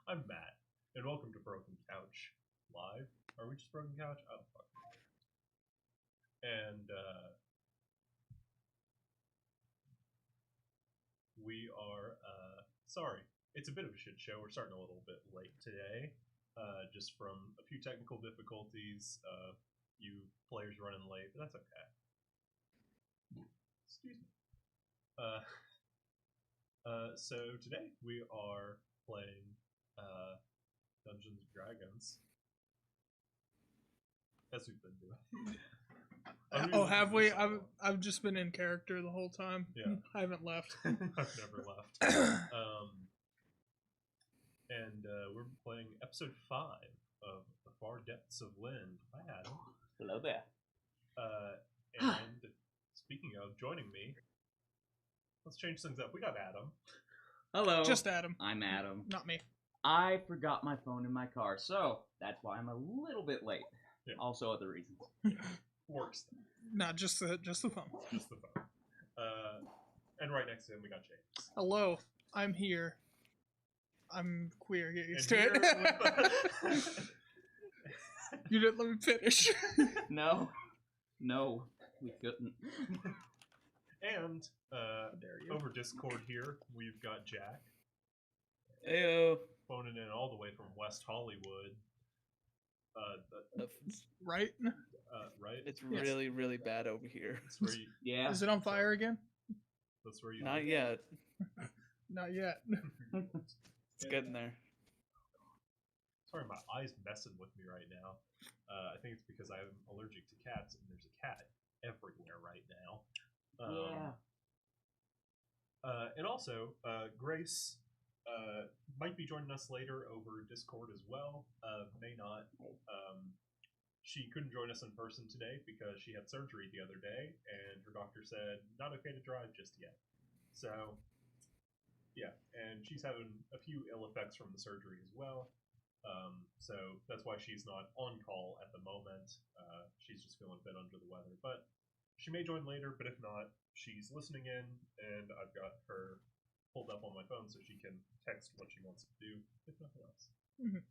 I'm Matt, and welcome to Broken Couch Live. Are we just Broken Couch? Oh, fuck. And, we are, sorry. It's a bit of a shit show. We're starting a little bit late today, just from a few technical difficulties. You players running late, but that's okay. Excuse me. So today we are playing Dungeons and Dragons, as we've been doing. Oh, have we? I've just been in character the whole time. Yeah. I haven't left. I've never left. And we're playing episode 5 of The Far Depths of Wind. Hi, Adam. Hello there. And speaking of joining me, let's change things up. We got Adam. Hello. Just Adam, I'm Adam. not me. I forgot my phone in my car, so that's why I'm a little bit late. Yeah. Also other reasons. Works. Not just the phone. Just the phone. And right next to him, we got James. Hello, I'm here. I'm queer. Get used And to it. here You didn't let me finish. No, we couldn't. And Dare you. over Discord here, we've got Jack. Heyo. Phoning in all the way from West Hollywood. Right? Right? It's Yes. really, really bad over here. That's where you, Yeah. Is it on fire again? that's where you Not yet. Not yet. It's getting there. Sorry, my eye's messing with me right now. I think it's because I'm allergic to cats, and there's a cat everywhere right now. And also, Grace might be joining us later over Discord as well. May not. She couldn't join us in person today because she had surgery the other day, and her doctor said not okay to drive just yet. So, yeah, and she's having a few ill effects from the surgery as well. So that's why she's not on call at the moment. She's just feeling a bit under the weather, but she may join later. But if not, she's listening in, and I've got her pulled up on my phone so she can text what she wants to do, if nothing else. Mhm.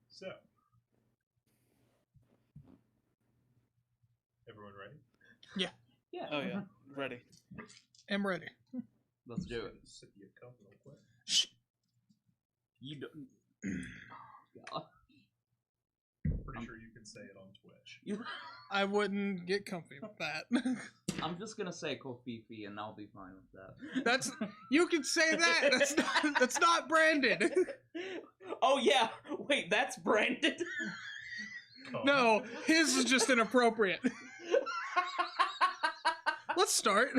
So, everyone ready? Yeah. Oh yeah, ready. I'm ready. Let's do it. Sip you a cup real quick. Shh. You don't. God. Pretty sure you can say it on Twitch. I wouldn't get comfy with that. I'm just gonna say Kofifi and I'll be fine with that. That's you can say that. That's not branded. Oh yeah. Wait, that's branded. No, his is just inappropriate. Let's start.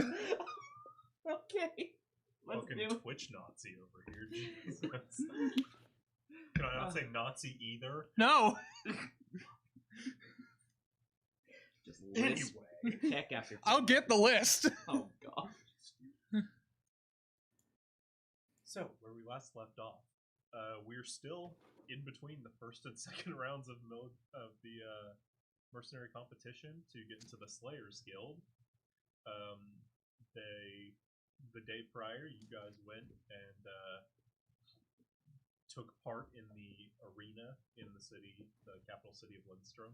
Okay. Let's Fucking do. Twitch Nazi over here. Jesus. Can I not say Nazi either? No. Just list. Anyway. Check after. I'll get the list. Oh god. So, where we last left off, we're still in between the first and second rounds of the mercenary competition to get into the Slayers Guild. The day prior, you guys went and took part in the arena in the city, the capital city of Lindstrom.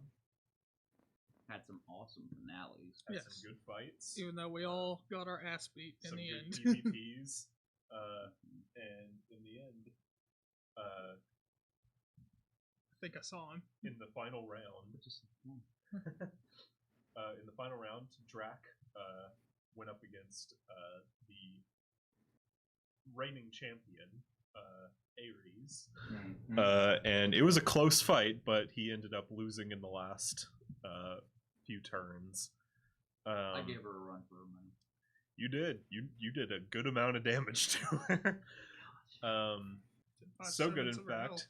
Had some awesome finales. Had Yes. some good fights. Even though we all got our ass beat in Some the good end. PvPs. And in the end, I think I saw him. in the final round, Drac went up against the reigning champion, Ares. And it was a close fight, but he ended up losing in the last few turns. I gave her a run for her money. You did. You did a good amount of damage to her. So good, in fact.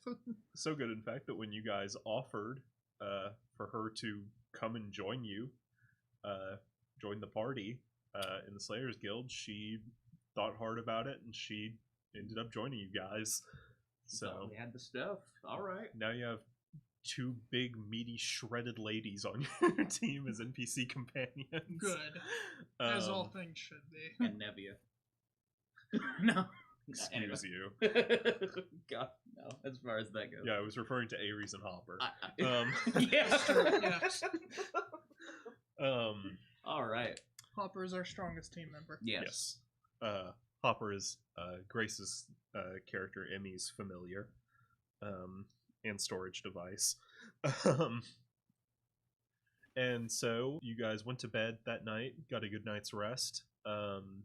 So good, in fact, that when you guys offered for her to come and join you, join the party in the Slayers Guild, she thought hard about it, and she ended up joining you guys. So we had the stuff. All right. now you have two big, meaty, shredded ladies on your team as NPC companions. Good. As all things should be. And Nevia. No. Excuse you. God, no. As far as that goes. Yeah, I was referring to Ares and Hopper. Yes. All right. Hopper is our strongest team member. Yes. Hopper is Grace's character, Emmy's familiar, and storage device. And so you guys went to bed that night, got a good night's rest, and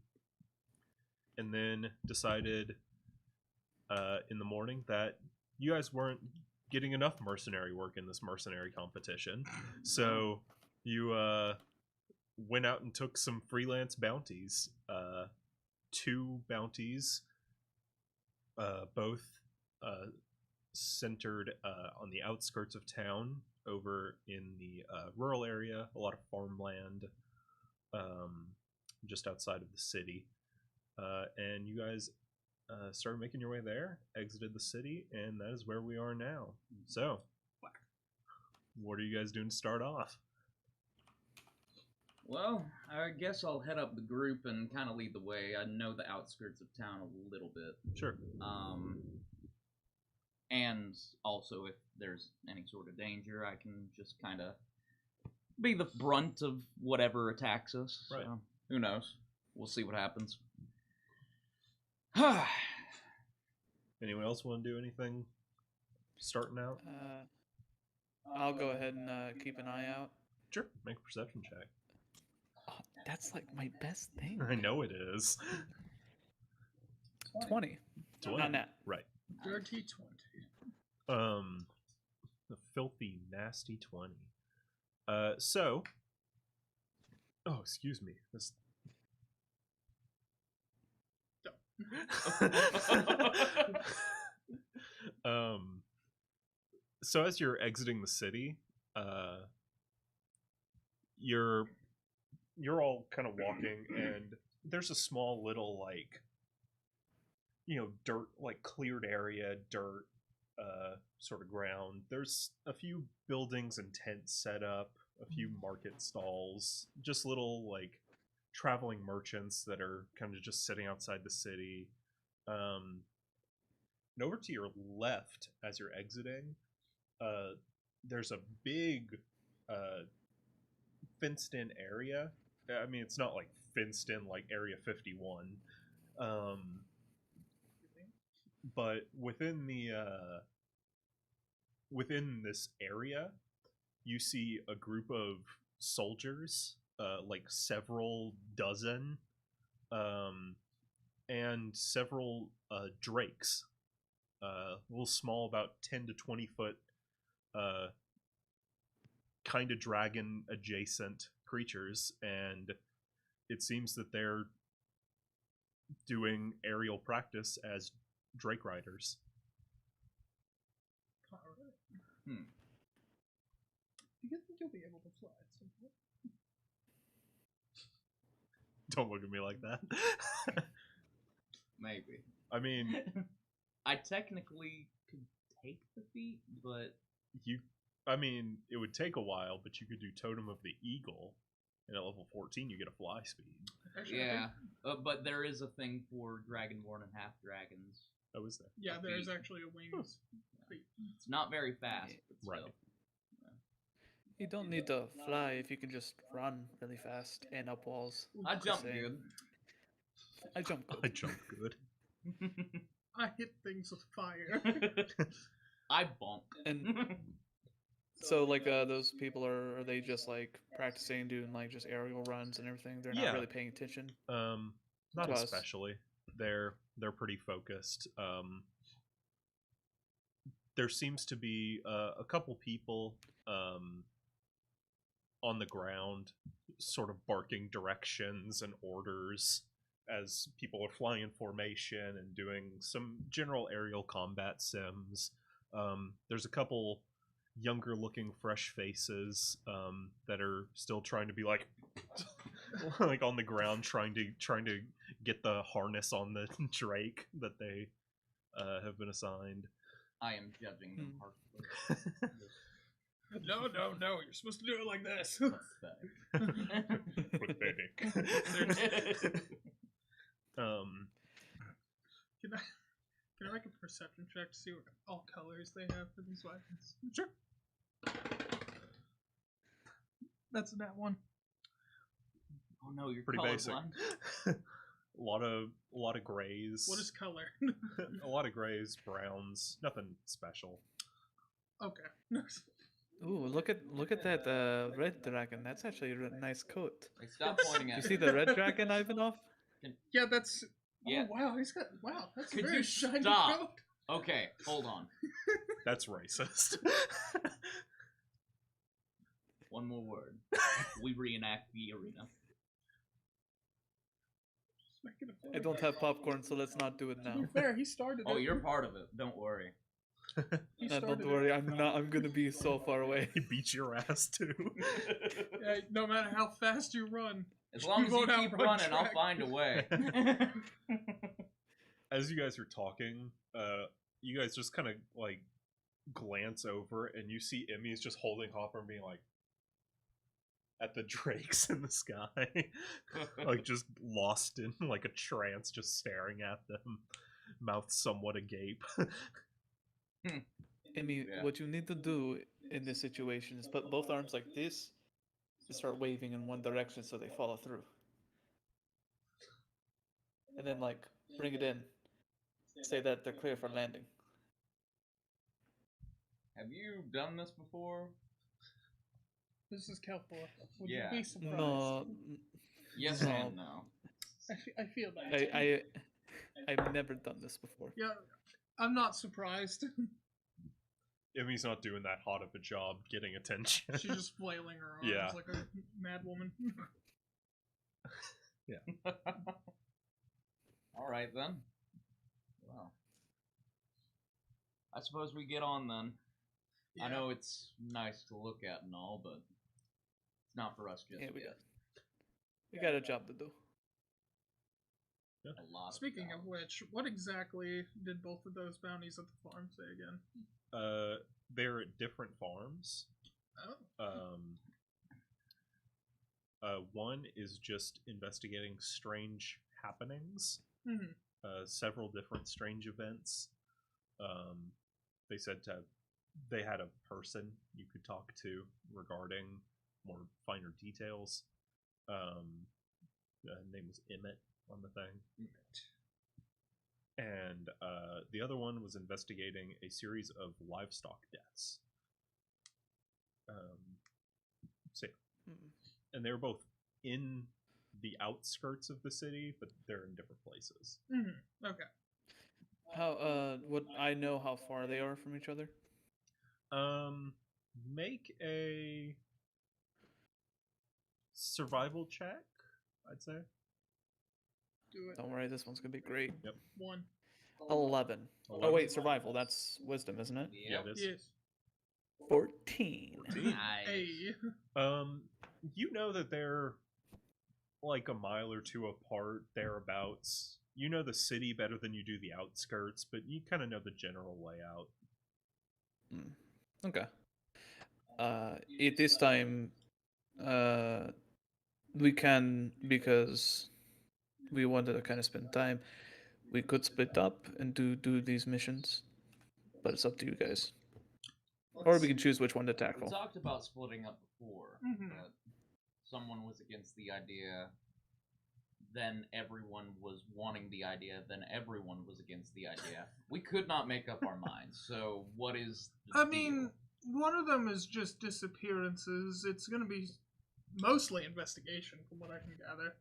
then decided in the morning that you guys weren't getting enough mercenary work in this mercenary competition. So you went out and took some freelance bounties. 2 bounties, both centered on the outskirts of town, over in the rural area, a lot of farmland, just outside of the city. And you guys started making your way there, exited the city, and that is where we are now. So, what are you guys doing to start off? Well, I guess I'll head up the group and kind of lead the way. I know the outskirts of town a little bit. Sure. And also, if there's any sort of danger, I can just kind of be the brunt of whatever attacks us. Right. So, who knows? We'll see what happens. Anyone else want to do anything starting out? I'll go ahead and keep an eye out. Sure. Make a perception check. Oh, that's like my best thing. I know it is. 20. 20. Not nat. Right. Dirty 20. The filthy, nasty 20. So. Oh, excuse me. This. So as you're exiting the city, you're all kind of walking, and there's a small little, like, dirt, like cleared area, dirt, sort of ground. There's a few buildings and tents set up, a few market stalls, just little, like, traveling merchants that are kind of just sitting outside the city. And over to your left, as you're exiting, there's a big fenced-in area. I mean, it's not like fenced in like Area 51, but within this area, you see a group of soldiers, like several dozen, and several drakes, little small, about 10 to 20 foot, kind of dragon adjacent creatures, and it seems that they're doing aerial practice as drake riders. Alright. Do you think you'll be able to fly at some point? Don't look at me like that. Maybe. I mean, I technically could take the feat, but it would take a while, but you could do Totem of the Eagle, and at level 14 you get a fly speed. Actually, yeah. But there is a thing for Dragonborn and half dragons. Oh, is there? Yeah, there is actually a wings. It's not very fast, but still. Right. You don't need to fly if you can just run really fast and up walls. I jump Same. good. I jump I good. jump good. I hit things with fire. I bonk. And so, like, those people are they just like practicing doing like just aerial runs and everything? They're Yeah. not really paying attention. Not To us. especially. They're pretty focused. There seems to be a couple people on the ground, sort of barking directions and orders as people are flying in formation and doing some general aerial combat sims. There's a couple younger looking fresh faces that are still trying to be like like on the ground, trying to get the harness on the drake that they have been assigned. I am judging them harshly. No, you're supposed to do it like this. Pathetic. Can I make a perception check to see what all colors they have for these weapons? Sure. That's a nat one. Oh no, you're Pretty basic. colorblind. a lot of grays. What is color? A lot of grays, browns. Nothing special. Okay. Ooh, look at that red dragon. That's actually a nice coat. Like, stop pointing at You me. see the red dragon, Ivanov? Yeah, that's. Yeah. Oh wow, he's got. Wow, that's a Could very you shiny stop? coat. Okay, hold on. That's racist. One more word. We reenact the arena. Just making a I point. don't have popcorn, so let's not do it To now. be fair, he started it. Oh, you're part of it. Don't worry. He Don't started worry, it. I'm not. I'm gonna be so far away. He beats your ass too. Yeah, no matter how fast you run. As long as you won't keep outrun running, I'll track. find a way. As you guys are talking, you guys just kind of like glance over and you see Emmy's just holding Hopper and being like at the drakes in the sky. Like just lost in like a trance, just staring at them, mouth somewhat agape. Emmy, Yeah. what you need to do in this situation is put both arms like this and start waving in one direction so they follow through. And then, like, bring it in. Say that they're clear for landing. Have you done this before? This is Kelfor. Would Yeah. you be surprised? No, Yes No. and no. I feel that. I've never done this before. Yeah, I'm not surprised. Emmy's not doing that hot of a job getting attention. She's just flailing her arms Yeah. like a mad woman. All right then. Well, I suppose we get on then. I know it's nice to look at and all, but it's not for us just Yeah, yet. we got a job to do. A lot. Speaking of jobs. which, what exactly did both of those bounties at the farm say again? They're at different farms. Oh. One is just investigating strange happenings. Mhm. Several different strange events. They said they had a person you could talk to regarding more finer details. Name was Emmett on the thing. And the other one was investigating a series of livestock deaths. And they were both in the outskirts of the city, but they're in different places. Mm-hmm. Okay. How would I know how far they are from each other? Make a survival check, I'd say. Do it. Don't worry, this one's gonna be great. 1. 11. Oh 11. wait, survival. That's wisdom, isn't it? Yeah, it is. Yes. 14. Nice. Hey. You know that they're like a mile or two apart, thereabouts. You know the city better than you do the outskirts, but you kind of know the general layout. Okay. At this time, we can, because we wanted to kind of spend time, we could split up and do these missions, but it's up to you guys. Or we can choose which one to We tackle. talked about splitting up before, Mhm. but someone was against the idea. Then everyone was wanting the idea. Then everyone was against the idea. We could not make up our minds. So what is? The I deal? mean, one of them is just disappearances. It's going to be mostly investigation, from what I can gather.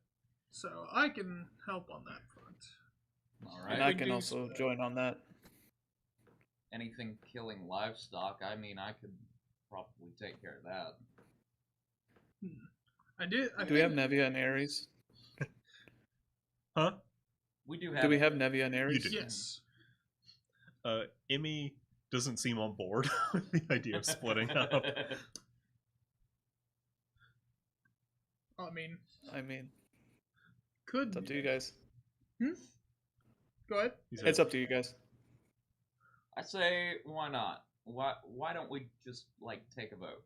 So I can help on that front. all And right. I can also join on that. Anything killing livestock, I mean, I could probably take care of that. I did. Do we have Nevia and Ares? Huh? We do have. Do we have Nevia and Ares? do. Yes. Emmy doesn't seem on board with the idea of splitting up. I mean, It's up to you guys. Go ahead. He said, It's up to you guys. I say, why not? Why don't we just like take a vote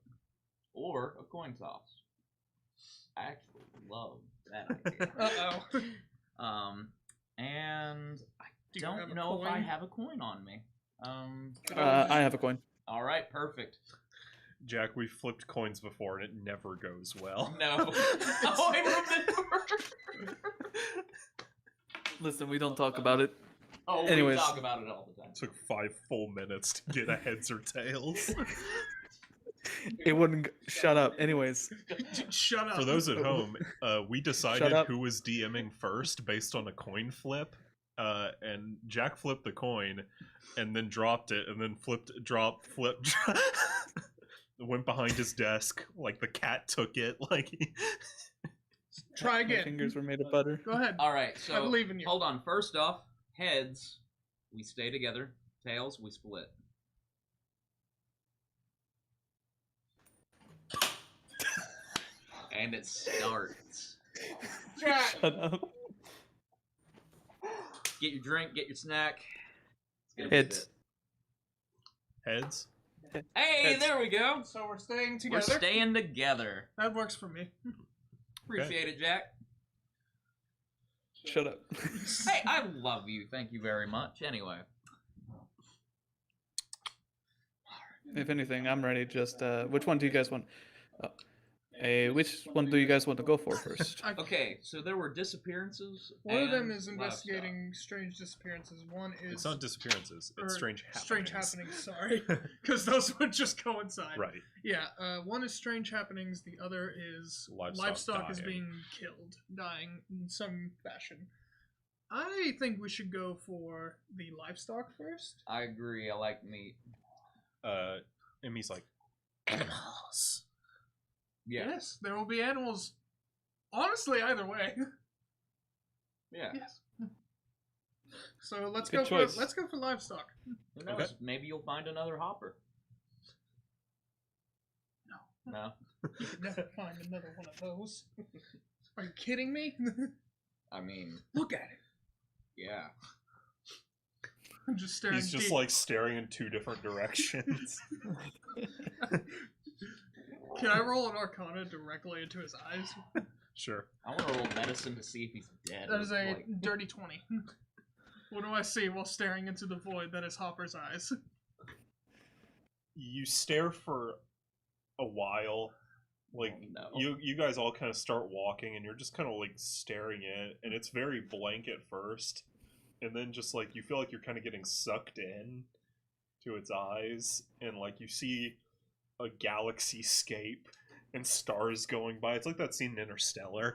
or a coin toss? I actually love that idea. Uh-oh. And I Do you Don't have a know if I coin? have a coin on me. I have a coin. All right, perfect. Jack, we've flipped coins before and it never goes well. No. Oh, I remember. Listen, we don't talk about it. Oh, we Anyways. talk about it all the time. Took 5 full minutes to get a heads or tails. It wouldn't. Shut up. Anyways, Shut up. For those at home, we Shut decided up. who was DMing first based on a coin flip. And Jack flipped the coin and then dropped it and then flipped, went behind his desk like the cat took it. Like Try my again. fingers were made of butter. Go ahead. All right, I so believe in you. hold on. First off, heads, we stay together. Tails, we split. And it starts. Jack. Shut up. Get your drink, get your snack. It's gonna be Heads. heads. good. Hey, Heads. there we go. So we're staying We're together. staying together. That works for me. Appreciate it, Jack. Shut up. Hey, I love you. Thank you very much. Anyway. If anything, I'm ready. Just which one do you guys want? Which one do you guys want to go for first? Okay, so there were disappearances. One of them and is investigating strange disappearances. One is It's not disappearances. or It's strange happenings. Strange happenings. Sorry, because those would just coincide. Right. Yeah. One is strange happenings. The other is Livestock is dying. being killed, dying in some fashion. I think we should go for the livestock first. I agree. I like meat. Emmy's like, animals. Yeah. Yes, there will be animals. Honestly, either way. Yeah. Yes. So let's Good go choice. for livestock. Who knows? Okay. Maybe you'll find another hopper. No. You could never find another one of those. Are you kidding me? I mean, Look at it. yeah. I'm just staring. He's just deep. like staring in 2 different directions. Can I roll an Arcana directly into his eyes? Sure. I want to roll medicine to see if he's dead. That is a Like, dirty 20. What do I see while staring into the void that is Hopper's eyes? You stare for a while. Like oh, no. you guys all kind of start walking and you're just kind of like staring in and it's very blank at first. And then just like you feel like you're kind of getting sucked in to its eyes and like you see a galaxy scape and stars going by. It's like that scene in Interstellar.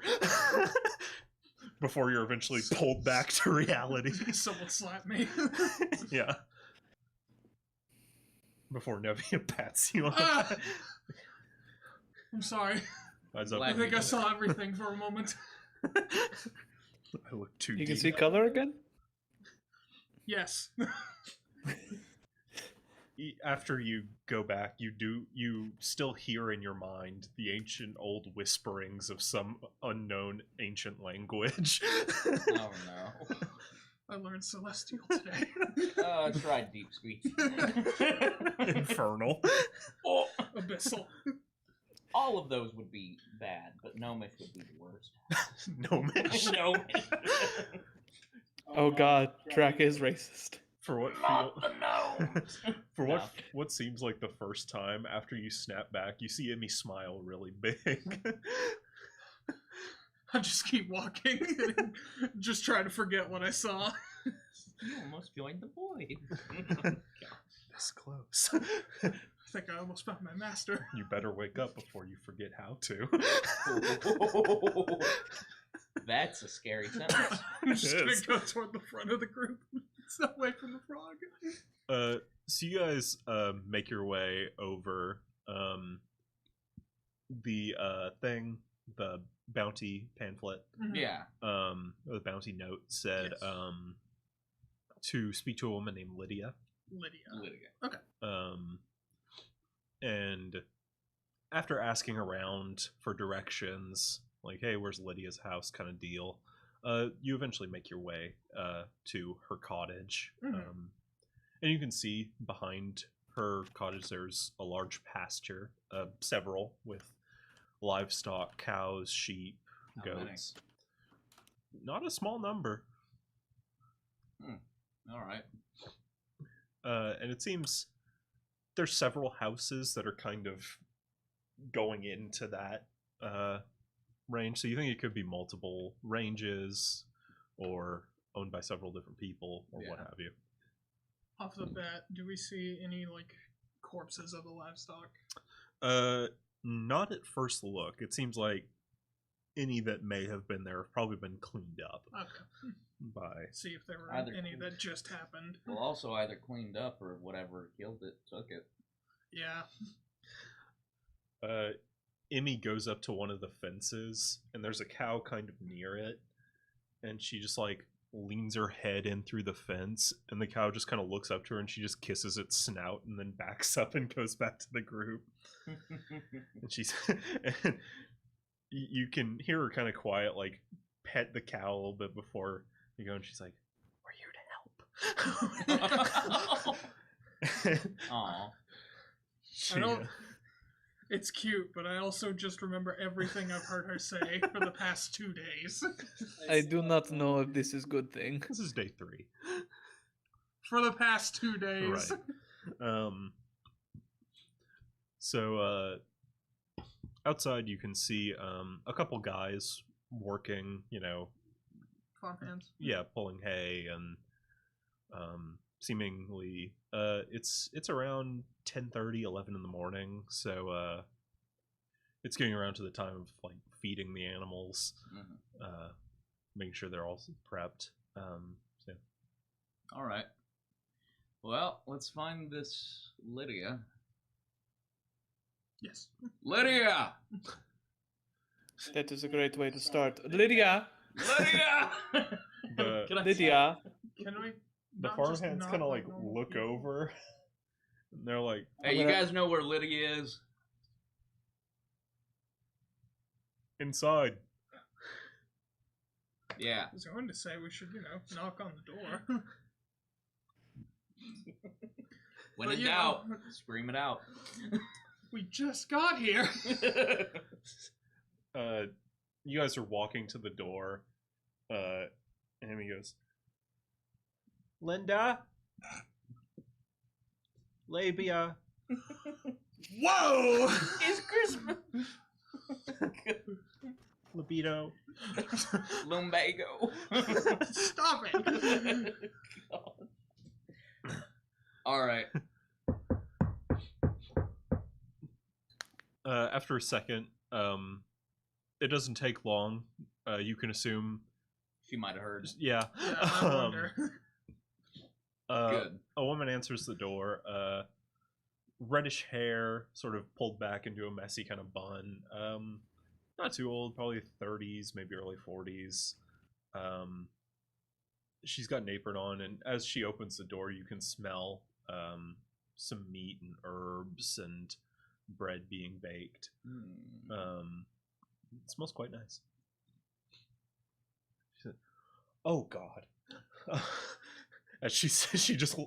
Before you're eventually pulled back to reality. Someone slap me. Yeah. Before Nevia pats you on the Ah! back. I'm sorry. Eyes up. Glad I think you I did saw everything for a moment. I look too You deep. can see color again. Yes. After you go back, you still hear in your mind the ancient old whisperings of some unknown ancient language. Oh no. I learned Celestial today. Try deep speech. Infernal. Oh, Abyssal. all of those would be bad, but Gnomish would be the worst. Gnomish. Gnomish. Oh God, Drac is racist. For what Not feel, the gnomes. for No. what seems like the first time after you snap back, you see Emmy smile really big. I just keep walking. Just trying to forget what I saw. You almost joined the void. This close. I think I almost found my master. You better wake up before you forget how to. That's a scary sentence. I'm just It gonna is. go toward the front of the group. Stay away from the frog. So you guys make your way over the thing, the bounty pamphlet. Yeah. The bounty note said Yes. to speak to a woman named Lydia. Lydia. And after asking around for directions, like, hey, where's Lydia's house kind of deal, you eventually make your way to her cottage. Mhm. And you can see behind her cottage there's a large pasture, several, with livestock, cows, sheep, How many? goats. Not a small number. All right. And it seems there's several houses that are kind of going into that range. So you think it could be multiple ranges or owned by several different people or what have you. Off the bat, do we see any like corpses of the livestock? Not at first look. It seems like any that may have been there have probably been cleaned up Okay. by. See if there were Either any that just happened. Well, also either cleaned up or whatever killed it took it. Yeah. Emmy goes up to one of the fences, and there's a cow kind of near it, and she just like leans her head in through the fence, and the cow just kind of looks up to her, and she just kisses its snout, and then backs up and goes back to the group. And she's, and you can hear her kind of quiet, like pet the cow a little bit before you go, and she's like, "We're here to help." Aw. I don't. It's cute, but I also just remember everything I've heard her say for the past 2 days. I do not know if this is good thing. This is day 3. For the past 2 days. Right. So outside you can see a couple guys working, Farmhands. yeah, pulling hay and seemingly it's around 10:30, 11 in the morning, so it's getting around to the time of like feeding the animals, making sure they're all prepped. So. All right. Well, let's find this Lydia. Yes. Lydia! That is a great way to start. Lydia! Lydia! The, Lydia! Can we? the not just farmhands not kind of like normal look people? over, and they're like, Hey, you guys know where Lydia is? inside. Yeah. I was going to say we should, knock on the door. When But in you doubt, know- scream it out. We just got here. You guys are walking to the door, and he goes, Linda? Labia? Whoa! It's Christmas! Libido? Lumbago. Stop it! Alright. After a second, it doesn't take long. You can assume, She might have heard. yeah. Yeah, I wonder. Good. A woman answers the door. Reddish hair, sort of pulled back into a messy kind of bun. Not too old, probably 30s, maybe early 40s. She's got an apron on, and as she opens the door, you can smell some meat and herbs and bread being baked. It smells quite nice. She said, "Oh God." As she says, she just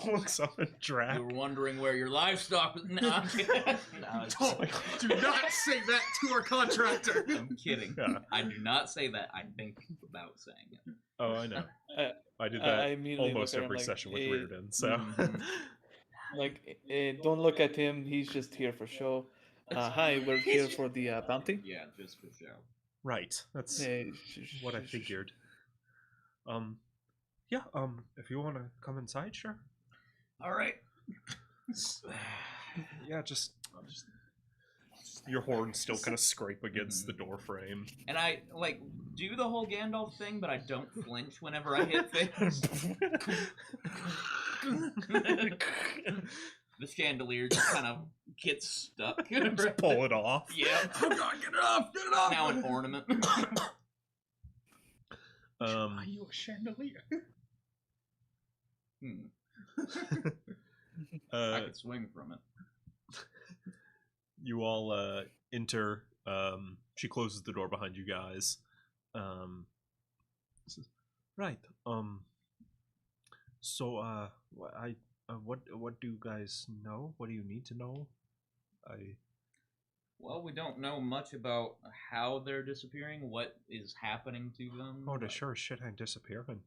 looks up and drags. You were wondering where your livestock was. No, I'm kidding. No, it's- Do not say that to our contractor. I'm kidding. Yeah. I do not say that. I think about saying it. Oh, I know. I did I that immediately almost look at him every like, session with eh, Reardon. So, Mhm. Like, don't look at him. He's just here for show. Hi, we're here for the bounty. Yeah, just for show. right. That's what I figured. Yeah. If you want to come inside, sure. All right. Yeah, just your horns still kind of scrape against the door frame. And I do the whole Gandalf thing, but I don't flinch whenever I hit things. The chandelier just kind of gets stuck. Just pull it off. Yeah. Oh God, get it off! Get it off! Now an ornament. Are you a chandelier? I could swing from it. You all enter. She closes the door behind you guys. Says, right. So, what do you guys know? What do you need to know? Well, we don't know much about how they're disappearing, what is happening to them. Oh, they sure as shit ain't disappearing.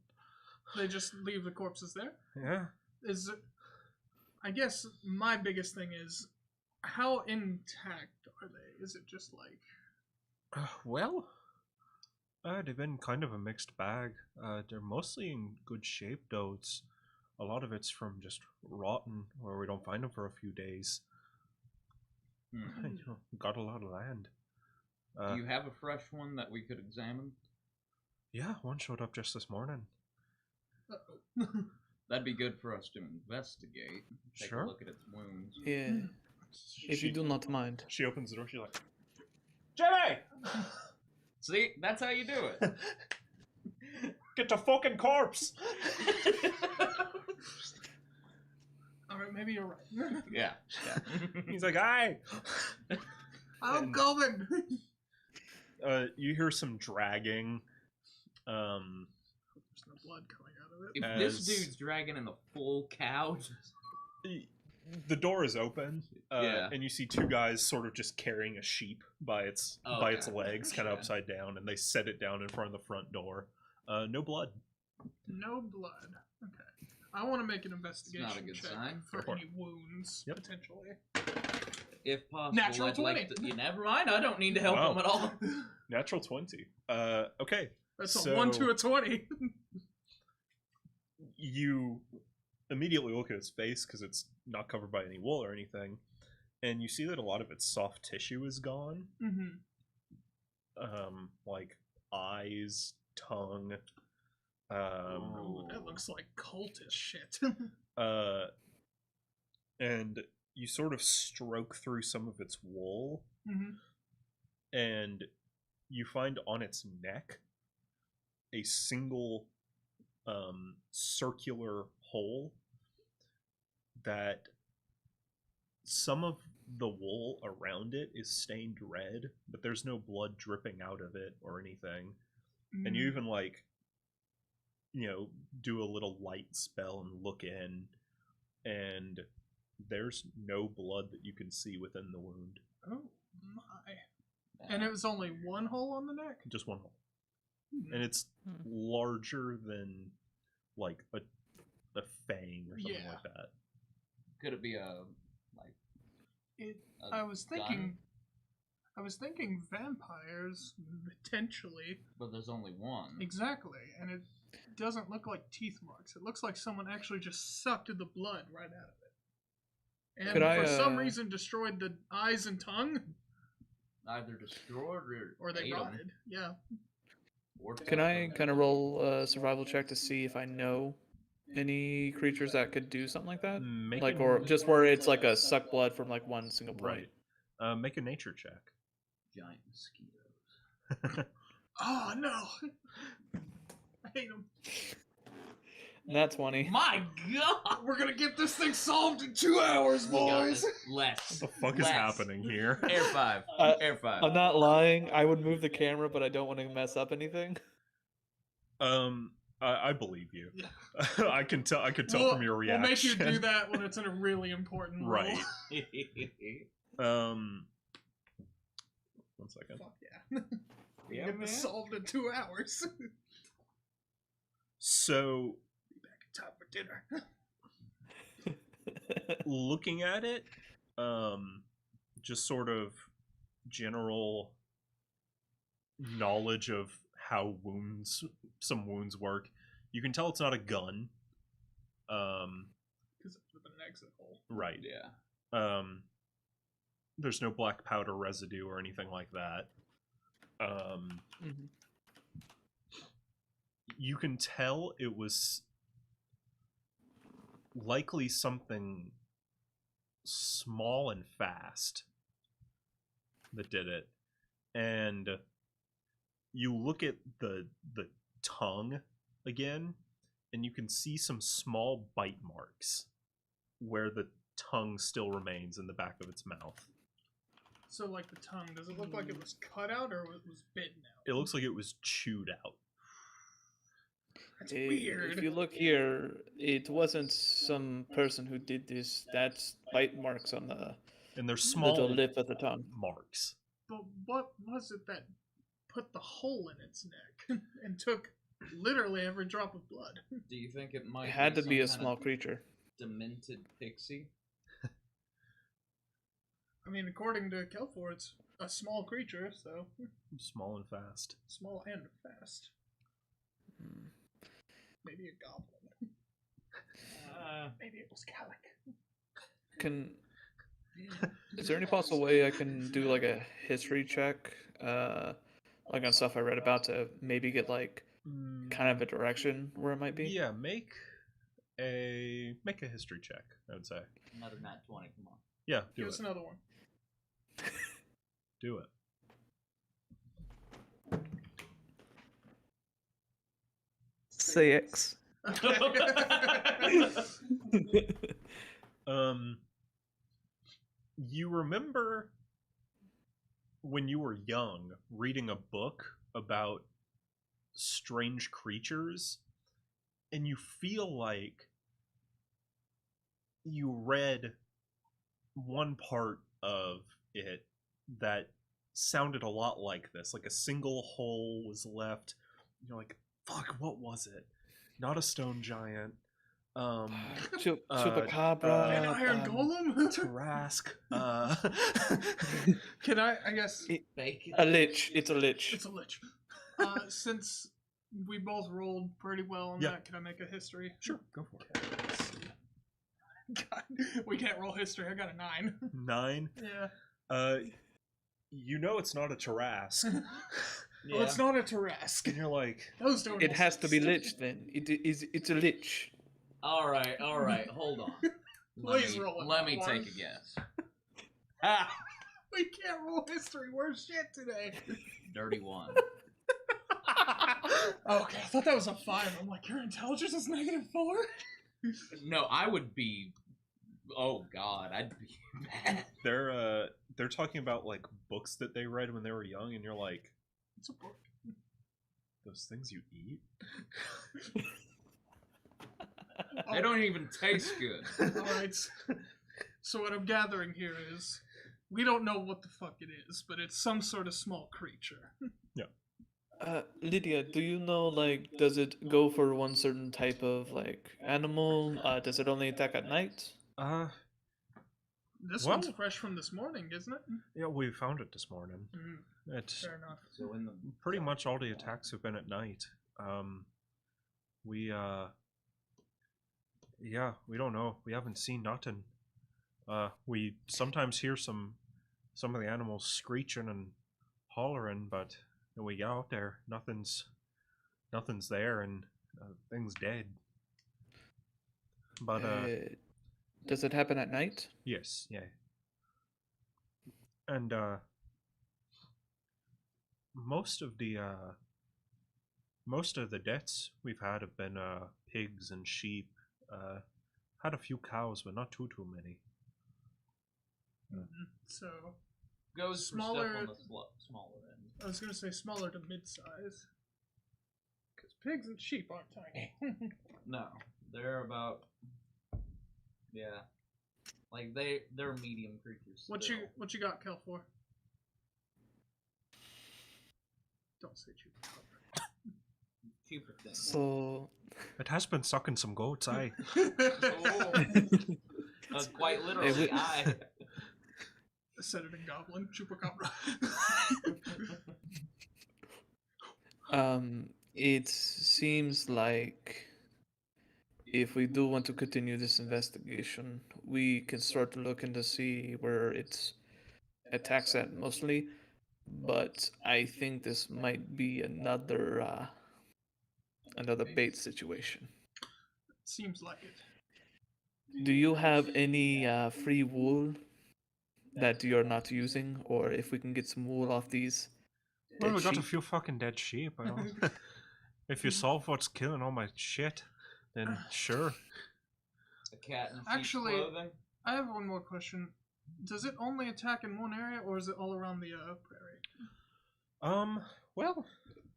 They just leave the corpses there? Yeah. I guess my biggest thing is, how intact are they? Is it just like... They've been kind of a mixed bag. They're mostly in good shape, though. A lot of it's from just rotten, where we don't find them for a few days. Got a lot of land. Do you have a fresh one that we could examine? Yeah, one showed up just this morning. That'd be good for us to investigate. Take Sure. a look at its wounds. Yeah. If you do not mind. She opens the door, she's like, Jimmy! See, that's how you do it. Get the fucking corpse! Alright, maybe you're right. Yeah. He's like, aye! I'm coming! You hear some dragging. There's no blood coming out of it. If this dude's dragging in a full cow, The door is open, Yeah. and you see two guys sort of just carrying a sheep by its legs, kind of Yeah. upside down, and they set it down in front of the front door. No blood. No blood. Okay. I want to make an investigation not a good check sign. for Go for any wounds, Yep. potentially. if possible, Natural I'd like 20. to. Never mind, I don't need to help Wow. him at all. Natural 20. Okay. That's So- a 1 to a 20. You immediately look at its face because it's not covered by any wool or anything, and you see that a lot of its soft tissue is gone. Mm-hmm. Like eyes, tongue. That looks like cultist shit. And you sort of stroke through some of its wool, Mm-hmm. and you find on its neck a single circular hole that some of the wool around it is stained red, but there's no blood dripping out of it or anything. And you even do a little light spell and look in, and there's no blood that you can see within the wound. Oh my. And it was only one hole on the neck? Just one hole. And it's larger than like a fang or something like that. Could it be I was gun? thinking vampires, potentially. But there's only one. Exactly. And it doesn't look like teeth marks. It looks like someone actually just sucked the blood right out of it. And Could I, for some reason destroyed the eyes and tongue. Either destroyed Or they ate 'em, rotted. Yeah. or Can I kind of roll a survival check to see if I know any creatures that could do something like that? Make Like, a- or just where it's like a suck blood from like one single point. Right. Make a nature check. giant mosquitoes? Oh no! I hate them. Nat 20. My God! We're gonna get this thing solved in 2 hours, We got boys. this. Less. What the fuck is Less. happening here? Air 5. Uh, Air 5. I'm not lying. I would move the camera, but I don't want to mess up anything. I believe you. Yeah. I can tell from your reaction. We'll make you do that when it's in a really important role. Right. 1 second. Fuck yeah. Yeah, Get this man. solved in 2 hours. So, Be back in time for dinner. looking at it, just sort of general knowledge of how some wounds work. You can tell it's not a gun. Because it's with an exit hole. Right. Yeah. There's no black powder residue or anything like that. Mhm. You can tell it was likely something small and fast that did it. And you look at the tongue again, and you can see some small bite marks where the tongue still remains in the back of its mouth. So, like the tongue, does it look like it was cut out or it was bitten out? It looks like it was chewed out. That's Eh, weird. If you look here, it wasn't some person who did this. That's bite marks on the And they're little small lip of the tongue. marks. But what was it that put the hole in its neck and took literally every drop of blood. Do you think it might It had to be a some small kind creature. of demented pixie? I mean, according to Kelfor, it's a small creature, so Small and fast. small and fast. Hmm. Maybe a goblin. Maybe it was Calic. Is there any possible way I can do like a history check, like on stuff I read about to maybe get like kind of a direction where it might be? Yeah, make a history check, I would say. Another nat 20, come on. Yeah, do Give it. us another one. Do it. Six. You remember when you were young reading a book about strange creatures, and you feel like you read one part of it that sounded a lot like this, like a single hole was left. You're like, fuck, what was it? Not a stone giant. Chupacabra. An iron golem? Tarask. Can I guess... Bacon. A lich. It's a lich. It's a lich. Since we both rolled pretty well on Yeah. that, can I make a history? Sure, go for it. Let's see. God, we can't roll history. I got a 9. 9. Yeah. You know it's not a Tarask. Well, it's not a Tarask. And you're like, Those don't. It has to be lich then. It's a lich. All right, hold on. Please roll it. Let me One. take a guess. Ah, We can't roll history. We're shit today. dirty one. Okay, I thought that was a 5. I'm like, your intelligence is -4? No, I would be. Oh God, I'd be bad. they're talking about like books that they read when they were young, and you're like, It's a book. those things you eat? They don't even taste good. Alright. So what I'm gathering here is, we don't know what the fuck it is, but it's some sort of small creature. Lydia, do you know, like, does it go for one certain type of, like, animal? Does it only attack at night? This Well- one's fresh from this morning, isn't it? Yeah, we found it this morning. Mm, It's fair enough. So in the pretty much all the attacks have been at night. We don't know. We haven't seen nothing. We sometimes hear some of the animals screeching and hollering, but when we get out there, nothing's there, and things dead. But Does it happen at night? yes, yeah. And most of the deaths we've had have been pigs and sheep. Had a few cows, but not too many. So, goes for Smaller- stuff on the smaller end. I was gonna say smaller to mid-size. Because pigs and sheep aren't tiny. No, they're about. Yeah, like they're medium creatures. What still. you got, Kelfor? Don't say chupacabra. Cheaper thing. So, It has been sucking some goats, aye. Oh. Quite literally, I. I said it in Goblin. Chupacabra. it seems like if we do want to continue this investigation, we can start to look into see where it attacks at mostly. But I think this might be another bait situation. Seems like it. Do you have any free wool that you're not using, or if we can get some wool off these Well, dead we got a sheep? few fucking dead sheep. I don't. If you solve what's killing all my shit, then sure. A cat in sheep's Actually- clothing. I have one more question. Does it only attack in one area, or is it all around the prairie? Well,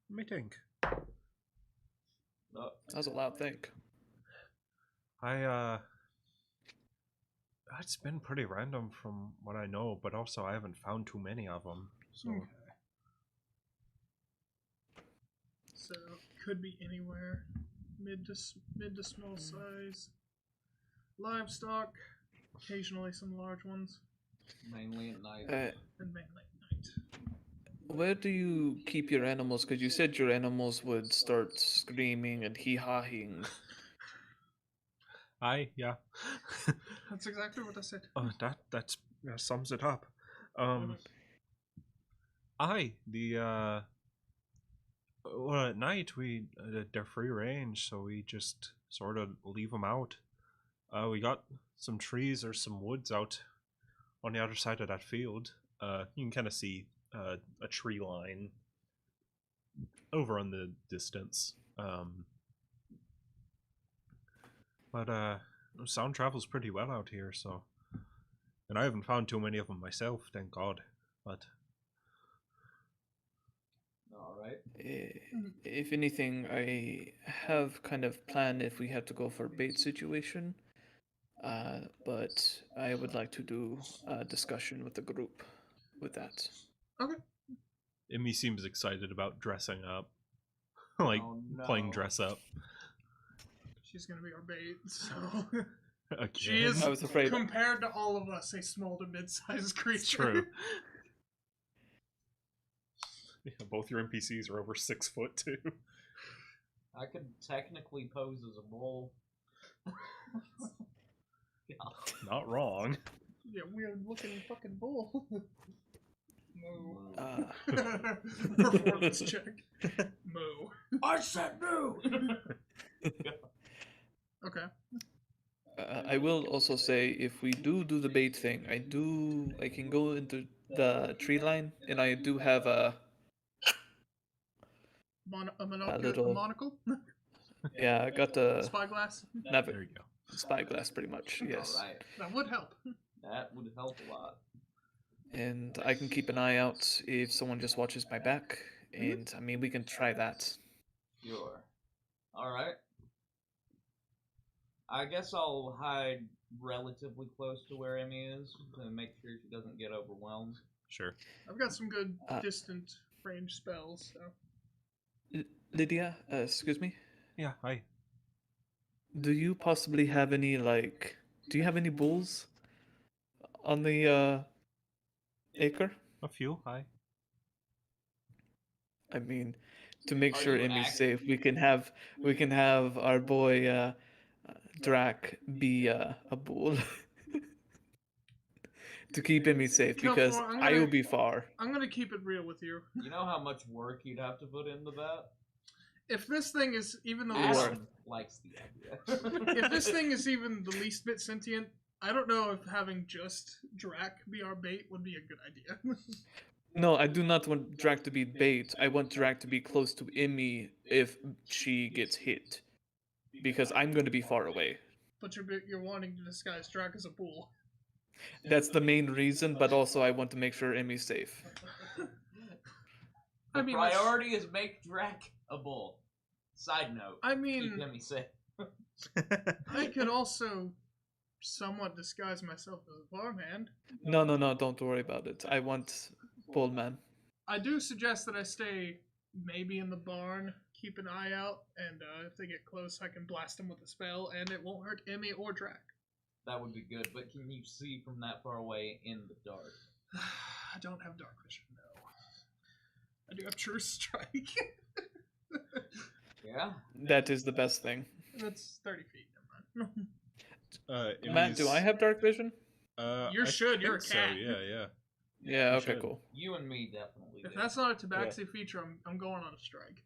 let me think. That was a loud think. It's been pretty random from what I know, but also I haven't found too many of them. So Okay. So could be anywhere, mid to small size. Livestock, occasionally some large ones, Mainly at night. and mainly at night. Where do you keep your animals? Because you said your animals would start screaming and hee-hawing. Aye, yeah. That's exactly what I said. That sums it up. Aye, well, at night they're free range, so we just sort of leave them out. We got some trees or some woods out on the other side of that field. You can kind of see a tree line over on the distance. But sound travels pretty well out here, so. And I haven't found too many of them myself, thank God. But All right. If anything, I have kind of planned if we have to go for a bait situation. But I would like to do a discussion with the group with that. Okay. Emmy seems excited about dressing up, like Oh, no. playing dress up. She's gonna be our bait, so Again. she is I was afraid. compared to all of us a small to mid-sized creature. It's true. Yeah, both your NPCs are over 6 foot too. I could technically pose as a bull. Yeah. Not wrong. Yeah, weird looking fucking bull. Moo. Performance check. Moo. I said no. Okay. I will also say if we do the bait thing, I can go into the tree line, and I do have a A little- monocle? yeah, I got the Spyglass? There you go. spyglass pretty much, yes. All right. That would help. That would help a lot. And I can keep an eye out if someone just watches my back, and I mean we can try that. Sure. All right. I guess I'll hide relatively close to where Emmy is to make sure she doesn't get overwhelmed. Sure. I've got some good Uh, distant range spells, so. Lydia, excuse me. Yeah, hi. Do you possibly have any do you have any bulls on the acre? A few, hi. I mean, to make Are sure you Emmy's act- safe, we can have our boy Drac be a bull to keep Emmy safe Kill because for- I'm I will gonna- be far. I'm gonna keep it real with you. You know how much work you'd have to put into that? If this thing is even the Or- least, Adam likes the idea. if this thing is even the least bit sentient, I don't know if having just Drac be our bait would be a good idea. No, I do not want Drac to be bait. I want Drac to be close to Emmy if she gets hit, because I'm going to be far away. But you're wanting to disguise Drac as a bull. That's the main reason, but also I want to make sure Emmy's safe. The I mean, priority is make Drac a bull. Side note. I Keep mean, Emmy safe. I could also somewhat disguise myself as a farmhand. No, don't worry about it. I want Bullman. I do suggest that I stay maybe in the barn, keep an eye out, and if they get close, I can blast them with a spell, and it won't hurt Emmy or Drac. That would be good, but can you see from that far away in the dark? I don't have dark vision, no. I do have True Strike. Yeah? That is the best thing. That's 30 feet. Never mind. Matt, do I have dark vision? You should, you're a think cat. So, yeah. Yeah, You okay, should. cool. You and me definitely If do. that's not a tabaxi feature, I'm going on a strike.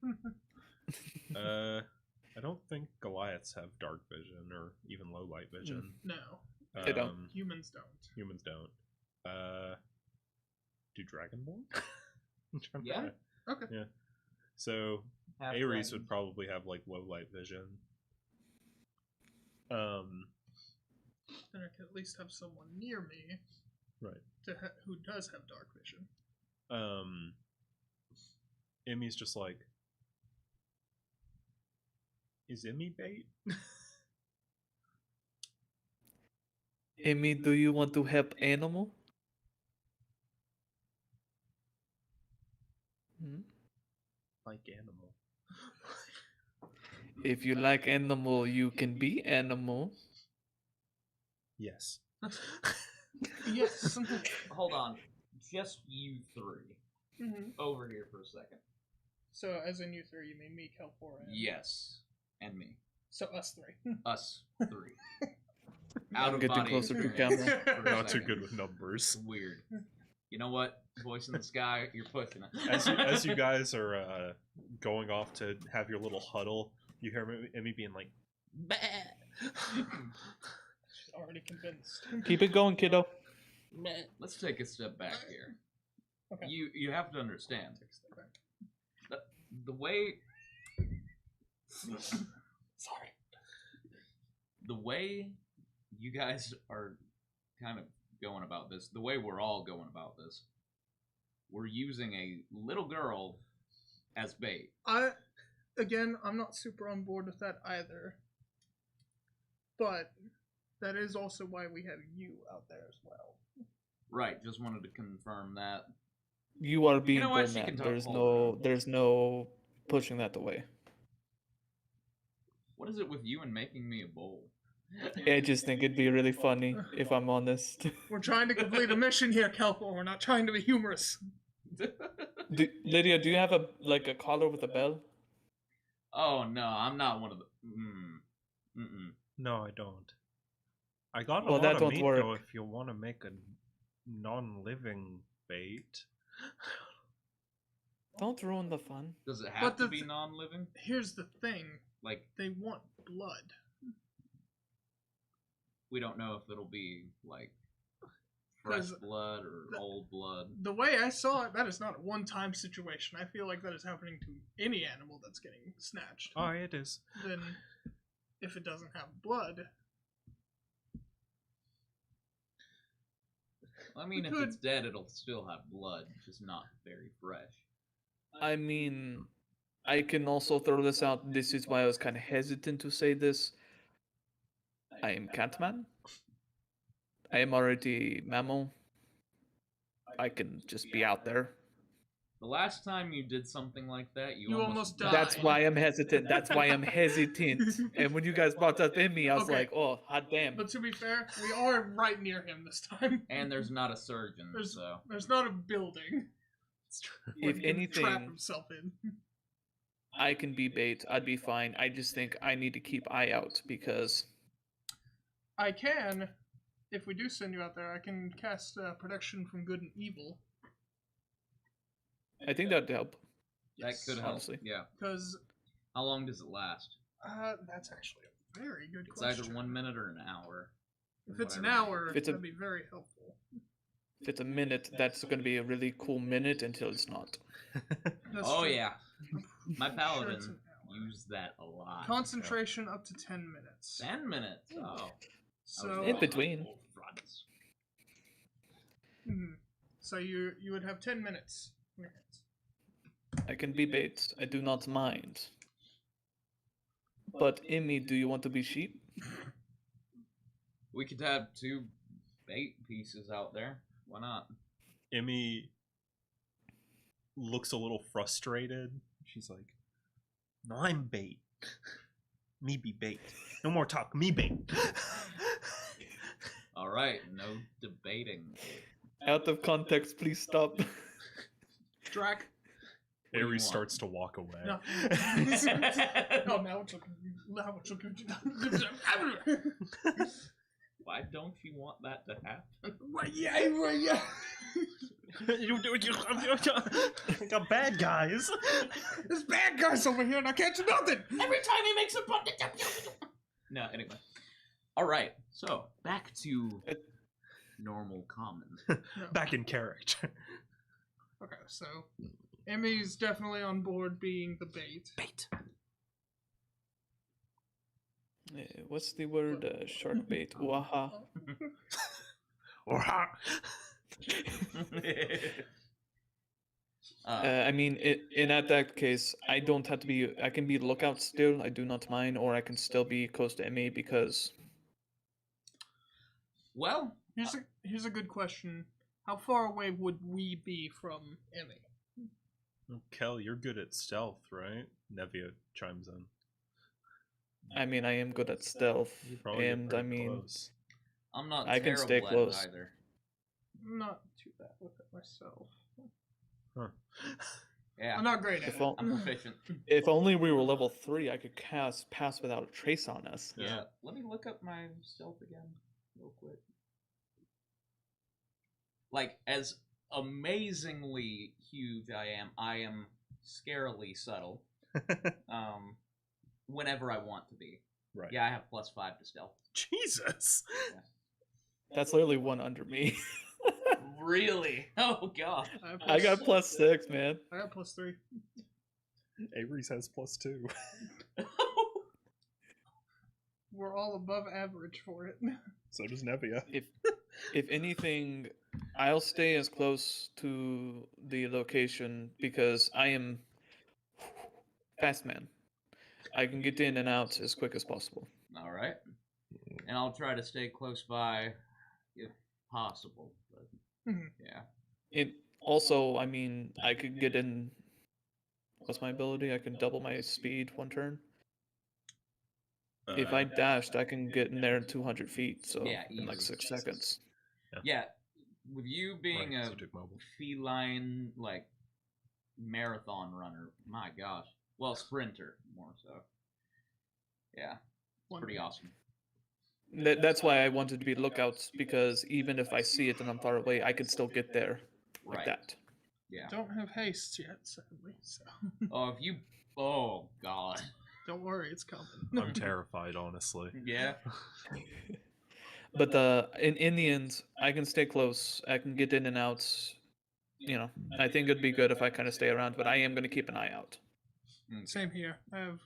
I don't think Goliaths have dark vision or even low light vision. No, They don't. humans don't. Humans don't. Do Dragonborn? I'm trying to Yeah. think. Okay. Yeah. So Half Ares dragons. would probably have like low light vision. Then I could at least have someone near me Right. who does have dark vision. Emmy's just like, is Emmy bait? Emmy, do you want to help animal? Hmm? Like animal. If you like animal, you can be animal. Yes. Yes. Hold on. Just you three. hmm Over here for a second. So, as in you three, you mean me, Kelpor, and... Yes. And me. So, us three. Us three. Out I'm of getting body closer to experience camera. for a Not too second. good with numbers. Weird. You know what? Voice in the sky, you're pushing it. As you guys are going off to have your little huddle, you hear Emmy being like, "Bah." She's already convinced. Keep it going, kiddo. Let's take a step back here. Okay. You have to understand. Take a step back. The way Sorry. the way you guys are kind of going about this, the way we're all going about this, we're using a little girl as bait. I'm not super on board with that either. But that is also why we have you out there as well. Right, just wanted to confirm that. You are being know what? She man. can talk There's all there's no pushing that away. What is it with you and making me a bowl? I just think it'd be really funny, if I'm honest. We're trying to complete a mission here, Kelpor. We're not trying to be humorous. Lydia, do you have a collar with a bell? Oh no, I'm not one of the. "No, I don't. I got a Well, lot that of don't meat work. though. If you want to make a non-living bait." Don't ruin the fun. Does it have But to the be th- non-living? Here's the thing. Like, They want blood. we don't know if it'll be like fresh 'Cause blood or the- old blood. The way I saw it, that is not a one-time situation. I feel like that is happening to any animal that's getting snatched. Oh, it is. Then, if it doesn't have blood, I mean, we if could- it's dead, it'll still have blood, just not very fresh. I mean, I can also throw this out. This is why I was kind of hesitant to say this. I am Catman. I am already mammal. I can just be out there. The last time you did something like that, you You almost almost died. That's why I'm hesitant. That's why I'm hesitant. And when you guys brought up in me, I was Okay. like, oh, hot damn. but to be fair, we are right near him this time. And there's not a surgeon, There's- so There's not a building. It's true. where If he can trap anything, himself in. I can be bait. I'd be fine. I just think I need to keep eye out because I can, if we do send you out there, I can cast protection from good and evil. I think that'd help. that could help. honestly. Yeah. Because How long does it last? that's actually a very good It's question. either 1 minute or an hour. If it's an Whatever. hour, If it's a- that'd be very helpful. If it's a minute, that's going to be a really cool minute until it's not. That's Oh true. yeah, my Sure paladin it's an hour. used that a lot. Concentration up to 10 minutes. 10 minutes. Oh. So, In between. Fronts. mhm. So you would have 10 minutes. on your hands. I can be bait. I do not mind. But Emmy, do you want to be sheep? We could have 2 bait pieces out there. Why not? Emmy looks a little frustrated. She's like, "No, I'm bait. Me be bait. No more talk. Me bait." All right, no debating. Out of context, please stop. Drac. do you Ares want? starts to walk away. No. Oh, now it's looking. Why don't you want that to happen? Yeah. You got bad guys. There's bad guys over here and I can't do nothing. Every time he makes a button. No, anyway. All right, so back to normal common. Back in character. Okay, so Emmy's definitely on board being the bait. Bait. What's the word? Shark bait. Waha. Or ha. I mean, in that case, I don't have to be. I can be lookout still. I do not mind, or I can still be close to Emmy because Well, Here's a good question. How far away would we be from Emmy? Kel, you're good at stealth, right? Nevia chimes in. I mean, I am good at stealth, You probably and get I pretty mean, close. I'm not I can terrible stay at close. it either. I'm not too bad with it myself. Huh. Yeah, I'm not great at If it. all- I'm proficient. if only we were level 3, I could cast Pass Without a Trace on us. Yeah. Let me look up my stealth again, real quick. Like, as amazingly huge I am scarily subtle. Whenever I want to be. Right. Yeah, I have +5 to stealth. Jesus. That's literally one under me. Really? Oh god. I got +6, man. I got +3. Avery's has +2. We're all above average for it. So does Nevia. If anything, I'll stay as close to the location because I am fast man. I can get in and out as quick as possible. All right. And I'll try to stay close by if possible. But Mhm. yeah. It also, I mean, I could get in. What's my ability? I can double my speed one turn. If I dashed, I can get in there in 200 feet, so Yeah, in like easy. 6 seconds. Yeah. With you being Right, a so you took mobile. feline, like, marathon runner, my gosh. Well, sprinter, more so. Yeah. It's pretty awesome. That's why I wanted to be lookouts, because even if I see it and I'm far away, I can still get there like Right. that. Yeah. Don't have haste yet, sadly. So Oh, if you... Oh, God. don't worry, it's coming. I'm terrified, honestly. Yeah. But in the end, I can stay close. I can get in and out. You know, I think it'd be good if I kind of stay around, but I am going to keep an eye out. Same here. I have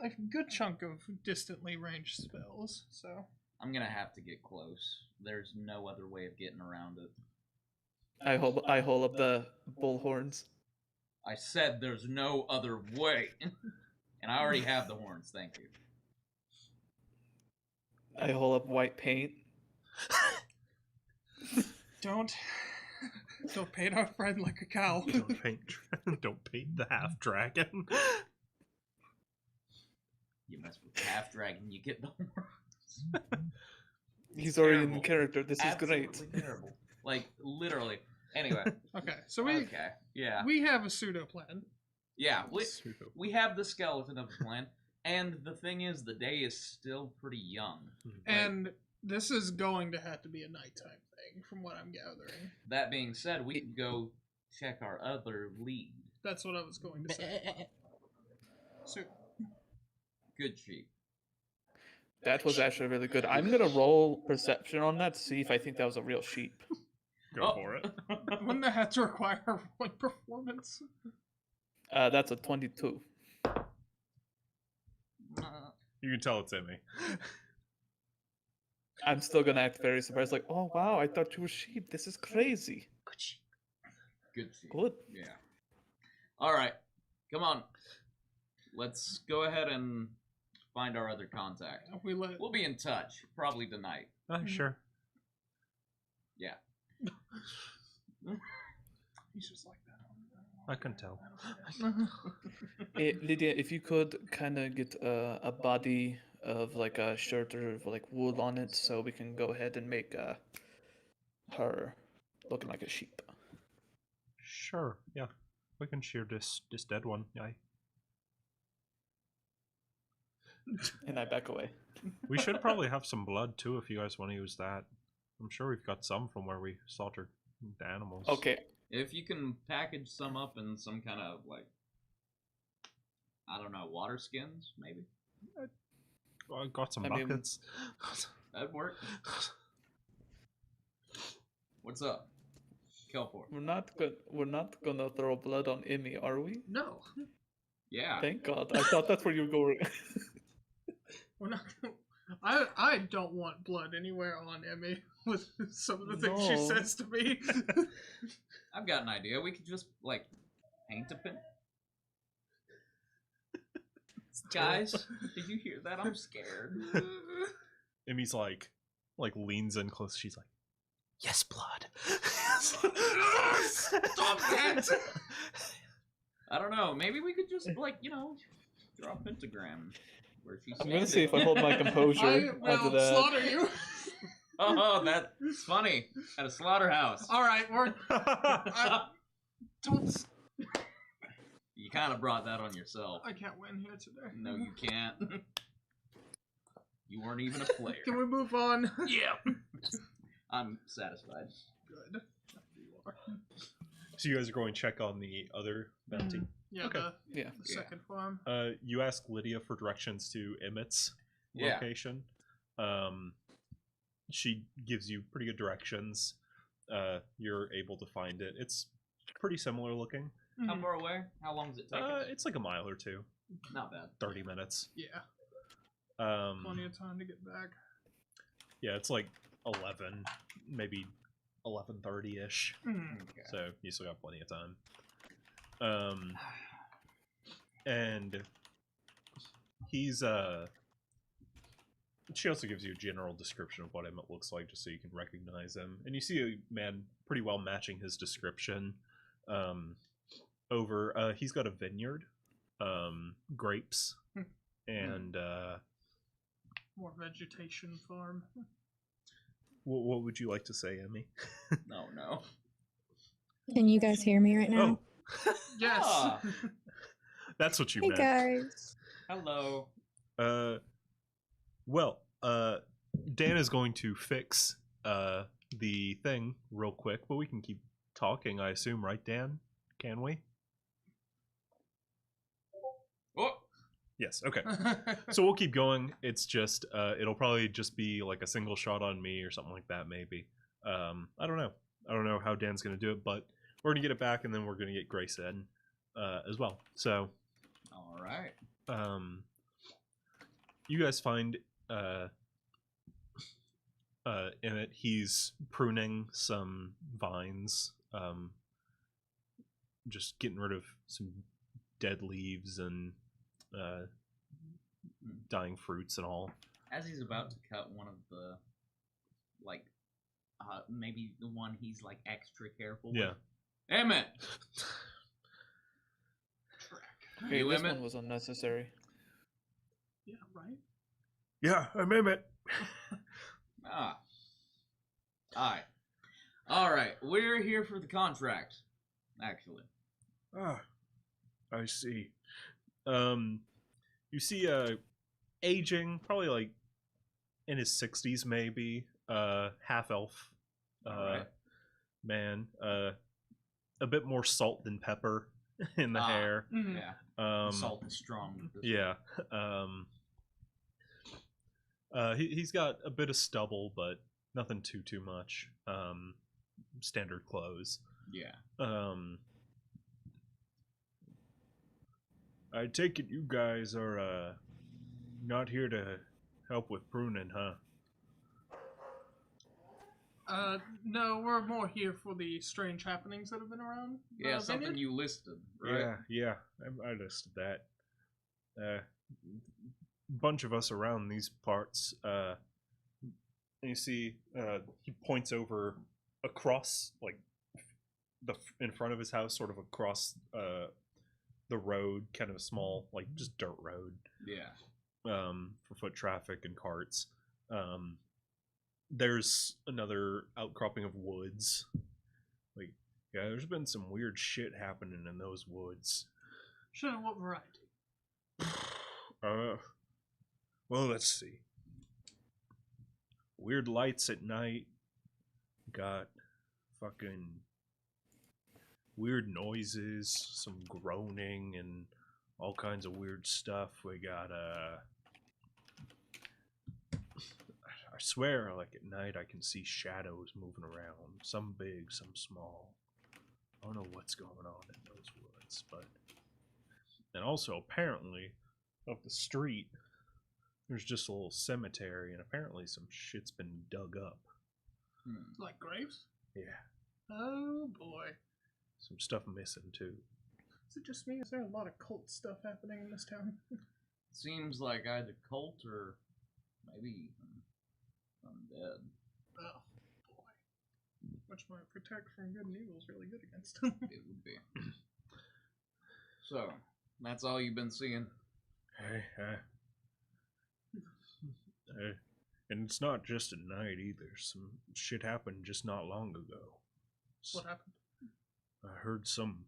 a good chunk of distantly ranged spells, so I'm gonna have to get close. There's no other way of getting around it. I hold up the bull horns. I said there's no other way. And I already have the horns, thank you. I hold up white paint. don't paint our friend like a cow. Don't paint the half dragon. You mess with half dragon, you get the horns. He's already in Terrible. character. This is Absolutely great. terrible. Like, literally. Anyway. Okay, so we Okay. Yeah. we have a pseudo plan. Yeah. We have the skeleton of the plan. And the thing is, the day is still pretty young. And this is going to have to be a nighttime thing, from what I'm gathering. That being said, we could go check our other lead. That's what I was going to say. So, Good sheep. That was actually really good. I'm gonna roll perception on that to see if I think that was a real sheep. Go for it. wouldn't that have to require a rolling performance? That's a 22. You can tell it's Emmy. I'm still gonna act very surprised, like, oh wow, I thought you were sheep. This is crazy. Good sheep. Good. Yeah. All right. Come on. Let's go ahead and find our other contact. We'll be in touch, probably tonight. Sure. Yeah. He's just like that. I can tell. Lydia, if you could kind of get a body of like a shirt or like wool on it, so we can go ahead and make her looking like a sheep. Sure. Yeah. We can shear this dead one. Yeah. And I back away. We should probably have some blood too if you guys want to use that. I'm sure we've got some from where we slaughtered the animals. Okay. If you can package some up in some kind of, like, I don't know, water skins, maybe? Well, I got some I mean- buckets. That'd work. What's up? Kelfor. We're not gonna throw blood on Emmy, are we? No, Yeah. Thank God. I thought that's where you were going. we're not. I don't want blood anywhere on Emmy with some of the things she No. says to me. I've got an idea. We could just, like, paint a pin. Guys, did you hear that? I'm scared. Emmy's like leans in close. She's like, "Yes, blood." Stop that! I don't know. Maybe we could just, like, draw a pentagram. Where she's I'm gonna see if I hold my I composure after will that. slaughter you. Oh, that's funny. At a slaughterhouse. All right, don't. You kind of brought that on yourself. I can't win here today. No, you can't. You weren't even a player. Can we move on? Yeah. I'm satisfied. Good. You are. So you guys are going to check on the other bounty. Yeah, Okay. the Yeah. second farm. You ask Lydia for directions to Emmett's Yeah. location. She gives you pretty good directions. You're able to find it. It's pretty similar looking. How far away? How long does it take us? It's like a mile or two. Not bad. 30 minutes. Yeah, Um, plenty of time to get back. yeah, it's like 11, maybe 11:30-ish. Okay. So you still got plenty of time. And he's she also gives you a general description of what Emmett looks like, just so you can recognize him. And you see a man pretty well matching his description. He's got a vineyard, grapes, and More vegetation farm. what would you like to say, Emmy? No. Can you guys hear me right now? Oh, Yes. Ah. that's what you Hey meant. guys. Hello. Well, Dan is going to fix the thing real quick, but we can keep talking, I assume, right, Dan? Can we? Oh. Yes, okay. So we'll keep going. It's just, it'll probably just be like a single shot on me or something like that, maybe. I don't know. I don't know how Dan's going to do it, but we're going to get it back, and then we're going to get Grace in as well. So, All right. you guys find Emmett. He's pruning some vines, just getting rid of some dead leaves and dying fruits and all. As he's about to cut one of the, like, maybe the one he's like extra careful with. Yeah. Emmett. Okay, You this Emmett? one was unnecessary. Yeah, right? Yeah, I'm Emmett. Ah. All right. We're here for the contract. Actually. Ah, I see. You see aging, probably like in his 60s maybe, half elf Alright. man, a bit more salt than pepper in the Ah. hair. Mhm. Yeah. Salt is strong. with this Yeah. He's got a bit of stubble, but nothing too much. Standard clothes. one. Yeah. I take it you guys are not here to help with pruning, huh? No, we're more here for the strange happenings that have been around. the Yeah, something vineyard. you listed, right? Yeah, I listed that. Bunch of us around these parts. And you see, he points over across, like in front of his house, sort of across the road, kind of a small, like just dirt road. Yeah. For foot traffic and carts. There's another outcropping of woods. Like, yeah, there's been some weird shit happening in those woods. Sure, what variety? Well, let's see. Weird lights at night. Got fucking weird noises, some groaning, and all kinds of weird stuff. We got I swear, like at night, I can see shadows moving around. Some big, some small. I don't know what's going on in those woods, but and also apparently, up the street, there's just a little cemetery, and apparently some shit's been dug up. Like graves? Yeah, Oh boy. some stuff missing too. Is it just me? Is there a lot of cult stuff happening in this town? Seems like either cult or maybe even undead. Oh boy. Which might protect from good and evil is really good against them. It would be. So, that's all you've been seeing? Hey, And it's not just at night either. Some shit happened just not long ago. What happened? I heard some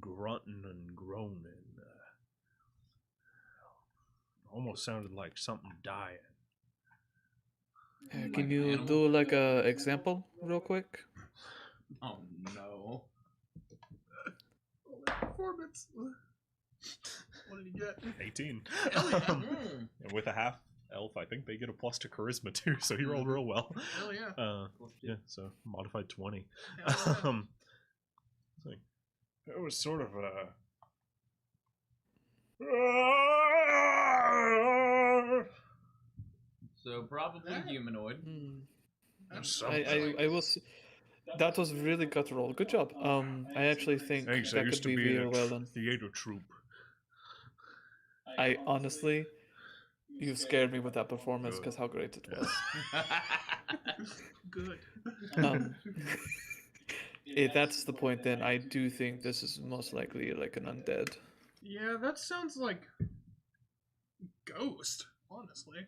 grunting and groaning. Almost sounded like something dying. Can Like you animal? do like a example real quick? Oh no. Roll that performance. What did he get? 18. Hell yeah. Mm. And with a half elf, I think they get a plus to charisma too, so he rolled real well. Hell yeah. Yeah, so modified 20. Hell yeah. It's like, it was sort of a. So probably That- humanoid. That's I will. That was really guttural. Good job. I actually think Thanks, I that used could to be be in real a well done. theater troupe. I honestly, you scared me with that performance Good. because how great it was. good. Um, if that's the point, then I do think this is most likely like an undead. Yeah, that sounds like ghost, honestly.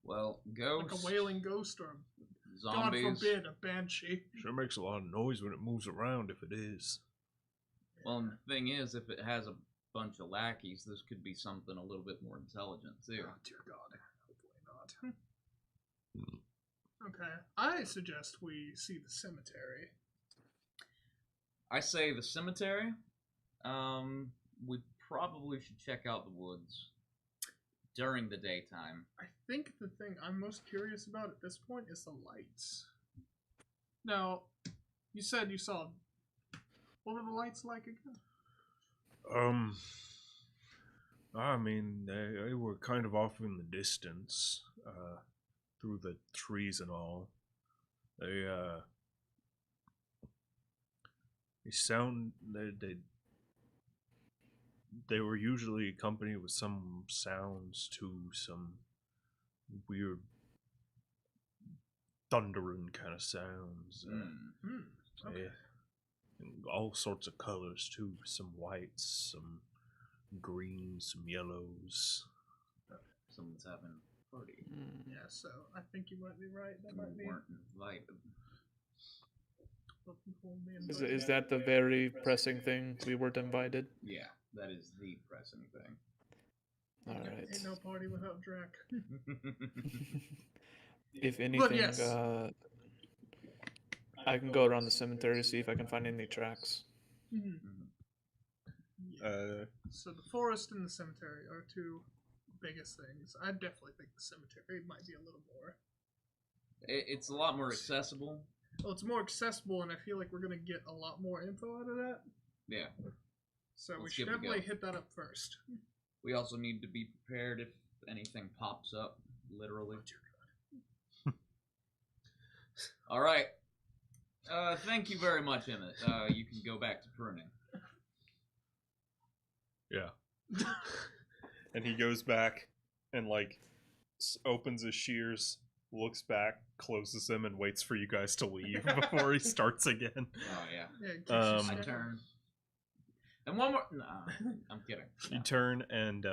Well, Like ghosts, a wailing ghost or, zombies. God forbid, a banshee. Sure makes a lot of noise when it moves around if it is. Well, and the thing is, if it has a bunch of lackeys, this could be something a little bit more intelligent too. Oh, dear God. Hopefully not. Okay, I suggest we see the cemetery. I say the cemetery. We probably should check out the woods during the daytime. I think the thing I'm most curious about at this point is the lights. Now, you said you saw. What were the lights like again? I mean, they were kind of off in the distance, through the trees and all. They they were usually accompanied with some sounds too, some weird thundering kind of sounds. Okay. And all sorts of colors too, some whites, some greens, some yellows. Someone's having a party. Yeah, so I think you might be right. That might be. We weren't invited. What people will be Is invited. that the very pressing thing? We weren't invited. Yeah, that is the pressing thing. All Ain't right. no party without Drac. If anything, yes. I can go around the cemetery to see if I can find any tracks. Mhm. So the forest and the cemetery are two biggest things. I definitely think the cemetery might be a little more. It's a lot more accessible. Well, it's more accessible, and I feel like we're gonna get a lot more info out of that. Yeah. So we Let's should give it a go. definitely hit that up first. We also need to be prepared if anything pops up, literally. All right. Thank you very much, Emmett. You can go back to pruning. Yeah. And he goes back and like opens his shears, looks back, closes them, and waits for you guys to leave before he starts again. Oh, yeah. Yeah, in case you Um, My stab. turn. And one more. Nah, I'm kidding. You turn and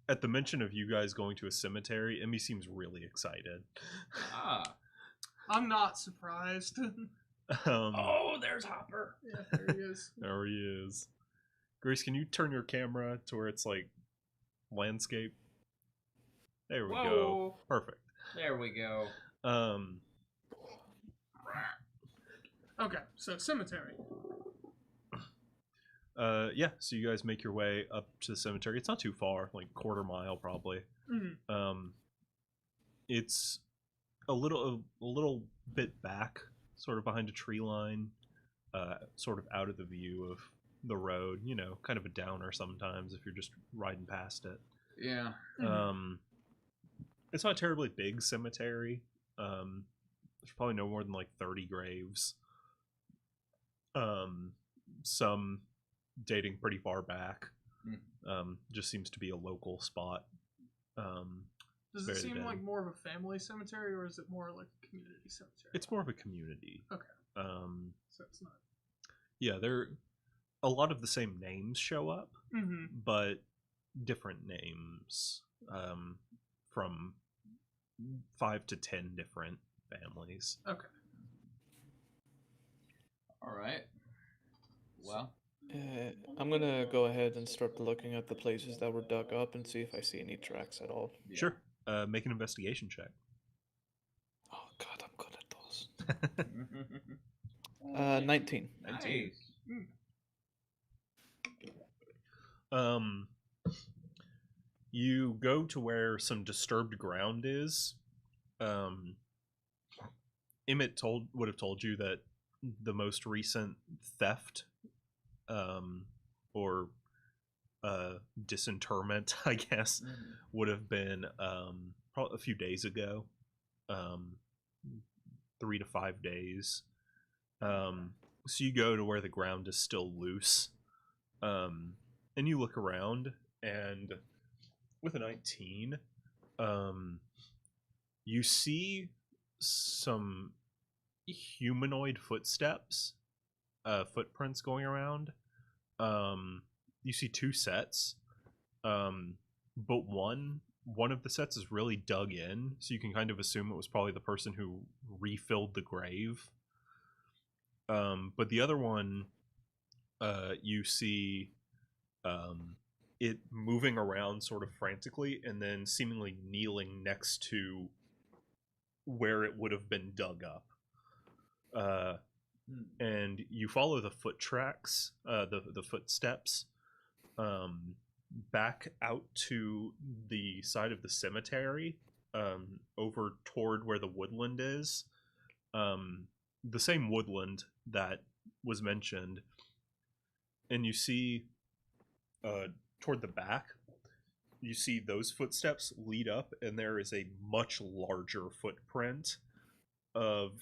at the mention of you guys going to a cemetery, Emmy seems really excited. Ah. I'm not surprised. Oh, there's Hopper. Yeah, there he is. There he is. Grace, can you turn your camera to where it's like landscape? There we go. Whoa. Perfect. There we go. Okay, so cemetery. Yeah, so you guys make your way up to the cemetery. It's not too far, like quarter mile probably. Mhm. It's a little bit back, sort of behind a tree line, sort of out of the view of the road. You know, kind of a downer sometimes if you're just riding past it. Yeah. It's not a terribly big cemetery. There's probably no more than like 30 graves. Some dating pretty far back. Just seems to be a local spot. Does it very seem dead. like more of a family cemetery, or is it more like a community cemetery? It's more of a community. Okay. So it's not. Yeah, a lot of the same names show up, Mm-hmm. but different names. from 5 to 10 different families. Okay. All right. Well, I'm gonna go ahead and start looking at the places that were dug up and see if I see any tracks at all. yeah. Sure. Make an investigation check. Oh god, I'm good at those. 19. Nice. You go to where some disturbed ground is. Emmett would have told you that the most recent theft, or disinterment, I guess, would have been probably a few days ago, 3 to 5 days. So you go to where the ground is still loose, and you look around, and with a 19, you see some humanoid footprints going around. You see 2 sets, but one of the sets is really dug in, so you can kind of assume it was probably the person who refilled the grave. But the other one, you see it moving around sort of frantically and then seemingly kneeling next to where it would have been dug up. And you follow the foot tracks, the footsteps, back out to the side of the cemetery, over toward where the woodland is. The same woodland that was mentioned. And you see, toward the back, you see those footsteps lead up, and there is a much larger footprint of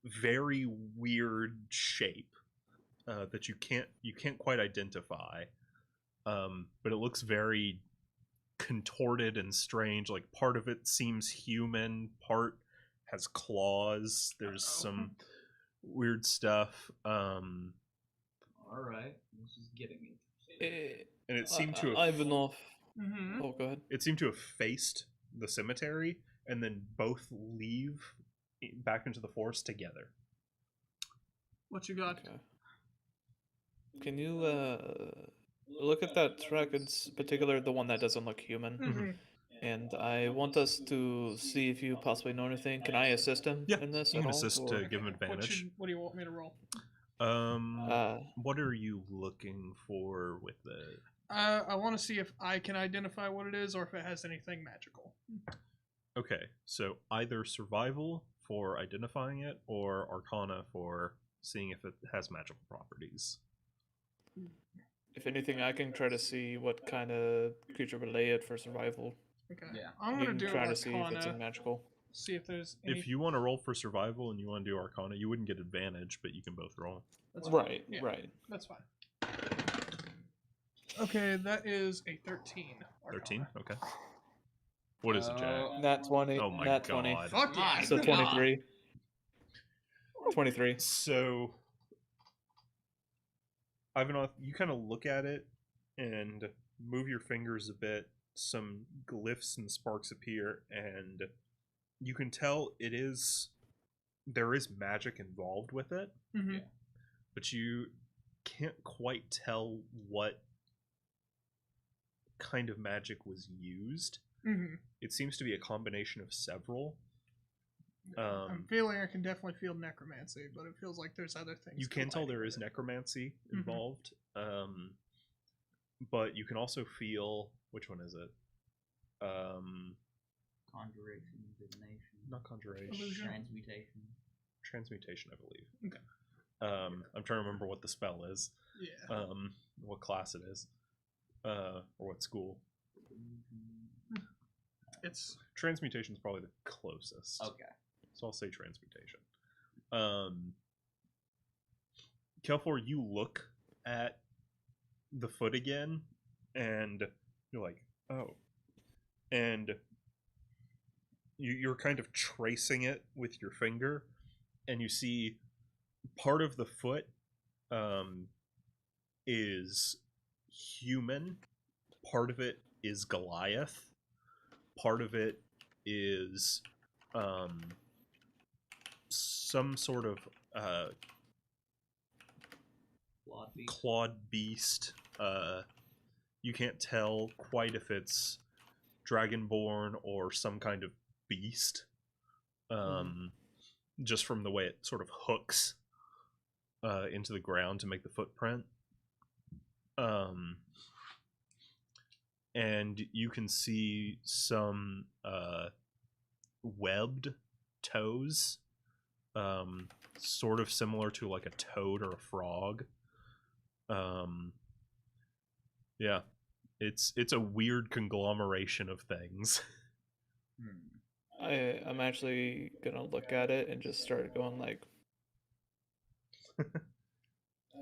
very weird shape that you can't quite identify, but it looks very contorted and strange. Like, part of it seems human, part has claws. There's some weird stuff. All right, this is getting interesting. And it seemed to have Ivanov. Mm-hmm. Oh, go ahead. it seemed to have faced the cemetery and then both leave back into the forest together. What you got? Okay. Can you look at that track, in particular the one that doesn't look human? Mm-hmm. And I want us to see if you possibly know anything. Can I assist him Yeah, in this you at can all? assist or- to give him advantage. What do you want me to roll? What are you looking for with it? I want to see if I can identify what it is or if it has anything magical. Okay, so either survival for identifying it or arcana for seeing if it has magical properties. If anything, I can try to see what kind of creature would lay it for survival. Okay. Yeah. I'm You gonna can do try to see if it's Arcana. magical. See if there's any. If you want to roll for survival and you want to do arcana, you wouldn't get advantage, but you can both roll. That's fine. Right, Yeah. right. That's fine. Okay, that is a 13. 13? Okay. What is it, Jack? Nat 20. Oh my Nat 20. god. Fuck yeah. My So God. 23. 23. So, Ivanov, you kind of look at it and move your fingers a bit. Some glyphs and sparks appear, and you can tell there is magic involved with it, Mm-hmm. but you can't quite tell what kind of magic was used. Mm-hmm. It seems to be a combination of several. I'm feeling I can definitely feel necromancy, but it feels like there's other things. You can tell colliding there with is it. necromancy Mhm. involved, but you can also feel, which one is it? Conjuration, divination, Not conjuration, Illusion. transmutation. transmutation, I believe. Okay. I'm trying to remember what the spell is, Yeah. what class it is, or what school. It's Transmutation is probably the closest. Okay. So I'll say transmutation. Kelfor, you look at the foot again, and you're like, oh. And you're kind of tracing it with your finger, and you see part of the foot is human, part of it is Goliath, part of it is some sort of clawed beast. You can't tell quite if it's dragonborn or some kind of beast, just from the way it sort of hooks into the ground to make the footprint. And you can see some webbed toes, sort of similar to like a toad or a frog. Yeah, it's a weird conglomeration of things. I'm actually gonna look at it and just start going like,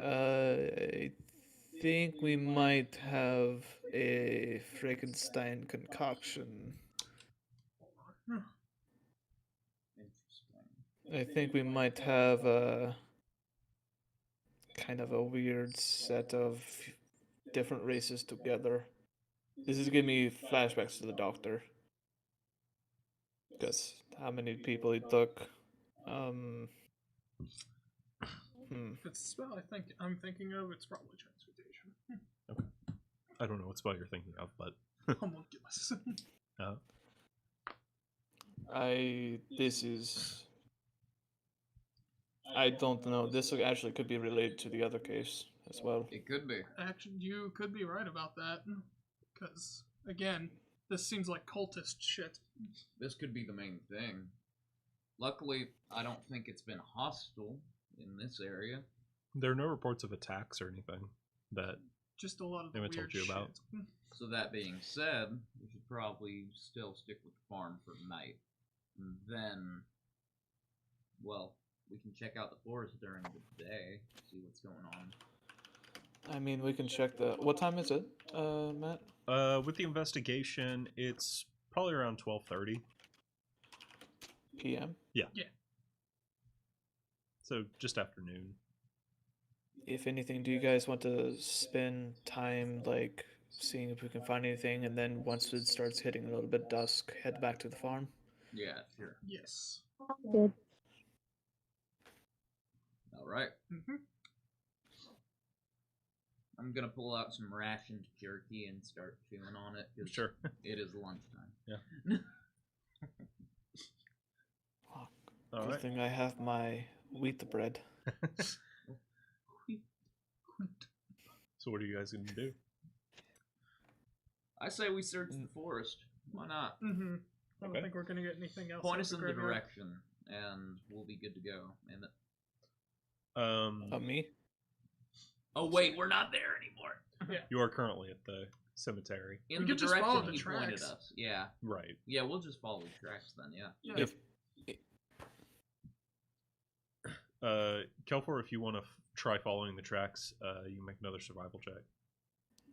I think we might have a Frankenstein concoction. I think we might have a kind of a weird set of different races together. This is giving me flashbacks to the Doctor. Because how many people he took. If it's the spell I'm thinking of, it's probably transmutation. Okay. I don't know what spell you're thinking of, but Homunculus. I don't know. This actually could be related to the other case as well. It could be. Actually, you could be right about that. Because, again, this seems like cultist shit. This could be the main thing. Luckily, I don't think it's been hostile in this area. there are no reports of attacks or anything that Just a lot of anyone weird told you about. shit. So that being said, we should probably still stick with the farm for the night. And then, well, we can check out the forest during the day, see what's going on. I mean, we can check the... What time is it, Matt? With the investigation, it's probably around 12:30 PM? Yeah. Yeah. So just afternoon. If anything, do you guys want to spend time, like, seeing if we can find anything, and then once it starts hitting a little bit dusk, head back to the farm? Yeah, sure. Yes. Good. Alright. Mm-hmm. I'm gonna pull out some rationed jerky and start chewing on it. 'Cause Sure. it is lunchtime. Yeah. All Good right. thing I have my wheat bread. So what are you guys going to do? I say we search the forest. Why not? Mm-hmm. I don't Okay. think we're gonna get anything else. Point out us of in the graveyard. direction, and we'll be good to go. And Me? oh wait, we're not there anymore. You are currently at the cemetery. In We the could just follow direction the he pointed tracks. us. Yeah. Right. Yeah, we'll just follow the tracks then, yeah. Yeah. Kelfor, if you want to try following the tracks, you make another survival check.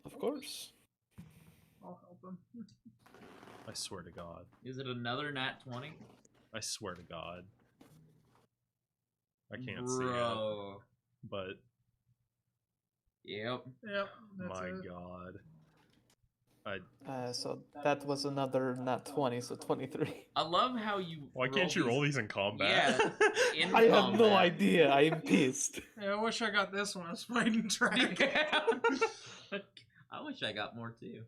Of course. I'll help him. I swear to God. Is it another nat 20? I swear to God. I can't see it, Bro. but Yep. Yep. That's my it. God. So that was another nat 20, so 23. I love how you. Why can't you roll these in combat? Yeah. In I have no combat. idea. I am pissed. Yeah, I wish I got this when I was fighting track. I wish I got more too.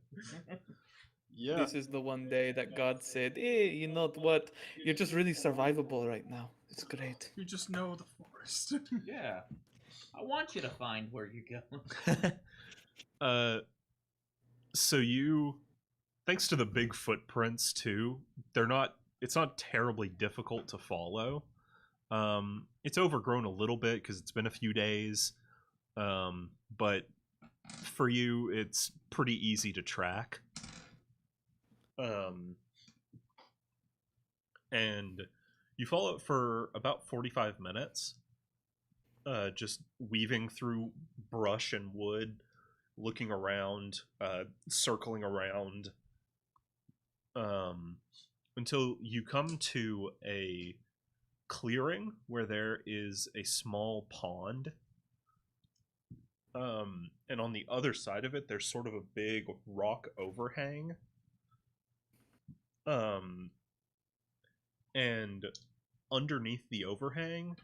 Yeah. This is the one day that God said, hey, you know what? You're just really survivable right now. It's great. You just know the forest. Yeah. I want you to find where you're going. So you, thanks to the big footprints too, it's not terribly difficult to follow. It's overgrown a little bit because it's been a few days, but for you, it's pretty easy to track. And you follow it for about 45 minutes, just weaving through brush and wood, looking around, circling around, until you come to a clearing where there is a small pond. And on the other side of it, there's sort of a big rock overhang. And underneath the overhang,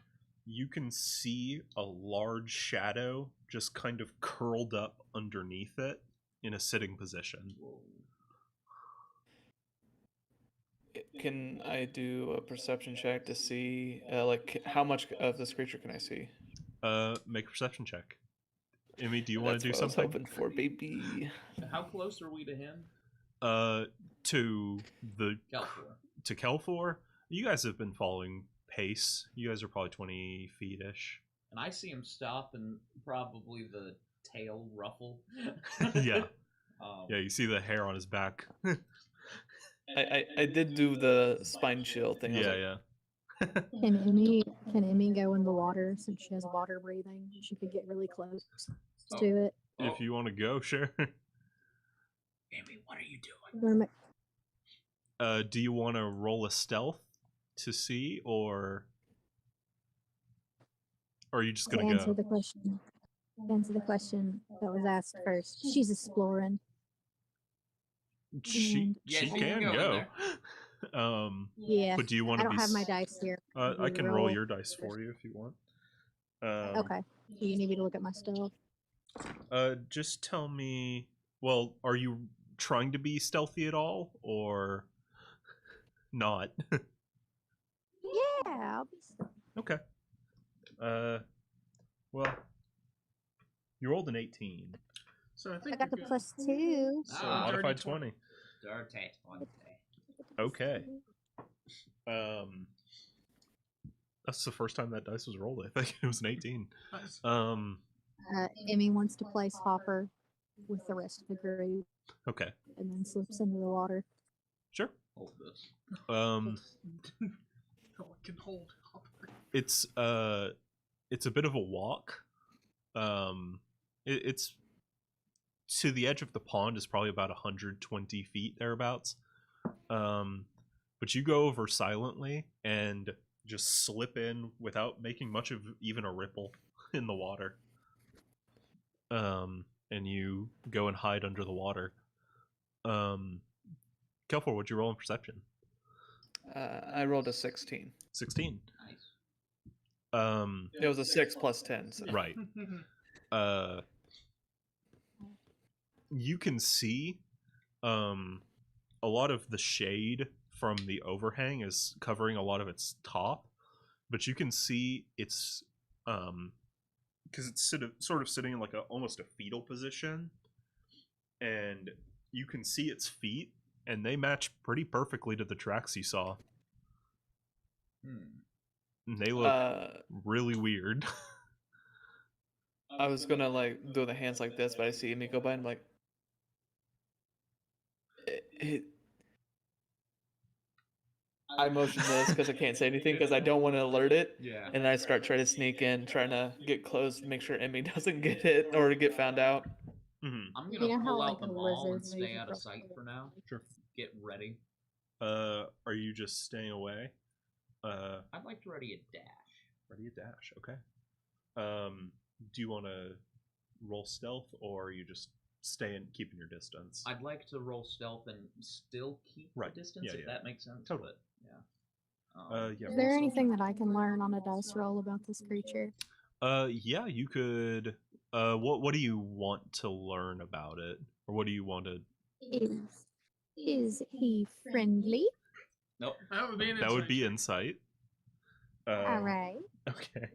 you can see a large shadow just kind of curled up underneath it in a sitting position. Can I do a perception check to see, like, how much of this creature can I see? Make a perception check. Emmy, do you want That's to do what something? I was hoping for, baby. How close are we to him? To the Kelfor. to Kelfor, you guys have been following pace. You guys are probably 20 feet ish. And I see him stop and probably the tail ruffle. Yeah. Yeah, you see the hair on his back. I did do the spine chill thing. I was Yeah, like, yeah. Can Emmy go in the water since she has water breathing? She could get really close to it. If you want to go, sure. Amy, what are you doing? Where am I- Do you want to roll a stealth to see, or are you just to gonna answer go? the question. Answer the question that was asked first. She's exploring. She Yeah, she she can can go in go. there. Yeah. But do you want I to don't be? have my dice here. I can roll your dice for you if you want. Okay. Do you need me to look at my stuff? Just tell me. Well, are you trying to be stealthy at all, or not? Yeah. I'll be Okay. Well, you rolled an 18, So I I think got the you're good. +2. so Ah, modified dirty 20. Dirty 20. Okay. That's the first time that dice was rolled. I think it was an 18. Nice. Emmy wants to place Hopper with the rest of the group Okay. and then slips into the water. Sure. Hold this. No one can hold Hopper. It's a bit of a walk. It's to the edge of the pond is probably about 120 feet thereabouts. But you go over silently and just slip in without making much of even a ripple in the water. And you go and hide under the water. Kelfor, what'd you roll in perception? I rolled a 16. 16. Nice. It was a 6 plus 10. So. Right. You can see a lot of the shade from the overhang is covering a lot of its top, but you can see it's because it's sort of sitting in like almost a fetal position, and you can see its feet, and they match pretty perfectly to the tracks you saw. And they look really weird. I was gonna like do the hands like this, but I see Amy go by and I'm like, I motion this because I can't say anything because I don't want to alert it. Yeah. And I start trying to sneak in, trying to get close, make sure Emmy doesn't get hit or get found out. Mm-hmm. I'm You gonna know how, pull like, out the a ball and lizard stay moves out of across sight the for now. Sure. Get ready. Are you just staying away? I'd like to ready a dash. Ready a dash, okay. Do you want to roll stealth, or are you just staying, keeping your distance? I'd like to roll stealth and still keep Right. the distance, Yeah, if yeah. that makes sense. Totally. But, yeah. Yeah. Is there anything that I can learn on a dice roll about this creature? Yeah, you could. What do you want to learn about it, or what do you want to? Is he friendly? Nope. That would be an That would be insight. insight. All right. Okay.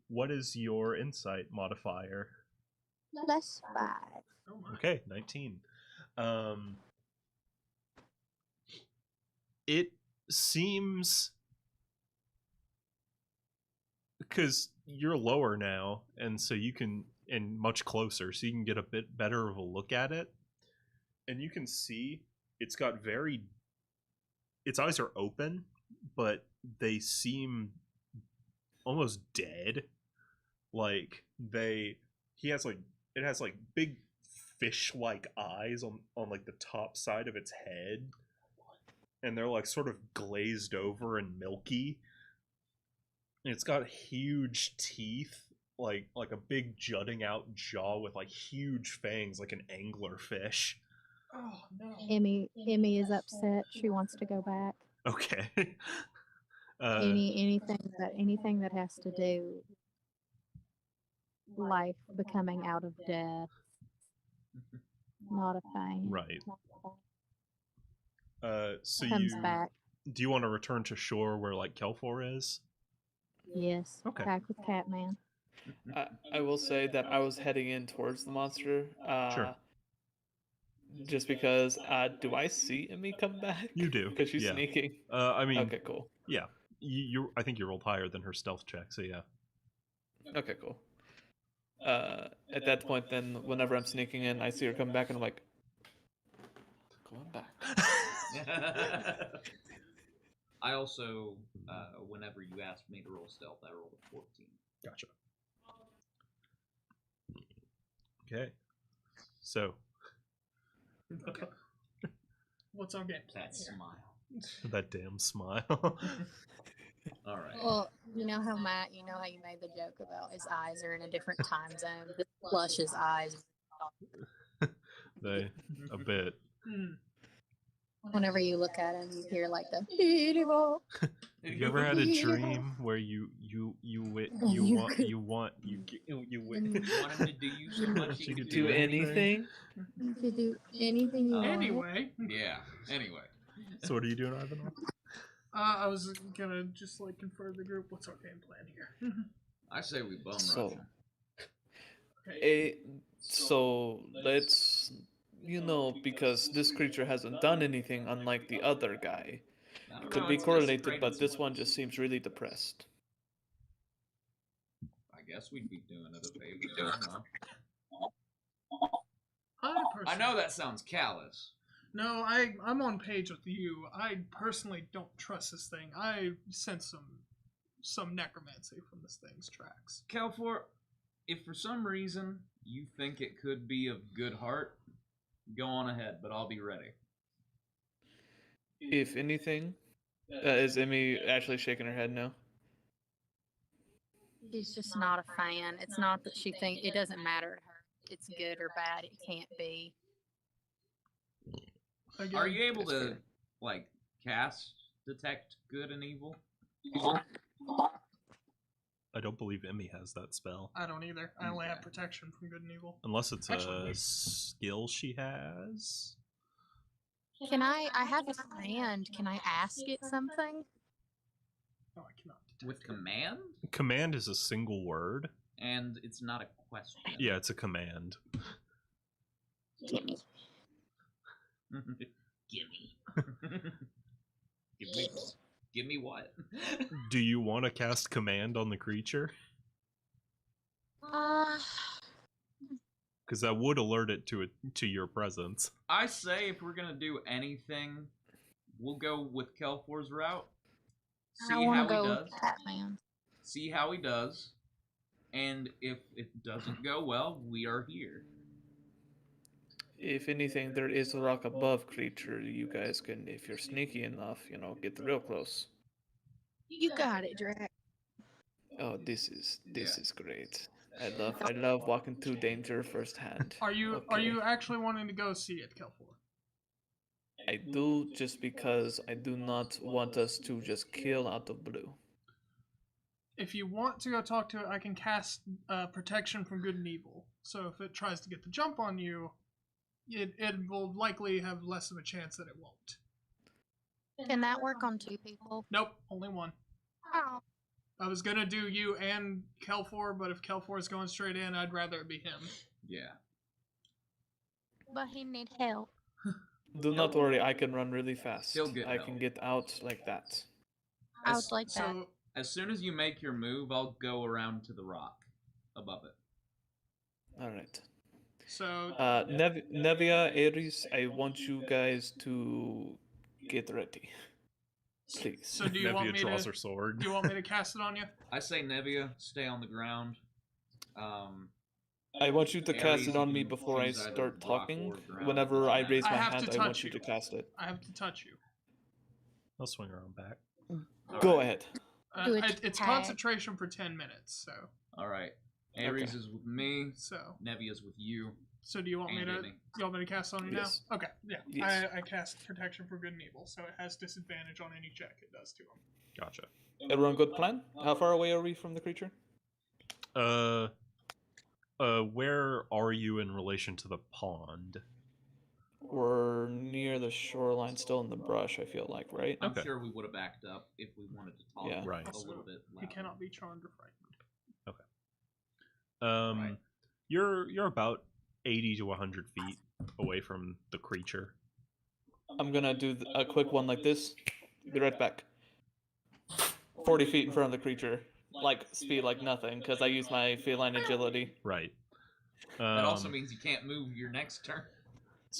What is your insight modifier? +5. Oh my. Okay, 19. It seems because you're lower now, and so you can, and much closer, so you can get a bit better of a look at it, and you can see it's got its eyes are open, but they seem almost dead. Like it has like big fish-like eyes on like the top side of its head, and they're like sort of glazed over and milky. And it's got huge teeth, like a big jutting out jaw with like huge fangs, like an angler fish. Oh no. Emmy is upset. She wants to go back. Okay. Anything that has to do life becoming out of death. Not a fan. Right. So Comes you back. do you want to return to shore where like Kelfor is? Yes. Okay. Back with Catman. I will say that I was heading in towards the monster. Sure. Just because, do I see Emmy come back? You do. Because she's Yeah. sneaking. I mean, Okay, cool. yeah. I think you rolled higher than her stealth check, so yeah. Okay, cool. At that point, then, whenever I'm sneaking in, I see her come back, and I'm like, going back. I also, whenever you asked me to roll stealth, I rolled a 14. Gotcha. Okay. So Okay. What's our game plan That here? smile. that damn smile. All right. Well, you know how you made the joke about his eyes are in a different time zone. This Plush's eyes. They a bit. Whenever you look at him, you hear like the beautiful. Have you ever had a dream where you win? You want him to do you so much She you could could Do anything? You could do anything you want. Anyway, Yeah. Anyway. So what are you doing, Ivanhoe? I was gonna just like confer the group. What's our game plan here? I say we bum rush So, him. so let's, because this creature hasn't done anything unlike the other guy. I don't Could know, be it's correlated, desecrated but this one souls. just seems really depressed. I guess we'd be doing it a favor. I don't know. I know that sounds callous. No, I'm on page with you. I personally don't trust this thing. I sense some necromancy from this thing's tracks. Kelfor, if for some reason you think it could be of good heart, go on ahead, but I'll be ready. If anything, is Emmy actually shaking her head no? She's just not a fan. It's not that she thinks it doesn't matter to her. It's good or bad. It can't be. Again, Are you able That's to, fair. like, cast Detect Good and Evil? I don't believe Emmy has that spell. I don't either. I only have Okay. protection from good and evil. Unless it's Actually, a wait. skill she has. Can I have a command. Can I ask it something? No, I cannot detect With it. command? Command is a single word. And it's not a question. Yeah, it's a command. Gimme. Gimme. Give me what? Do you want to cast command on the creature? Because that would alert it to your presence. I say if we're gonna do anything, we'll go with Kelfor's route. See I want how to he go does. with Catman. See how he does. And if it doesn't go well, we are here. If anything, there is a rock above creature. You guys can, if you're sneaky enough, get real close. You got it, Drac. Oh, this is Yeah. great. I love walking through danger firsthand. Are you Okay. actually wanting to go see it, Kelfor? I do, just because I do not want us to just kill out of blue. If you want to go talk to it, I can cast protection from good and evil. So if it tries to get the jump on you, it will likely have less of a chance that it won't. Can that work on 2 people? Nope, only one. Oh. I was gonna do you and Kelfor, but if Kelfor is going straight in, I'd rather it be him. Yeah. But he need help. Do not worry, I can run really fast. He'll get I help. can get out like that. I would like that. So As soon as you make your move, I'll go around to the rock above it. All right. so Nevia, Ares, I want you guys to get ready. Please. so do you want Nevia me draws to her sword. do you want me to cast it on you? I say Nevia, stay on the ground. I want you to cast Ares, it on you me can before I use either start rock talking. or ground. Whenever I raise I my have to hand, I touch want you you. to cast it. I have to touch you. I'll swing around back. Go ahead. Do a It's tag. concentration for 10 minutes. So All right. Ares is with me. so Nevia's with you. So do you want me And to? Amy. You want me to cast on you Yes. now? Okay, yeah. Yes. I cast protection from good and evil, so it has disadvantage on any check it does to him. Gotcha. Everyone good plan? How far away are we from the creature? Where are you in relation to the pond? We're near the shoreline, still in the brush, I feel like, right? I'm Okay. sure we would have backed up if we wanted to talk Yeah. Right. a little bit He louder. cannot be charmed or frightened. Right. You're about 80 to 100 feet away from the creature. I'm gonna do a quick one like this. Be right back. 40 feet in front of the creature. Like, speed like nothing, because I use my feline agility. Right. That also means you can't move your next turn.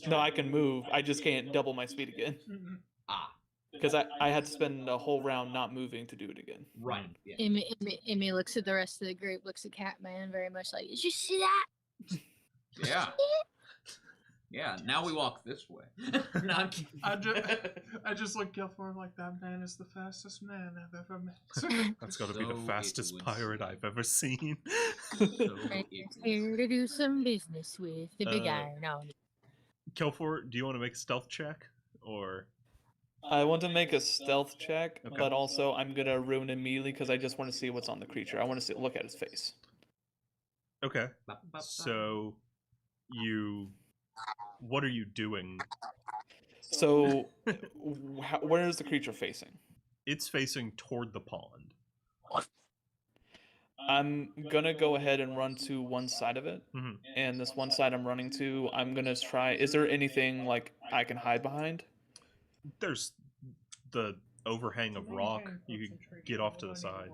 No, I can move. I just can't double my speed again. Mm-mm. Ah, Because I had to spend a whole round not moving to do it again. right. Yeah. Emmy looks at the rest of the group, looks at Catman very much like, did you see that? Yeah. Yeah. Now we walk this way. No, I'm kidding. I just look Gilfor like that man is the fastest man I've ever met. That's got to be So the it fastest would pirate seem. I've ever seen. So it Here to do some business with the big Uh, iron on it. Kelfor, do you want to make a stealth check? Or I want to make a stealth check, Okay. but also I'm gonna ruin immediately because I just want to see what's on the creature. I want to look at his face. okay. Ba, ba, ba. So what are you doing? So, where is the creature facing? It's facing toward the pond. I'm gonna go ahead and run to one side of it, Mhm. and this one side I'm running to, I'm gonna try. Is there anything like I can hide behind? There's the overhang of rock. You can get off to the side.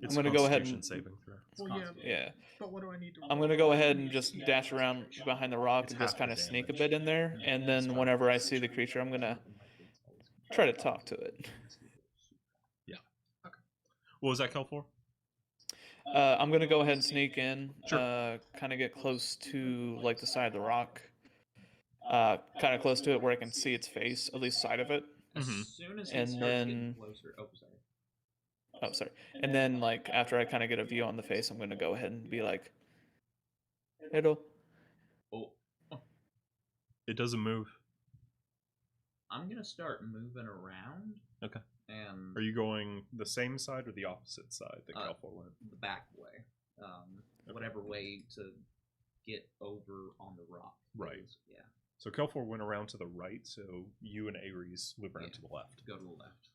It's I'm gonna go ahead Constitution and- saving throw. Well, yeah, Yeah, but what do I need to? I'm gonna go ahead and just dash around behind the rock It's and just half the kind of sneak a damage. bit in there, and then whenever I see the creature, I'm gonna try to talk to it. What was that, Kelfor? I'm gonna go ahead and sneak in, Sure. kind of get close to like the side of the rock, kind of close to it where I can see its face, at least side of it. As Mhm. soon as he And starts getting then- closer. Oh, sorry. Oh, sorry. And then like after I kind of get a view on the face, I'm gonna go ahead and be like, "Hello." Oh, It doesn't move. I'm gonna start moving around. Okay. And Are you going the same side or the opposite side that Kelfor went? the back way, whatever way to get over on the rock. Right. is. Yeah. So Kelfor went around to the right, so you and Ares move around Yeah. to the left. Go to the left.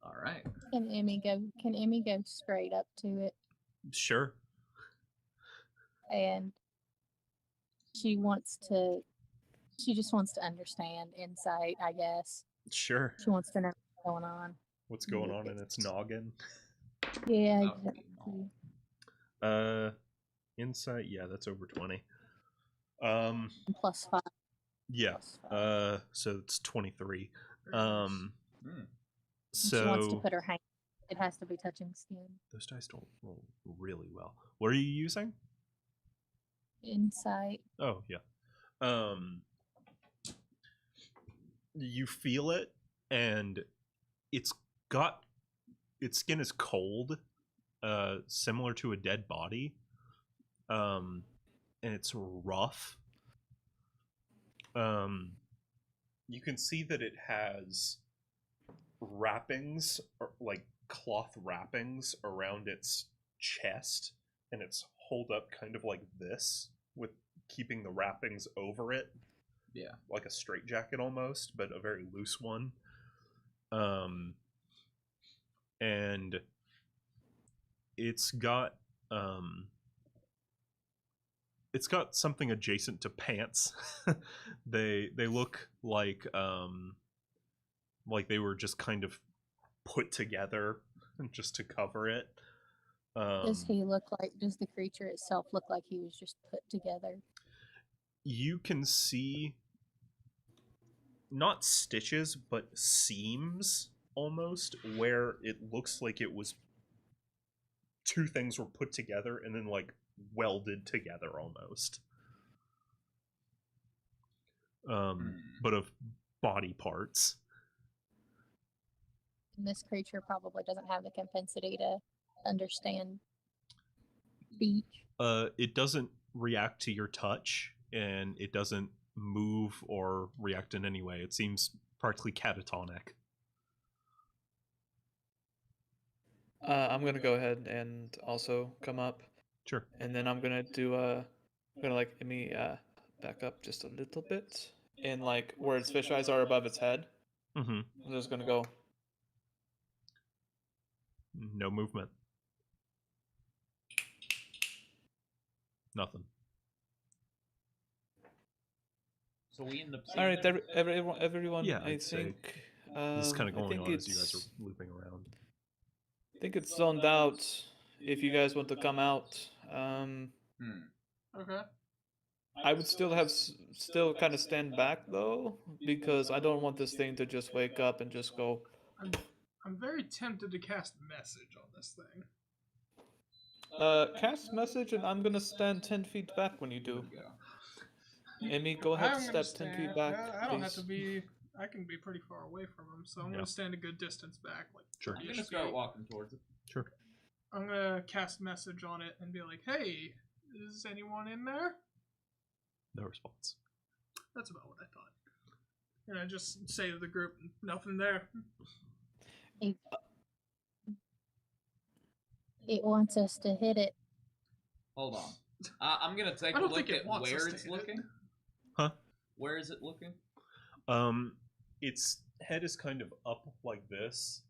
All right. Can Emmy go straight up to it? Sure. And she just wants to understand insight, I guess. Sure. She wants to know what's going on. What's going on in its noggin? Yeah, That would be exactly. Insight, yeah, that's over 20. Plus 5. Yeah. Plus 5. So it's 23. Very nice. She wants to So put her hand. It has to be touching skin. those dice don't roll really well. What are you using? Insight. Oh, yeah. You feel it, and its skin is cold, similar to a dead body, and it's rough. You can see that it has wrappings, like cloth wrappings around its chest, and it's hold up kind of like this, with keeping the wrappings over it. Yeah. Like a straitjacket almost, but a very loose one. And it's got something adjacent to pants. They look like they were just kind of put together just to cover it. Does the creature itself look like he was just put together? You can see not stitches, but seams almost, where it looks like it was two things were put together and then like welded together almost. But of body parts. And this creature probably doesn't have the compensity to understand speech. It doesn't react to your touch, and it doesn't move or react in any way. It seems practically catatonic. I'm gonna go ahead and also come up, Sure. and then I'm gonna do I'm gonna like let me back up just a little bit, and like where its fish eyes are above its head. Mm-hmm. I'm just gonna go. No movement. Nothing. So we end up. All right, everyone. Yeah, I I'd say think This is kind of I going think on as you guys it's are looping around. I think it's zoned out. If you guys want to come out, Okay. I would still still kind of stand back though, because I don't want this thing to just wake up and just go. I'm very tempted to cast message on this thing. Cast message, and I'm gonna stand 10 feet back when you do. Amy, go ahead, I'm gonna step 10 feet stand. back, I don't have please. to be. I can be pretty far away from him, so I'm Yeah. gonna stand a good distance back, like Sure. I'm 30-ish gonna start feet. walking towards it. Sure. I'm gonna cast message on it and be like, "Hey, is anyone in there?" No response. That's about what I thought. And I just say to the group, "Nothing there." It wants us to hit it. Hold on. I'm gonna take I a don't look think it at wants where us to it's hit it. looking. Huh? Where is it looking? Its head is kind of up like this,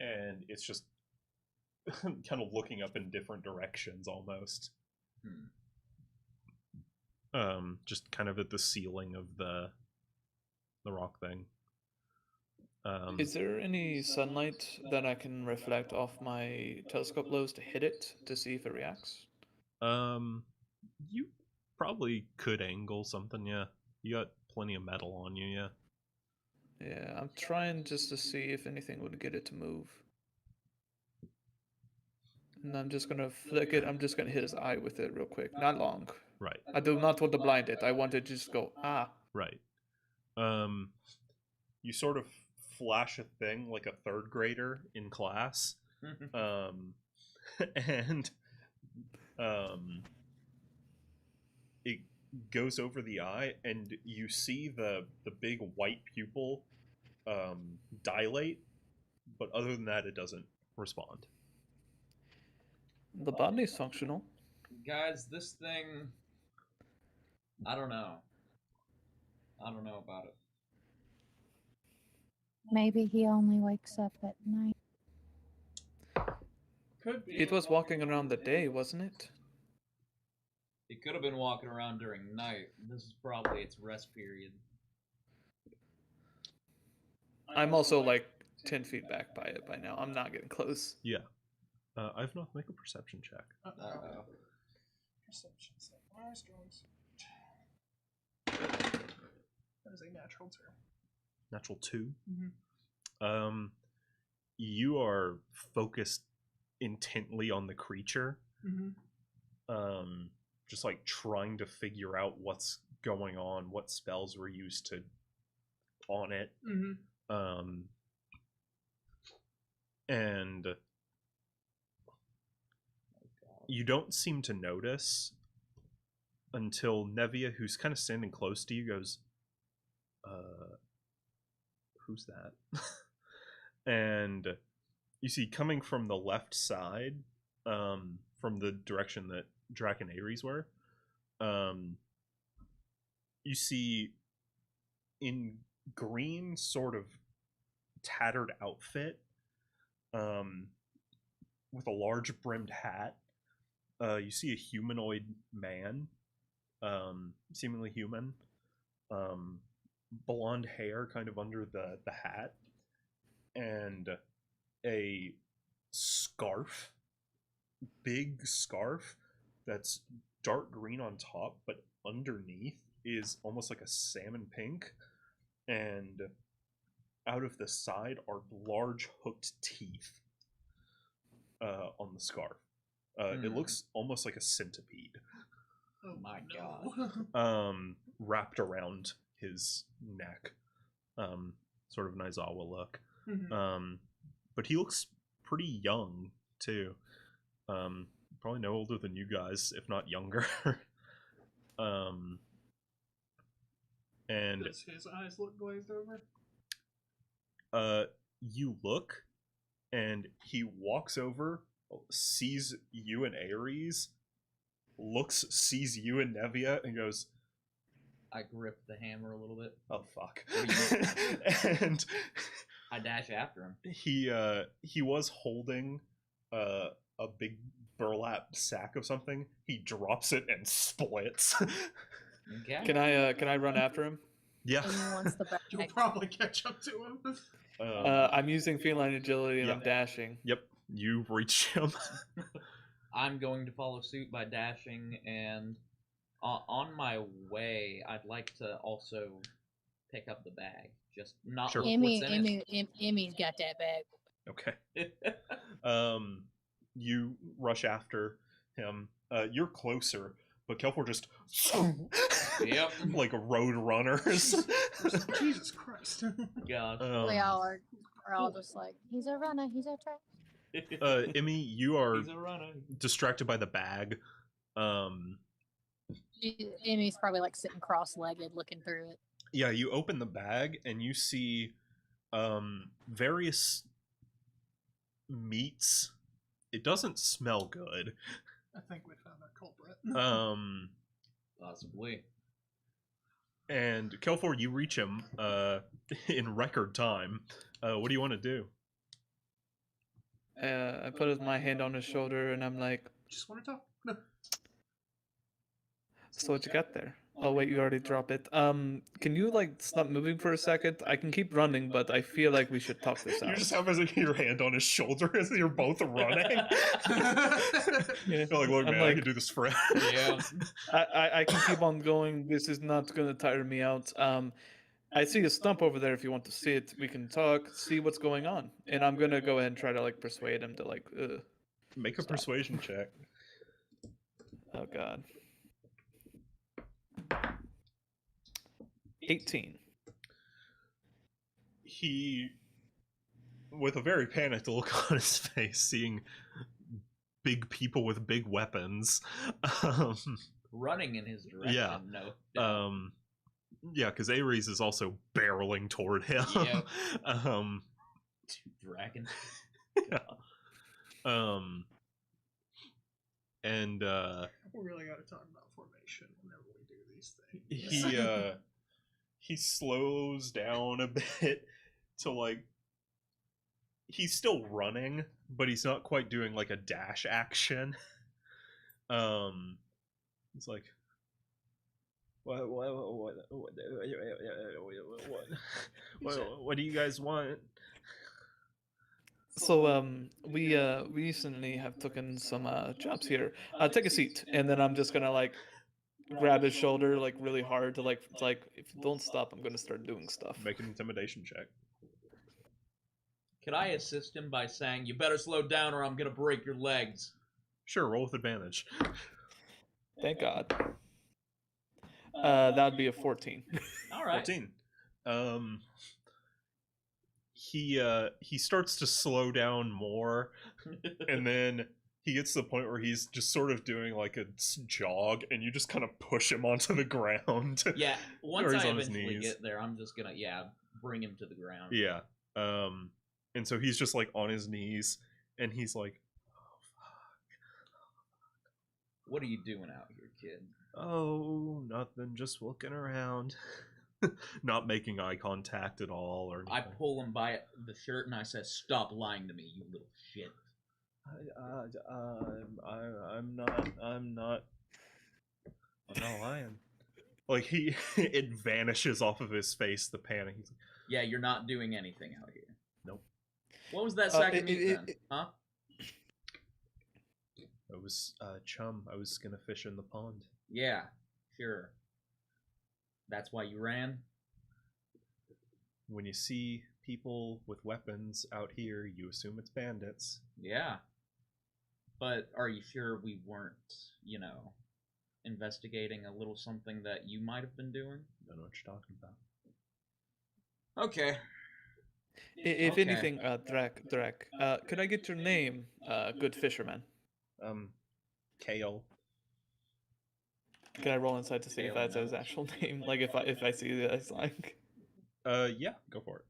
and it's just kind of looking up in different directions almost. Just kind of at the ceiling of the rock thing. Is there any sunlight that I can reflect off my telescope lows to hit it to see if it reacts? You probably could angle something, yeah. You got plenty of metal on you, yeah. Yeah, I'm trying just to see if anything would get it to move. And I'm just gonna flick it. I'm just gonna hit his eye with it real quick. Not long. Right. I do not want to blind it. I want it to just go, ah. Right. You sort of flash a thing like a third grader in class. And it goes over the eye, and you see the big white pupil dilate, but other than that, it doesn't respond. The body's functional. Guys, this thing. I don't know. I don't know about it. Maybe he only wakes up at night. Could be. It was walking around the day, wasn't it? It could have been walking around during night. This is probably its rest period. I'm also like 10 feet back by it by now. I'm not getting close. Yeah. I've not make a perception check. Uh-oh. Perception set. My strong suit. That is a natural 2. Natural 2. Mm-hmm. You are focused intently on the creature. Mm-hmm. Just like trying to figure out what's going on, what spells were used on it. Mm-hmm. And you don't seem to notice until Nevia, who's kind of standing close to you, goes, who's that? And you see coming from the left side, from the direction that Drac and Ares were, you see in green sort of tattered outfit, with a large brimmed hat, you see a humanoid man, seemingly human, blonde hair kind of under the hat, and a scarf, big scarf that's dark green on top, but underneath is almost like a salmon pink, and out of the side are large hooked teeth on the scarf. It looks almost like a centipede. Oh my God. Wrapped around his neck. Sort of an Aizawa look. Mm-hmm. But he looks pretty young too. Probably no older than you guys, if not younger. And Does his eyes look glazed over? you look, and he walks over, sees you and Ares, sees you and Nevia, and goes, I grip the hammer a little bit. "Oh fuck!" What And I dash after him. he was holding a big burlap sack of something. He drops it and splits. Okay. Can I run after him? Yeah. And he wants the bag. You'll probably catch up to him. I'm using feline agility and yeah. I'm dashing. Yep. You reach him. I'm going to follow suit by dashing, and on my way, I'd like to also pick up the bag. Just not Sure. look Emmy, what's in it. Emmy's got that bag. Okay. You rush after him. You're closer, but Kelfor just Yep. like road runners. Jesus Christ. Gosh. We all are all just like, he's a runner, he's a track. Emmy, you are He's a runner. distracted by the bag. Emmy's probably like sitting cross-legged looking through it. Yeah, you open the bag and you see various meats. It doesn't smell good. I think we found our culprit. Possibly. And Kelfor, you reach him in record time. What do you want to do? I put my hand on his shoulder and I'm like, Just want to talk. No. so what you got there? Oh wait, you already dropped it. Can you like stop moving for a second? I can keep running, but I feel like we should talk this out. You just have your hand on his shoulder as you're both running. Yeah. You're like, look, I'm man, I like- can do this forever. Yeah. I can keep on going. This is not gonna tire me out. I see a stump over there. If you want to see it, we can talk, see what's going on. And I'm gonna go ahead and try to like persuade him to like. Make a Stop. persuasion check. Oh God. 18. He, with a very panicked look on his face, seeing big people with big weapons. Running in his direction. Yeah. No. Yeah, because Ares is also barreling toward him. Yep. um, Two dragons. yeah. And We really got to talk about formation whenever we do these things. he slows down a bit to like he's still running, but he's not quite doing like a dash action. It's like what do you guys want? So we recently have taken some jobs here. Take a seat, and then I'm just gonna like grab his shoulder like really hard to like if you don't stop, I'm gonna start doing stuff. Make an intimidation check. Could I assist him by saying, "You better slow down, or I'm gonna break your legs"? Sure, roll with advantage. Thank God. That'd be a 14. All right. 14. He starts to slow down more, and then he gets to the point where he's just sort of doing like a jog, and you just kind of push him onto the ground. Yeah. Once Or he's I on his eventually knees. get there, I'm just gonna bring him to the ground. Yeah. And so he's just like on his knees, and he's like, What are you doing out here, kid? "Oh, nothing, just looking around." Not making eye contact at all, or I anything. pull him by the shirt and I say, "Stop lying to me, you little shit." I'm not lying. Like it vanishes off of his face. The panic. He's like, Yeah, you're not doing anything out here. Nope. What was that sack of meat then? Huh? I was chum. I was gonna fish in the pond. Yeah, sure. That's why you ran? When you see people with weapons out here, you assume it's bandits. Yeah. But are you sure we weren't, investigating a little something that you might have been doing? Don't know what you're talking about. Okay. If Okay. anything, Drek, could I get your name, good fisherman? Kale. Can I roll inside to see if that's his actual name? Like if I see that it's like Yeah, go for it.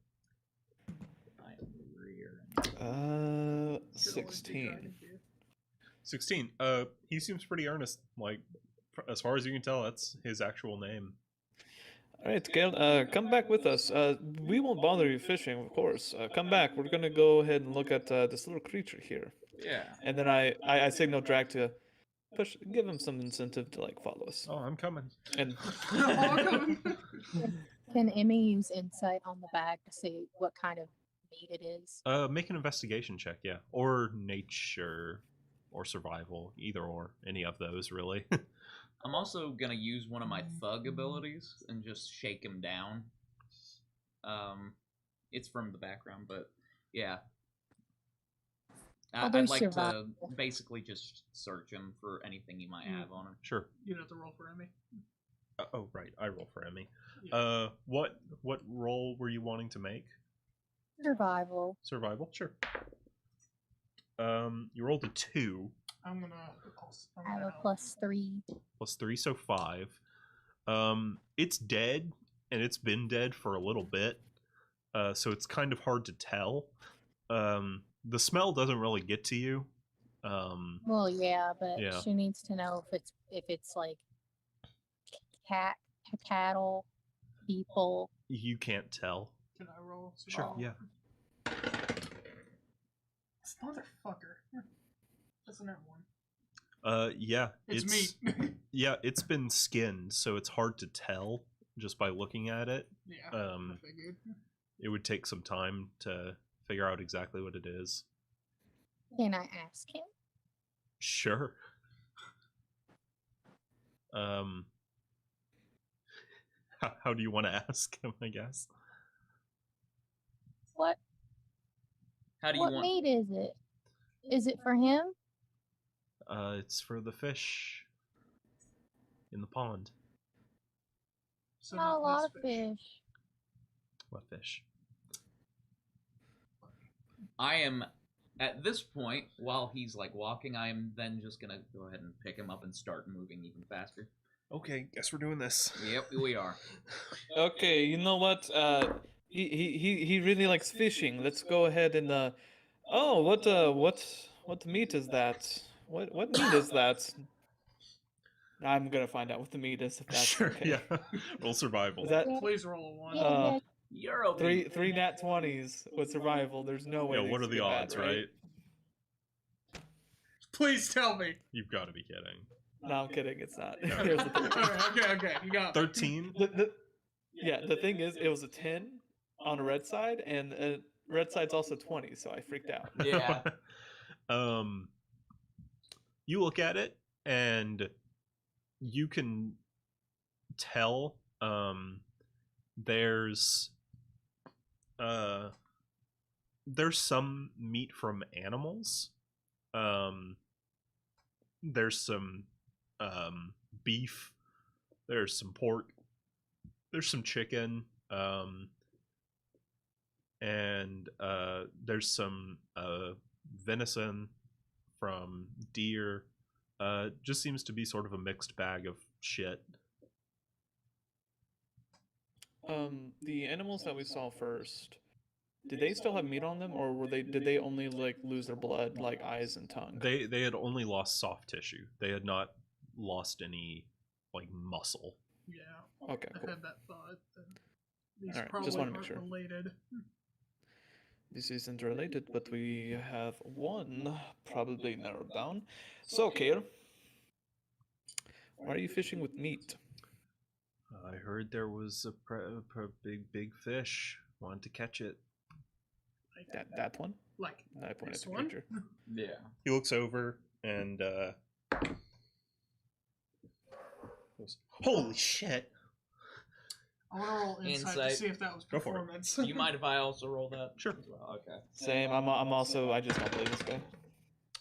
16. 16. He seems pretty earnest. Like, as far as you can tell, that's his actual name. All right, Gale, come back with us. We won't bother you fishing, of course. Come back. We're gonna go ahead and look at this little creature here. Yeah. And then I signal Drag to give him some incentive to like follow us. Oh, I'm coming. And Can Emmy use insight on the bag to see what kind of meat it is? Make an investigation check, yeah, or nature, or survival, either or, any of those really. I'm also gonna use one of my thug abilities and just shake him down. It's from the background, but yeah. I'll do I'd like to survival. basically just search him for anything he might have on him. Sure. You'd have to roll for Emmy. Oh, right. I roll for Emmy. Yeah. What role were you wanting to make? Survival. Survival. Sure. You rolled a 2. I'm gonna I have a +3. Plus 3, so 5. It's dead, and it's been dead for a little bit, so it's kind of hard to tell. The smell doesn't really get to you. Well, yeah, but Yeah. she needs to know if it's like cattle, people. You can't tell. Can I roll? Sure, yeah. This motherfucker. That's that one. Yeah. It's meat. Yeah, it's been skinned, so it's hard to tell just by looking at it. Yeah. I figured. It would take some time to figure out exactly what it is. Can I ask him? Sure. How do you want to ask him, I guess? What How do you what want? meat is it? Is it for him? It's for the fish in the pond. So Not a lot of this fish. What fish? I am at this point while he's like walking. I am then just gonna go ahead and pick him up and start moving even faster. Okay, guess we're doing this. Yep, we are. okay, you know what? He really likes fishing. Let's go ahead and oh, what meat is that? What meat is that? I'm gonna find out what the meat is if that's Sure, okay. yeah. Roll survival. Is that Please roll a 1. Yeah, You're okay. three nat 20s with survival? There's no way. Yeah, what these are the get bad, odds, right? Please tell me. You've got to be kidding. No, I'm kidding. It's not. Here's the thing. okay. You got it. 13? Yeah, the thing is, it was a 10 on a red side, and red side's also 20, so I freaked out. Yeah. You look at it, and you can tell there's some meat from animals. There's some beef. There's some pork. There's some chicken. And there's some venison from deer. Just seems to be sort of a mixed bag of shit. The animals that we saw first, did they still have meat on them, or did they only like lose their blood, like eyes and tongue? They had only lost soft tissue. They had not lost any like muscle. Yeah. Okay, I've cool. had that thought. These Alright, probably just wanna aren't make sure. related. This isn't related, but we have one probably narrowed down. So, Kair, why are you fishing with meat? I heard there was a big fish. Wanted to catch it. Like That one? Like I pointed this at the one? creature. Yeah. He looks over and goes, "Holy shit!" I want to roll insight to Insight. see if that was Go for it. performance. Do you mind if I also roll that? Sure. as well? Okay. Same. I'm also. I just don't believe this guy.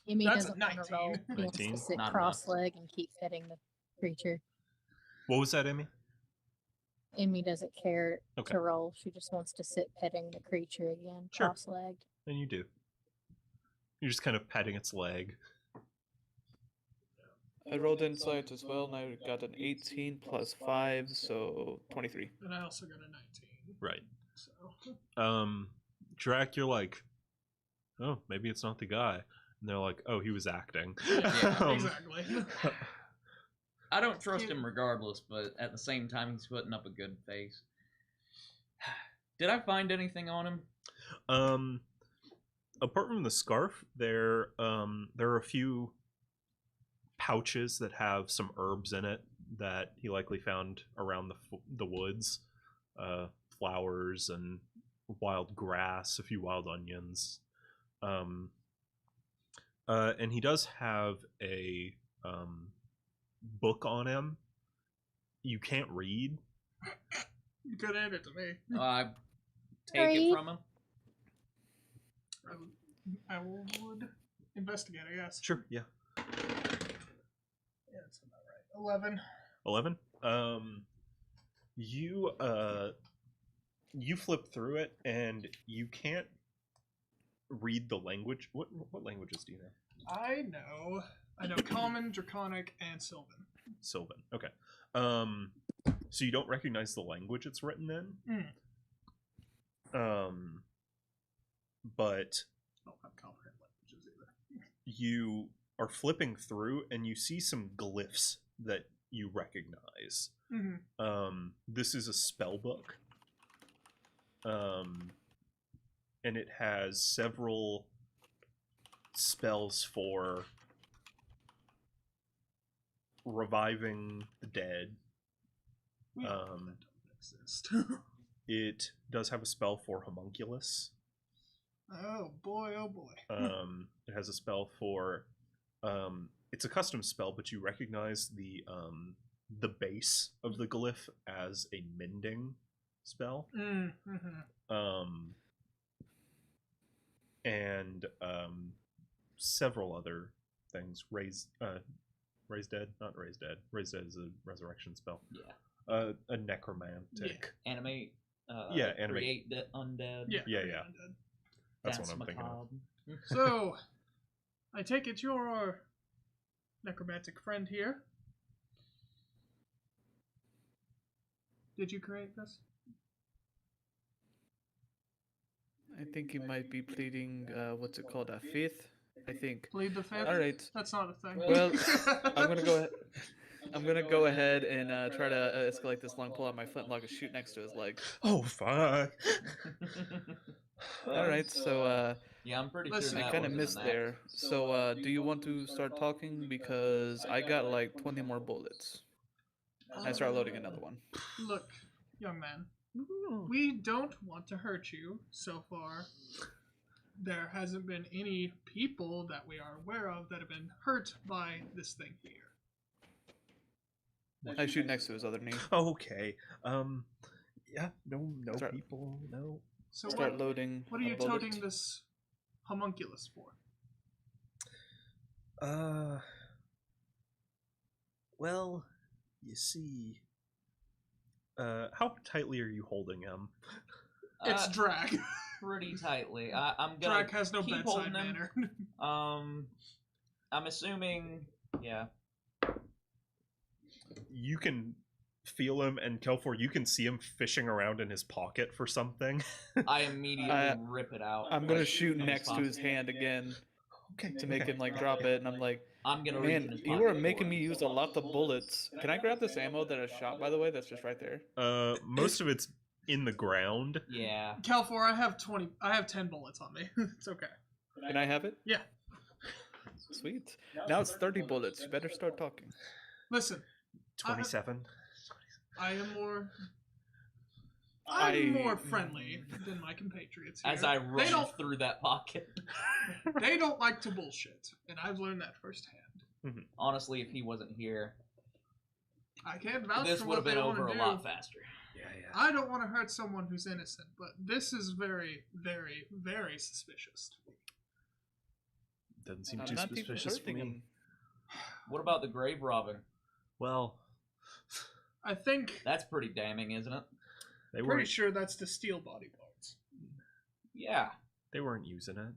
Emmy That's a doesn't want to 19. roll. He wants 19? to sit Not enough. cross-legged and keep petting the creature. What was that, Emmy? Emmy doesn't care Okay. to roll. She just wants to sit petting the creature again, Sure. cross-legged. And you do. You're just kind of patting its leg. I rolled insight as well, and I got an 18 plus 5, so 23. And I also got a 19. Right. So Drac, you're like, oh, maybe it's not the guy. And they're like, oh, he was acting. yeah, exactly. I don't trust him regardless, but at the same time, he's putting up a good face. Did I find anything on him? Apart from the scarf, there are a few pouches that have some herbs in it that he likely found around the woods, flowers and wild grass, a few wild onions, and he does have a book on him. You can't read. You could hand it to me. I take it from him. I would investigate, I guess. Sure, yeah. Yeah, that's about right. 11. 11. You flip through it and you can't read the language. What languages do you know? I know Common, Draconic, and Sylvan. Sylvan. Okay. So you don't recognize the language it's written in. But I don't have comprehend languages either. you are flipping through and you see some glyphs that you recognize. This is a spell book. And it has several spells for reviving the dead. We all know that don't exist. It does have a spell for homunculus. Oh boy, oh boy. It has a spell for it's a custom spell, but you recognize the base of the glyph as a mending spell. And several other things. Raise dead, not raise dead. Raise dead is a resurrection spell. Yeah. A necromantic. Animate. Animate. Create the undead. Yeah. Undead. That's what I'm thinking of. So, I take it you're our necromantic friend here. Did you create this? I think he might be pleading, what's it called, a fifth? I think. Plead the fifth? Alright. That's not a thing. Well, I'm gonna go ahead and try to escalate this long, pull out my flintlock and shoot next to his leg. Oh, fuck. Alright, so, Yeah, I'm pretty Listen, sure I that kind of wasn't missed an act. there. So, do you want to start talking? Because I got like 20 more bullets. I start loading another one. Look, young man, we don't want to hurt you so far. There hasn't been any people that we are aware of that have been hurt by this thing here. I shoot next to his other knee. Okay. Yeah, no Start- people, no. So Start loading. what are a you bullet. toting this homunculus for? Well, you see, how tightly are you holding him? It's drag. Pretty tightly. I'm gonna Drag has no keep bedside holding him. manner. I'm assuming, yeah. You can feel him, and Kelfor, you can see him fishing around in his pocket for something. I immediately rip it out. I'm gonna like, shoot from next to his pocket. hand again Okay. to make him like drop it, and I'm like, I'm gonna reach in man, his you pocket are for making it. me use a lot of bullets. Can I grab this ammo that I shot, by the way? That's just right there. Most of it's in the ground. Yeah. Calfor, I have 10 bullets on me. It's okay. Can I have it? Yeah. Sweet. Now it's 30 bullets. You better start talking. Listen, 27. I'm I- more friendly than my compatriots here. As I they rush don't through that pocket. they don't like to bullshit, and I've learned that firsthand. Honestly, if he wasn't here, I can't vouch this for would what have been they want over to a do. lot faster. Yeah. I don't want to hurt someone who's innocent, but this is very, very, very suspicious to me. Doesn't seem I'm too not even suspicious for hurting me. him. What about the grave robbing? Well, I think That's pretty damning, isn't it? they pretty weren't. sure that's to steal body parts. Yeah. They weren't using it.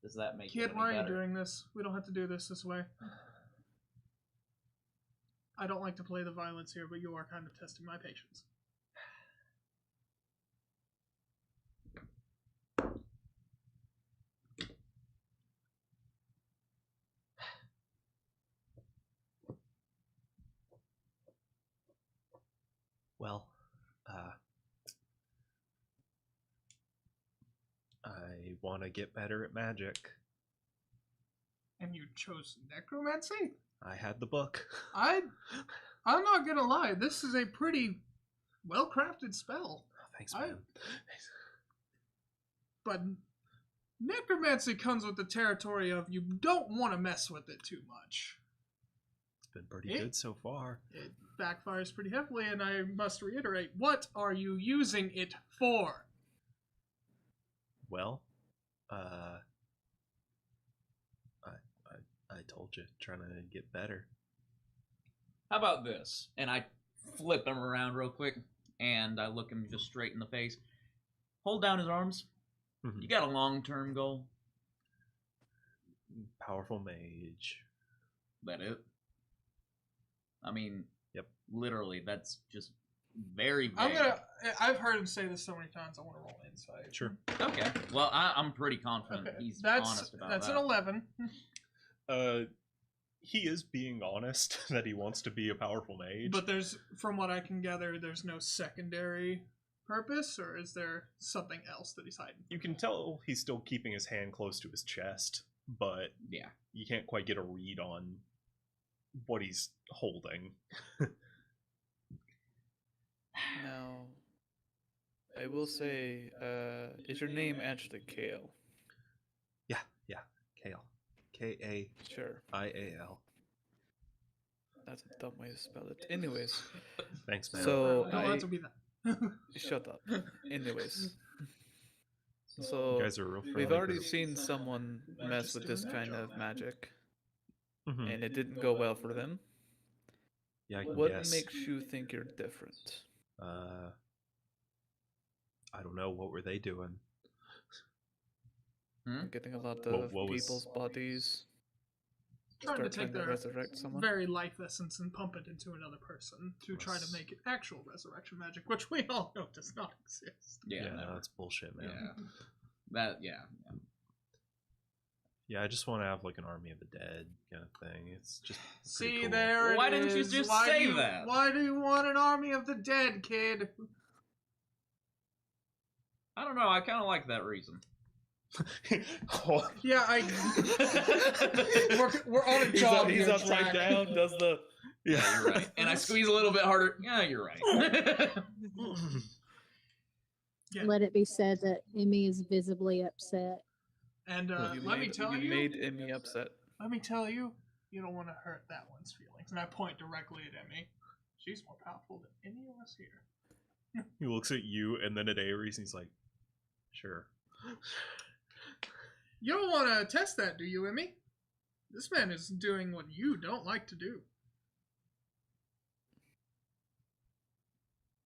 Does that make it Kid, any why are you better? doing this? We don't have to do this way. I don't like to play the violence here, but you are kind of testing my patience. Well, I want to get better at magic. And you chose necromancy? I had the book. I'm not gonna lie, this is a pretty well-crafted spell. Oh, thanks, man. But necromancy comes with the territory of you don't want to mess with it too much. It's been pretty good so far. It backfires pretty heavily, and I must reiterate, what are you using it for? Well, I told you, trying to get better. How about this? And I flip him around real quick, and I look him just straight in the face. Hold down his arms. Mhm. You got a long-term goal? Powerful mage. That it? I mean, Yep. Literally, that's just very vague. I've heard him say this so many times, I want to roll insight. Sure. Okay. Well, I'm pretty confident he's honest about that's that. an 11. He is being honest that he wants to be a powerful mage. But from what I can gather, there's no secondary purpose, or is there something else that he's hiding? You can tell he's still keeping his hand close to his chest, but Yeah. you can't quite get a read on what he's holding. Now, I will say, is your name actually Kale? Yeah, Kale. K-A-I-A-L. Sure. That's a dumb way to spell it. Anyways, Thanks, man. so Don't have to be that. shut up. Anyways, you so guys are real friendly. we've already seen someone mess with this kind of magic, Mhm. and it didn't go well for them. Yeah, I can What guess. makes you think you're different? I don't know. What were they doing? Getting a lot of what was- people's bodies. Trying to Start take their resurrect someone. very life essence and pump it into another person to try to make it actual resurrection magic, which we all know does not exist. Yeah. no, never. that's bullshit, man. Yeah. Yeah, I just want to have like an army of the dead kind of thing. It's just pretty See, cool. there Why it didn't you is. just Why say do you- that? Why do you want an army of the dead, kid? I don't know. I kind of like that reason. Yeah, we're on a job He's here, upside Jack. down. Does the Yeah, you're right. And I squeeze a little bit harder. Yeah, you're right. Yeah. Let it be said that Emmy is visibly upset. And you let me tell you, made Emmy upset. let me tell you, you don't want to hurt that one's feelings. And I point directly at Emmy. She's more powerful than any of us here. He looks at you and then at Ares and he's like, sure. You don't want to test that, do you, Emmy? This man is doing what you don't like to do.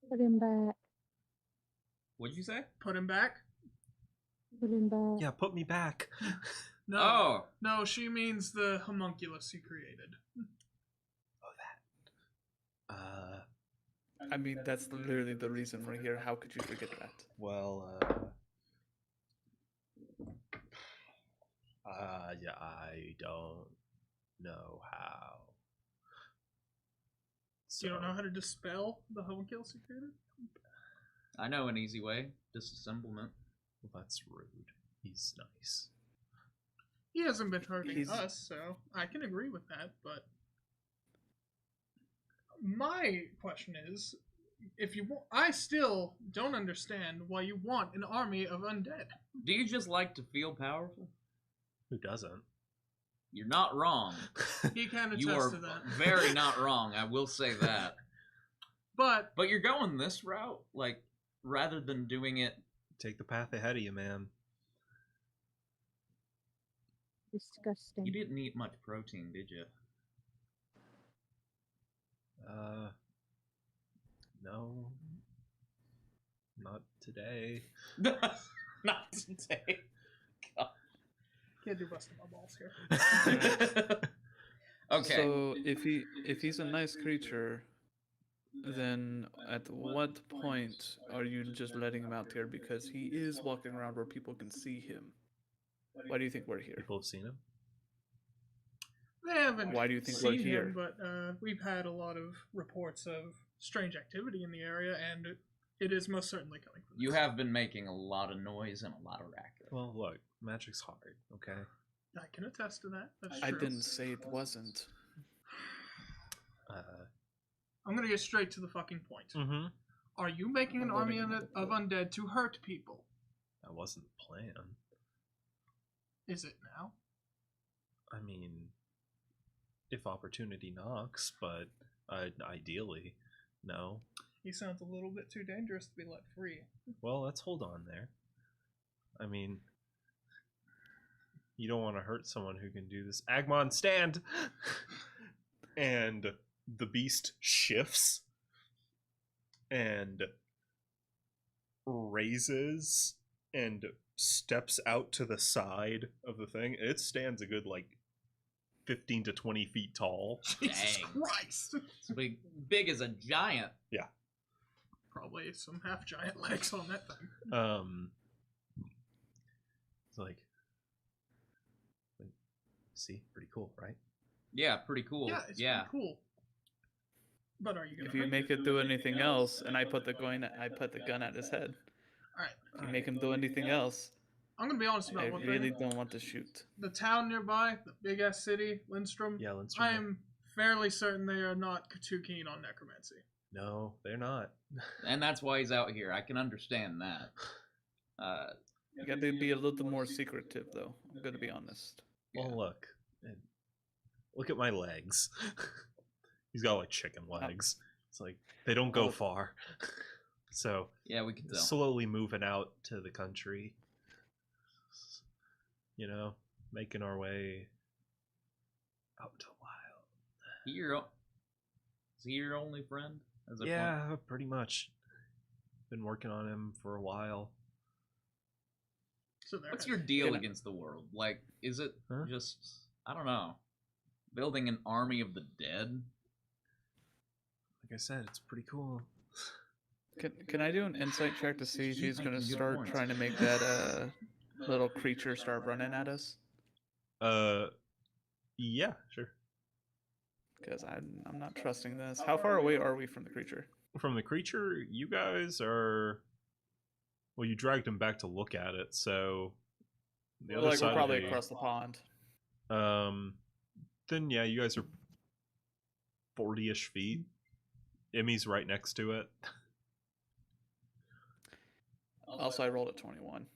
Put him back. What'd you say? Put him back? Put him back. Yeah, put me back. No. Oh. No, she means the homunculus you created. I mean, that's literally the reason we're here. How could you forget that? Well, yeah, I don't know how. You don't know how to dispel the homunculus you created? I know an easy way. Disassemblement. Well, that's rude. He's nice. He hasn't been hurting He's- us, so I can agree with that, but my question is, if you want, I still don't understand why you want an army of undead. Do you just like to feel powerful? Who doesn't? You're not wrong. He can You attest are to that. very not wrong. I will say that. But But you're going this route, like, rather than doing it. Take the path ahead of you, man. Disgusting. You didn't eat much protein, did you? No. Not today. Not today. can't do busting my balls here. Okay. So if he's a nice creature, then at what point are you just letting him out here because he is walking around where people can see him? Why do you think we're here? People have seen him. They haven't Why do you think we're seen here? him, but we've had a lot of reports of strange activity in the area, and it is most certainly coming from this. You have been making a lot of noise and a lot of racket. Well, look, magic's hard. Okay. I can attest to that. That's I true. didn't say it wasn't. I'm gonna get straight to the fucking point. Mm-hmm. Are you making an I'm army letting of undead to hurt people? That wasn't the plan. Is it now? I mean, if opportunity knocks, but ideally, no. He sounds a little bit too dangerous to be let free. Well, let's hold on there. I mean, you don't want to hurt someone who can do this. Agmon, stand! And the beast shifts and raises and steps out to the side of the thing. It stands a good, 15 to 20 feet tall. Jesus Dang. Christ! It's big as a giant. Probably some half giant legs on that thing. It's see, pretty cool, right? Yeah, pretty cool. Yeah, it's pretty cool. But are you gonna If you hurt make it do anything else, and I put the gun at his head. Alright. If you make him do anything else, I'm gonna be honest about I one really thing. don't want to shoot. The town nearby, the big ass city, Lindstrom, Yeah, Lindstrom. I am fairly certain they are not too keen on necromancy. No, they're not. And that's why he's out here. I can understand that. You got to be a little more secretive, though. I'm gonna be honest. Well, Yeah. look at my legs. He's got chicken legs. It's they don't go far. So Yeah, we can tell. slowly moving out to the country. Making our way out to wild. Is he your only friend? As a Yeah, pretty much. Been working on him for a while. So there. What's your deal Can I- against the world? Is it Huh? just, I don't know, building an army of the dead? Like I said, it's pretty cool. Can I do an insight check to see if he's gonna Making good start points. trying to make that little creature start running at us? Yeah, sure. Because I'm not trusting this. How far away are we from the creature? From the creature, you guys are. Well, you dragged him back to look at it, so the other Like side we're probably of the, across the pond. Then yeah, you guys are 40-ish feet. Emmy's right next to it. Also, I rolled a 21.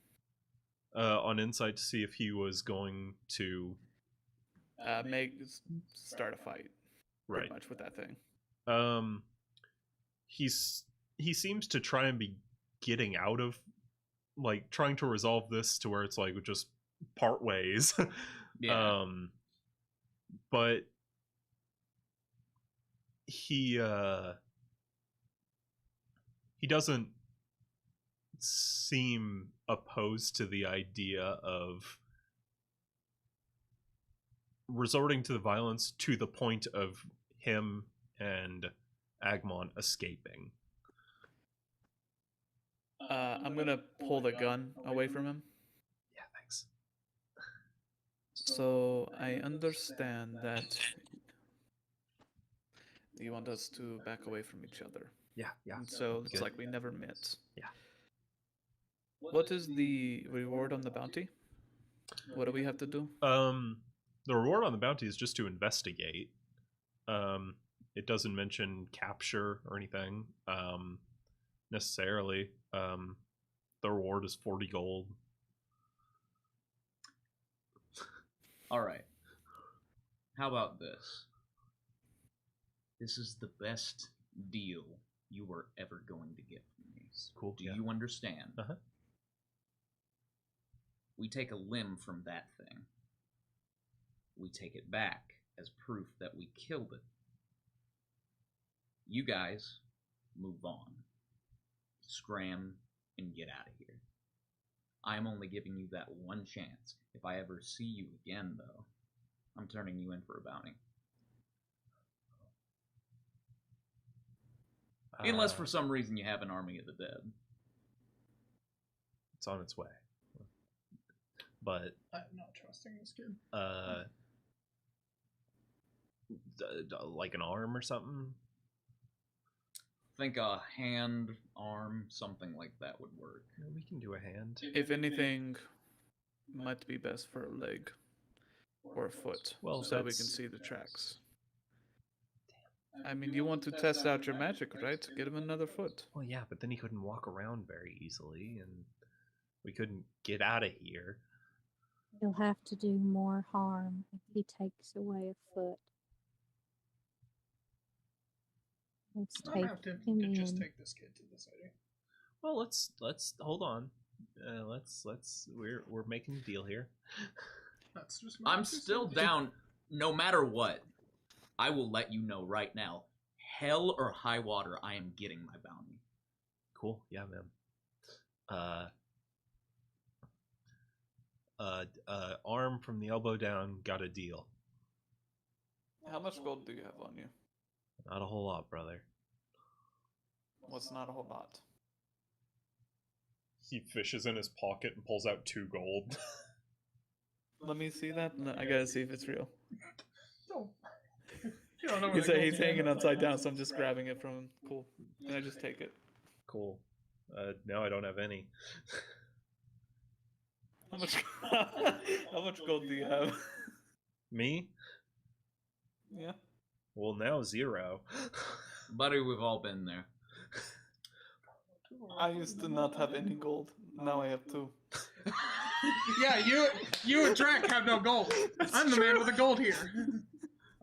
On insight to see if he was going to Start a fight. Pretty much with that thing. He seems to try and be getting out of trying to resolve this to where it's just part ways. Yeah. But he doesn't seem opposed to the idea of resorting to the violence to the point of him and Agmon escaping. I'm gonna pull the gun away from him. Yeah, thanks. So I understand that you want us to back away from each other. Yeah. And so it's Good. like we never met. Yeah. What is the reward on the bounty? What do we have to do? The reward on the bounty is just to investigate. It doesn't mention capture or anything necessarily. The reward is 40 gold. All right. How about this? This is the best deal you were ever going to get from me. Cool. Do yeah. you understand? Uh-huh. We take a limb from that thing. We take it back as proof that we killed it. You guys move on. Scram and get out of here. I'm only giving you that one chance. If I ever see you again, though, I'm turning you in for a bounty. Unless for some reason you have an army of the dead. It's on its way. But I'm not trusting this kid. like an arm or something. Think a hand, arm, something like that would work. Yeah, we can do a hand. If anything, might be best for a leg or a foot, Well, so we can see the tracks. I mean, you want to test out your magic, right? Get him another foot. Well, yeah, but then he couldn't walk around very easily, and we couldn't get out of here. He'll have to do more harm if he takes away a foot. Let's I'm take not tempted him to just in. take this kid to the city. Well, let's hold on. We're making a deal here. That's just my I'm two still cents. down, no matter what. I will let you know right now. Hell or high water, I am getting my bounty. Cool. Yeah, man. Arm from the elbow down, got a deal. How much gold do you have on you? Not a whole lot, brother. What's not a whole lot? He fishes in his pocket and pulls out 2 gold. Let me see that. No, I gotta see if it's real. Don't. You don't know where He's, the gold he's is. hanging upside down, so I'm just grabbing it from him. Cool. Can I just take it? Cool. Now I don't have any. How much? How much gold do you have? Me? Yeah. Well, now 0. Buddy, we've all been there. I used to not have any gold. Now I have 2. Yeah, you and Drac have no gold. I'm the man with the gold here.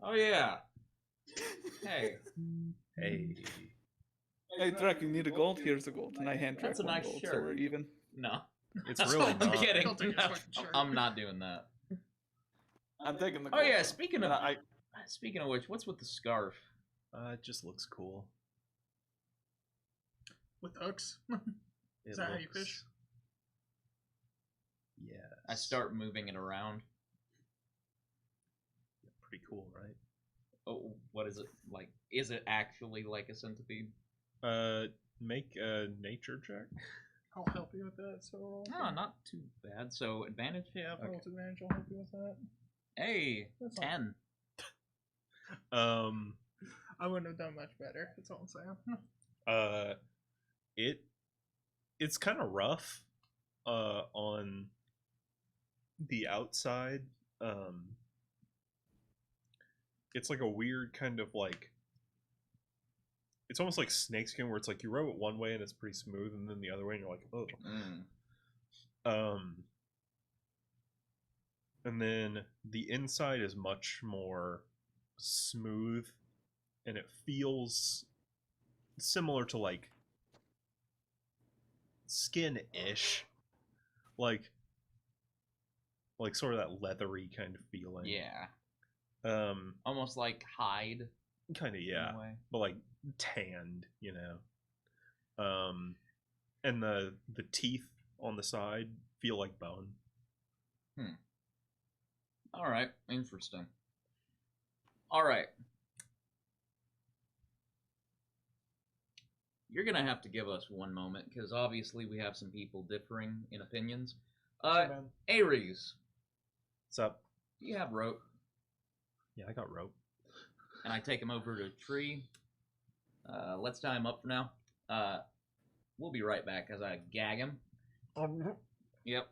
Oh, yeah. Hey. Hey. Hey, Drac, you need a gold? Here's a gold. And I hand Drac That's a 1 nice gold, so shirt. we're even. No. It's really I'm not. kidding. I'll take his No, fucking shirt. I'm not doing that. I'm taking the Oh, gold. yeah, though. speaking And of speaking of which, what's with the scarf? It just looks cool. With hooks. It Is that how you looks- fish? Yeah. I start moving it around. Pretty cool, right? Oh, what is it like? Is it actually like a centipede? Make a nature check. I'll help you with that. So roll. No, not too bad. So advantage. Yeah, Okay. roll to advantage. I'll help you with that. Hey, That's not- 10. I wouldn't have done much better. That's all I'm saying. It's kind of rough on the outside. It's like a weird kind of like, it's almost like snakeskin, where it's like you row it one way and it's pretty smooth, and then the other way and you're like, oh. And then the inside is much more smooth, and it feels similar to like skin-ish, like sort of that leathery kind of feeling. Yeah, Um, almost like hide. kind of, in yeah, a way. but like tanned, you know. And the teeth on the side feel like bone. All right, interesting. All right, you're gonna have to give us one moment because obviously we have some people differing in opinions. Ares, What's up? do you have rope? Yeah, I got rope. And I take him over to a tree. Let's tie him up for now. We'll be right back as I gag him. Yep.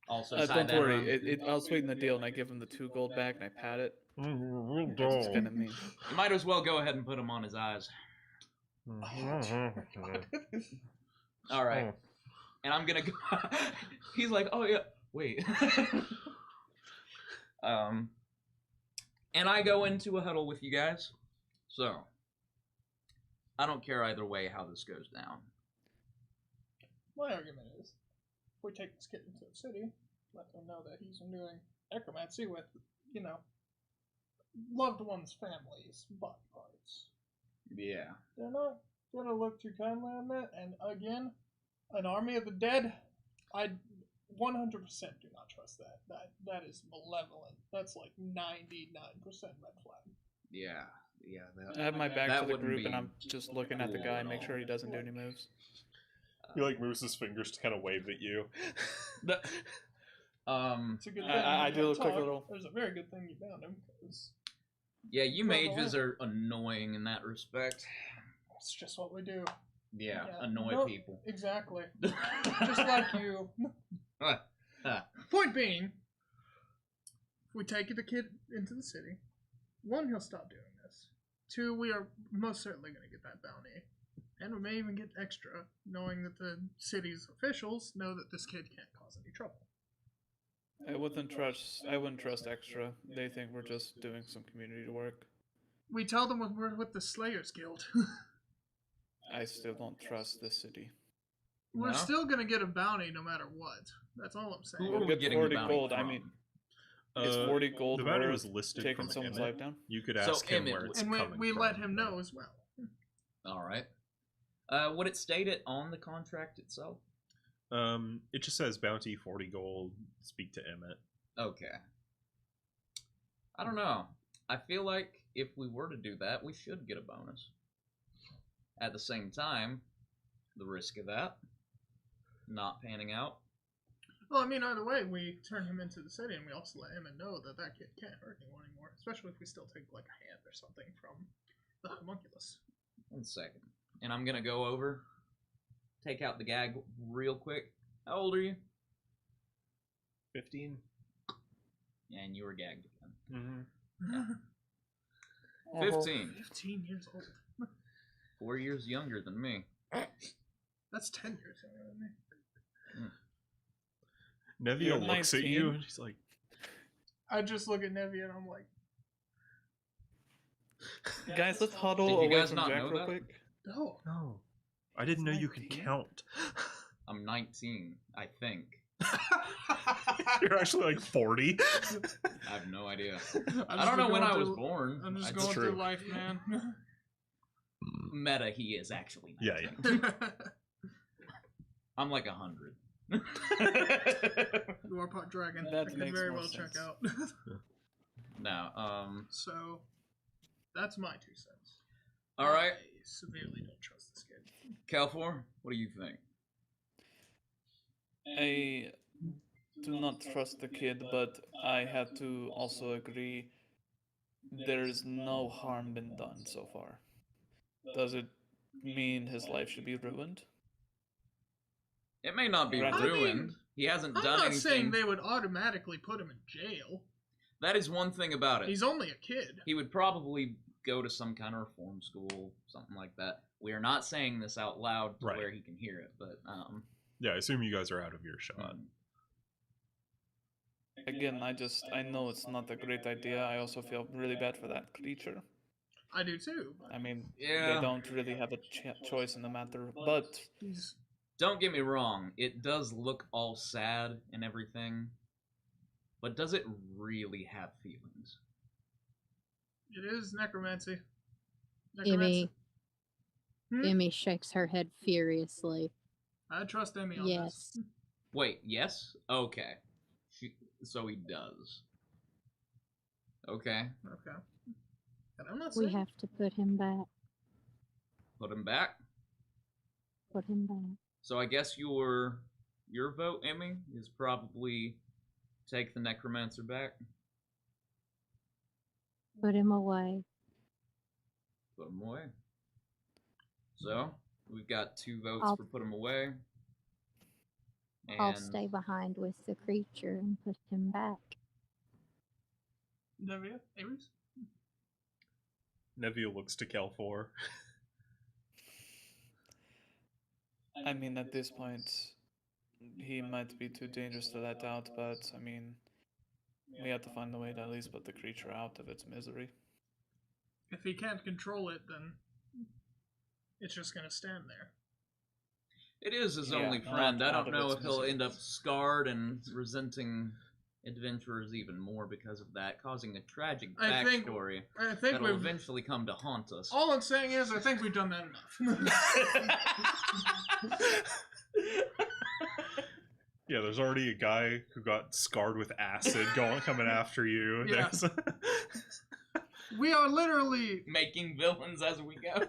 Also, tie Don't that worry. around. I was waiting the deal, and I give him the 2 gold back, and I pat it. It's kind of mean. You might as well go ahead and put him on his eyes. All right. And I'm gonna go. He's like, oh yeah, wait. And I go into a huddle with you guys. So I don't care either way how this goes down. My argument is, if we take this kid into the city, let them know that he's doing necromancy with, loved ones' families' body parts. Yeah. They're not gonna look too kindly on that. And again, an army of the dead, I 100% do not trust that. That is malevolent. That's like 99% red flag. Yeah. Yeah, I have my back that to the wouldn't group, be and I'm just looking at the cool guy, at make all. sure he doesn't do any moves. He like moves his fingers to kind of wave at you. It's a good thing. I you do a don't quick talk. little- There's a very good thing you found him, because Yeah, you Run mages away. are annoying in that respect. it's just what we do. Yeah, Yeah. annoy No- people. Exactly. Just like you. Ah. Point being, if we take the kid into the city, 1, he'll stop doing this. 2, we are most certainly going to get that bounty. And we may even get extra, knowing that the city's officials know that this kid can't cause any trouble. I wouldn't trust extra. They think we're just doing some community work. We tell them we're with the Slayers Guild. I still don't trust this city. We're No? still going to get a bounty no matter what. That's all I'm saying. Who are We'll we get getting the 40 bounty gold. I from? mean, it's 40 gold The bounty worth was listed taking from someone's Emmett. life down. You could So ask him Emmett where it's And coming we from. let him know as well. All right. Would it state it on the contract itself? It just says bounty 40 gold. Speak to Emmett. Okay. I don't know. I feel like if we were to do that, we should get a bonus. At the same time, the risk of that not panning out. Well, I mean, either way, we turn him into the city, and we also let Emmett know that that kid can't hurt anyone anymore, especially if we still take, like, a hand or something from the homunculus. 1 second. And I'm gonna go over, take out the gag real quick. How old are you? 15? And you were gagged again. Mm-hmm. 15. 15 years old. 4 years younger than me. That's 10 years younger than me. Nevia You're looks at 19? you and she's like, I just look at Nevi and I'm like, Guys, let's huddle Did you away guys from not Jack know real that? quick. no. no. I didn't know you could 19? count. I'm 19, I think. You're actually like 40. I have no idea. I'm I just don't know when going I was through- born. I'm just That's going true. through life, man. Meta, he is actually 19. Yeah, I'm like 100. You are part dragon. That I could makes very more well check sense. out. No, So, that's my 2 cents. alright. I severely don't trust this kid. Calfor, what do you think? I do not trust the kid, but I had to also agree there's no harm been done so far. Does it mean his life should be ruined? It may not be I mean, ruined. He hasn't I'm done not anything. saying they would automatically put him in jail. That is one thing about it. He's only a kid. He would probably go to some kind of reform school, something like that. We are not saying this out loud to Right. where he can hear it, but yeah, I assume you guys are out of earshot. Again, I know it's not a great idea. I also feel really bad for that creature. I do too. But I mean, Yeah. they don't really have a choice in the matter, but he's don't get me wrong. It does look all sad and everything, but does it really have feelings? it is necromancy. Emmy. Hmm? Emmy shakes her head furiously. I trust Emmy on Yes. this. Wait, yes? Okay. So he does. Okay. Okay. And I'm not We saying have to put him back. Put him back. Put him back. So I guess your vote, Emmy, is probably take the Necromancer back. Put him away. Put him away. So we've got 2 votes I'll- for put him away. And I'll stay behind with the creature and put him back. Nevia? Aries? Nevia looks to Cal4. I mean, at this point, he might be too dangerous to let out, but I mean, we have to find a way to at least put the creature out of its misery. If he can't control it, then it's just gonna stand there. it is his Yeah, only not friend. I out don't of know its if he'll misery. end up scarred and resenting adventurers even more because of that, causing a tragic I think- backstory I think that'll we've. eventually come to haunt us. All I'm saying is, I think we've done that enough. Yeah, there's already a guy who got scarred with acid coming after you. Yeah. There's- We are literally. Making villains as we go.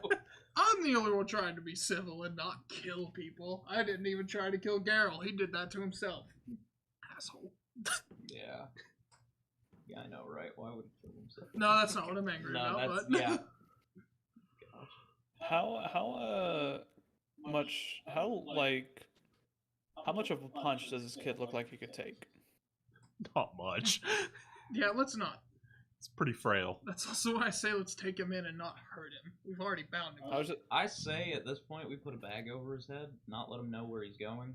I'm the only one trying to be civil and not kill people. I didn't even try to kill Garrel. He did that to himself. Asshole. Yeah. Yeah, I know, right? Why would he kill himself? No, that's not what I'm angry No, about. that's But yeah. How much of a punch does this kid look like he could take? Not much. yeah, let's not. It's pretty frail. That's also why I say let's take him in and not hurt him. We've already bound him. I say at this point we put a bag over his head, not let him know where he's going.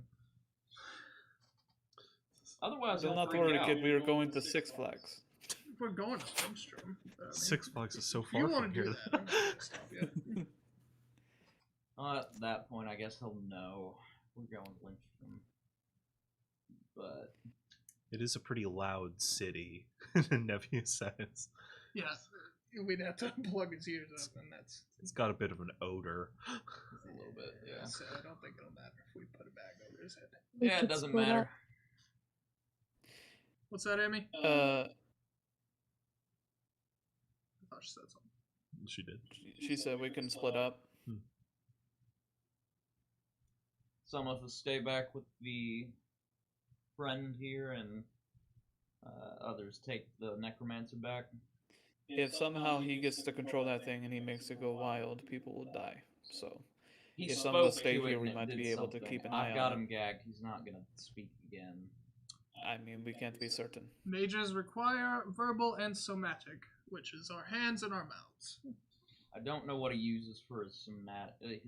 Otherwise, I'm he'll not freak worried, out. kid. We were going to Six Flags. We're going to Holmstrom. Six Flags is so If far you from want to here. do that, I'm not gonna stop you. At that point, I guess he'll know we're going to Lynchstrom. But It is a pretty loud city, Nevia says. Yeah, we'd have to plug his ears up, and that's. It's got a bit of an odor. a little bit, yeah. So I don't think it'll matter if we put a bag over his head. We Yeah, it could doesn't split matter. up. What's that, Amy? Uh, I thought she said something. She did. she said we can split up. Some of us stay back with the friend here, and others take the Necromancer back. If somehow he gets to control that thing and he makes it go wild, people will die. So He If spoke some of us stay to it here, and we it might did be able to something. keep an eye I've got on him it. gagged. He's not gonna speak again. I mean, we can't be certain. Mages require verbal and somatic, which is our hands and our mouths. I don't know what he uses for his somatic.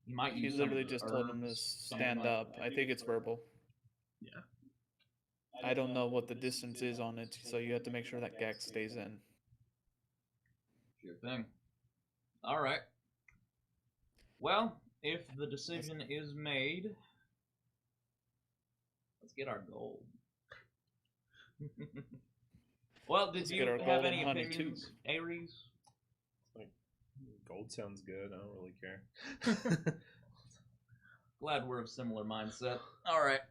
He might use. He's some literally of the just told him to herbs, stand something like up. I think it's verbal. Yeah. I don't know what the distance is on it, so you have to make sure that gag stays in. Sure thing. All right. Well, if the decision is made, let's get our gold. Well, did Let's you get our have gold any and honey, too. opinions, Ares? Gold sounds good. I don't really care. Glad we're of similar mindset. All right.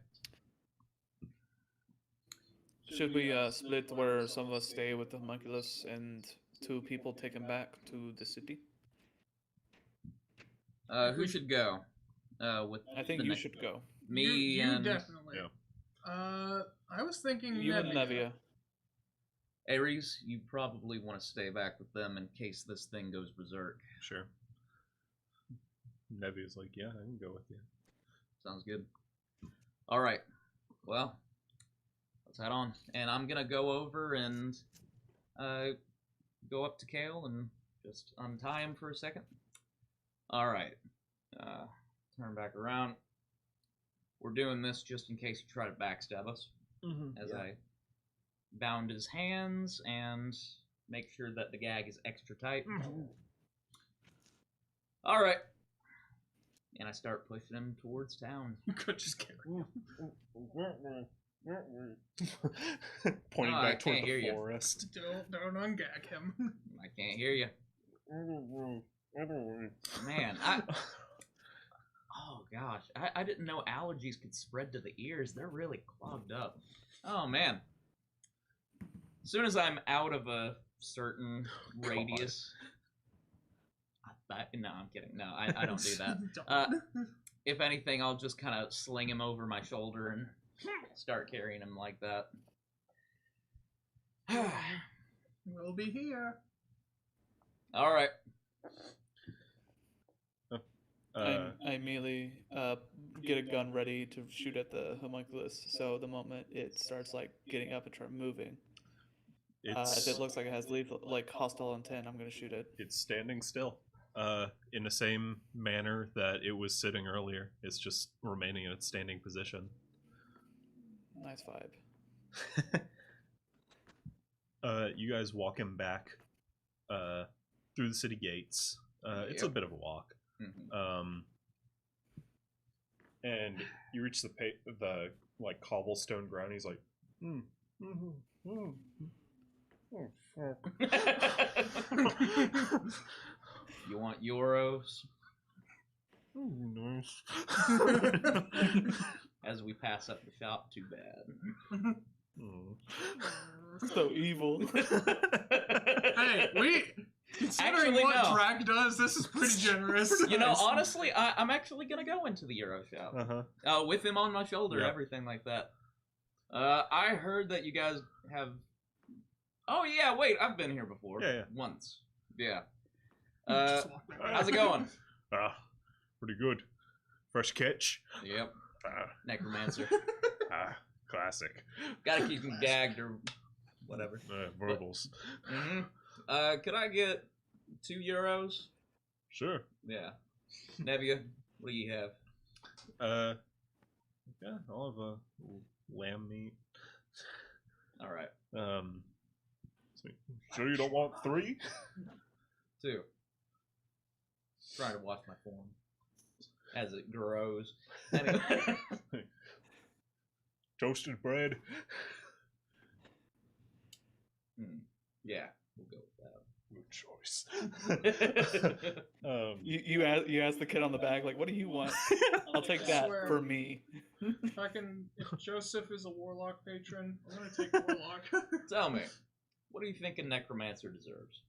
Should we split where some of us stay with the homunculus and 2 people take him back to the city? Who should go? With I think the you next- should go. Me you and definitely. Yeah. I was thinking You and Nevia. Ares. You probably want to stay back with them in case this thing goes berserk. Sure. Nevia's like, yeah, I can go with you. Sounds good. All right. Well, let's head on, and I'm gonna go over and go up to Kale and just untie him for a second. All right. Turn back around. We're doing this just in case you try to backstab us. As I bound his hands and make sure that the gag is extra tight. All right. And I start pushing him towards town. You could just carry him. Pointing No, I back toward can't hear the you. forest. Don't ungag him. I can't hear you. Man, oh gosh, I didn't know allergies could spread to the ears. They're really clogged up. Oh man. As soon as I'm out of a certain radius, no, I'm kidding. No, I don't do that. Don't. If anything, I'll just kind of sling him over my shoulder and start carrying him like that. We'll be here. All right. I immediately get a gun ready to shoot at the homunculus. So the moment it starts like getting up and start moving, if it looks like it has lethal, like hostile intent, I'm gonna shoot it. It's standing still. In the same manner that it was sitting earlier. It's just remaining in its standing position. Nice vibe. You guys walk him back through the city gates. It's a Yep. bit of a walk. Mhm. And you reach the like cobblestone ground. He's like, oh fuck. You want euros? Oh, nice. As we pass up the shop, too bad. So evil. Hey, considering Actually, what no. Drac does, this is pretty generous. You know, honestly, I'm actually gonna go into the Euro shop. With him on my shoulder, Yeah. everything like that. I heard that you guys have... Oh, yeah, wait, I've been here before. Yeah. Once. Yeah. Just walk right by. How's it going? Pretty good. Fresh catch. Yep. Necromancer. Classic. Gotta keep him gagged or whatever. Verbals. Could I get €2? Sure. Yeah. Nevia, what do you have? Yeah, I'll have a lamb meat. All right. Sure you don't want 3? 2. Trying to watch my form as it grows. Anyway. Toasted bread. Yeah, we'll go with Good choice. You ask the kid on the bag, like, what do you want? I'll take that Swear. for me. If Joseph is a warlock patron, I'm gonna take warlock. Tell me, what do you think a necromancer deserves?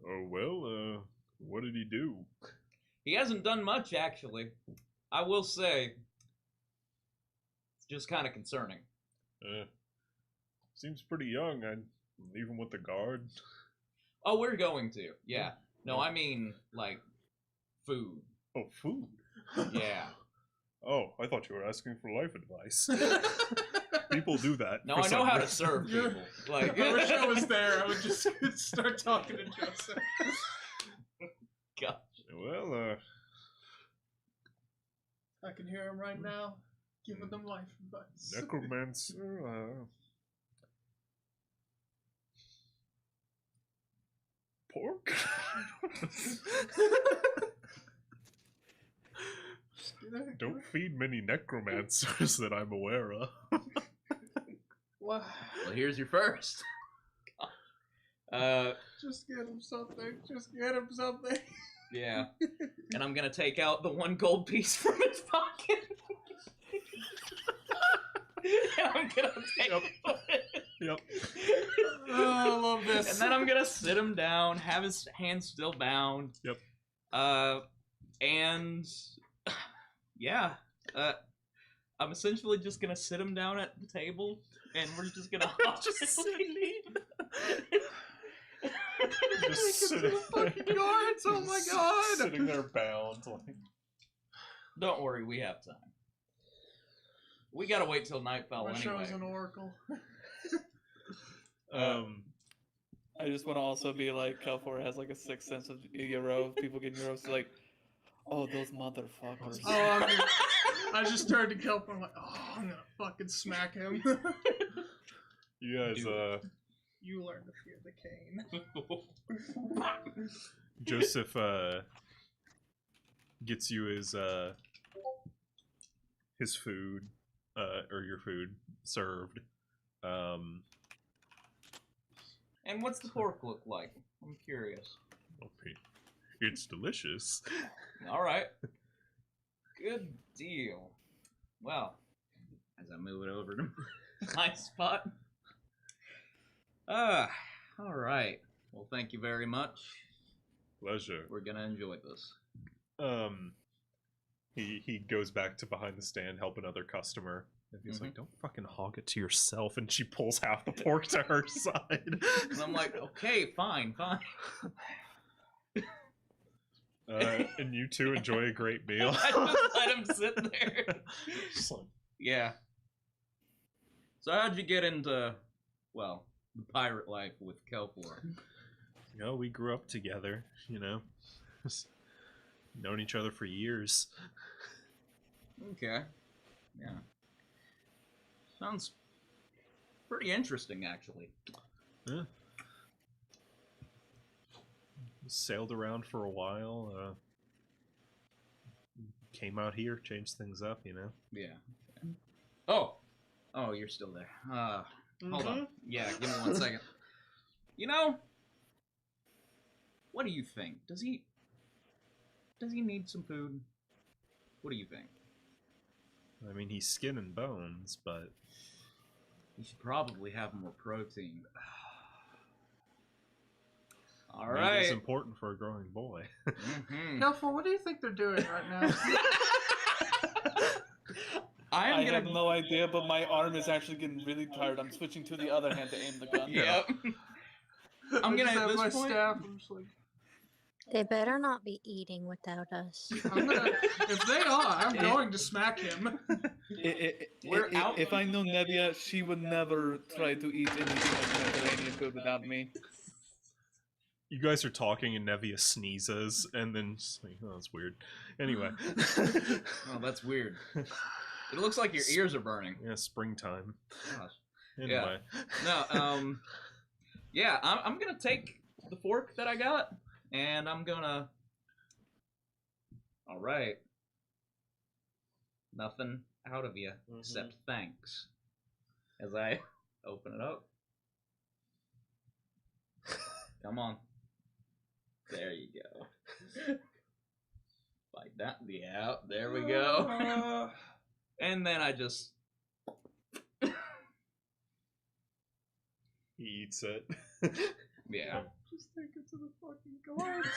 Oh, well, what did he do? He hasn't done much, actually. I will say, it's just kind of concerning. Seems pretty young. I'd leave him with the guard. Oh, we're going to. Yeah. No, I mean, like, food. Oh, food? Yeah. Oh, I thought you were asking for life advice. People do that. No, for I know some how to reason. serve people. Like, I wish I was there. I would just start talking to Joseph. Gosh. Well, I can hear him right now, giving them life advice. necromancer, pork? Don't feed many necromancers that I'm aware of. What? Well, here's your first. Just get him something. Just get him something. Yeah. And I'm gonna take out the 1 gold piece from his pocket. And I'm gonna take it. Yep. Oh, I love this. And then I'm gonna sit him down, have his hands still bound. Yep. And yeah, I'm essentially just gonna sit him down at the table, and we're just gonna Just Just sitting fucking guards. Oh my god. Sitting there bound. Like... Don't worry, we have time. We gotta wait till nightfall Wish I was anyway. an oracle. I just want to also be like, Kelfor has like a sixth sense of Euro. People getting Euros, like, oh, those motherfuckers. Oh, I just turned to Kelp and I'm like, oh, I'm gonna fucking smack him. You guys, You learn to fear the cane. Joseph, gets you his food, or your food served. And what's the pork look like? I'm curious. Okay. It's delicious. All right. Good deal. Well, as I move it over to my spot. All right. Well, thank you very much. Pleasure. We're gonna enjoy this. He goes back to behind the stand, help another customer. And he's like, "Don't fucking hog it to yourself." And she pulls half the pork to her side. And I'm like, okay, fine. And you two enjoy a great meal. I just let him sit there. Just like, Yeah. So how'd you get into, well, the pirate life with Kelpor? you know, we grew up together. You know, just known each other for years. Okay. Yeah. Sounds pretty interesting, actually. Yeah. Sailed around for a while. Came out here, changed things up. You know. Yeah. Oh, you're still there. Hold on. Yeah, give me 1 second. You know, what do you think? Does he need some food? What do you think? I mean, he's skin and bones, but You should probably have more protein. All Meat right. is important for a growing boy. Helpful, what do you think they're doing right now? I have no idea, but my arm is actually getting really tired. I'm switching to the other hand to aim the gun. Yep. I'm gonna just at have this my point. staff. I'm just like, They better not be eating without us. if they are, I'm going to smack him. If I know Nevia, she would never try to eat anything like Mediterranean food without me. You guys are talking and Nevia sneezes, and then just like, oh, that's weird. Anyway. Oh, that's weird. It looks like your ears are burning. Yeah, springtime. Gosh. Anyway. No, yeah, I'm gonna take the fork that I got, and I'm gonna... Alright. Nothing out of you, except thanks. As I open it up. Come on. There you go. Like that. Yeah, there we go. And then I just... He eats it. Yeah. Just take it to the fucking guards.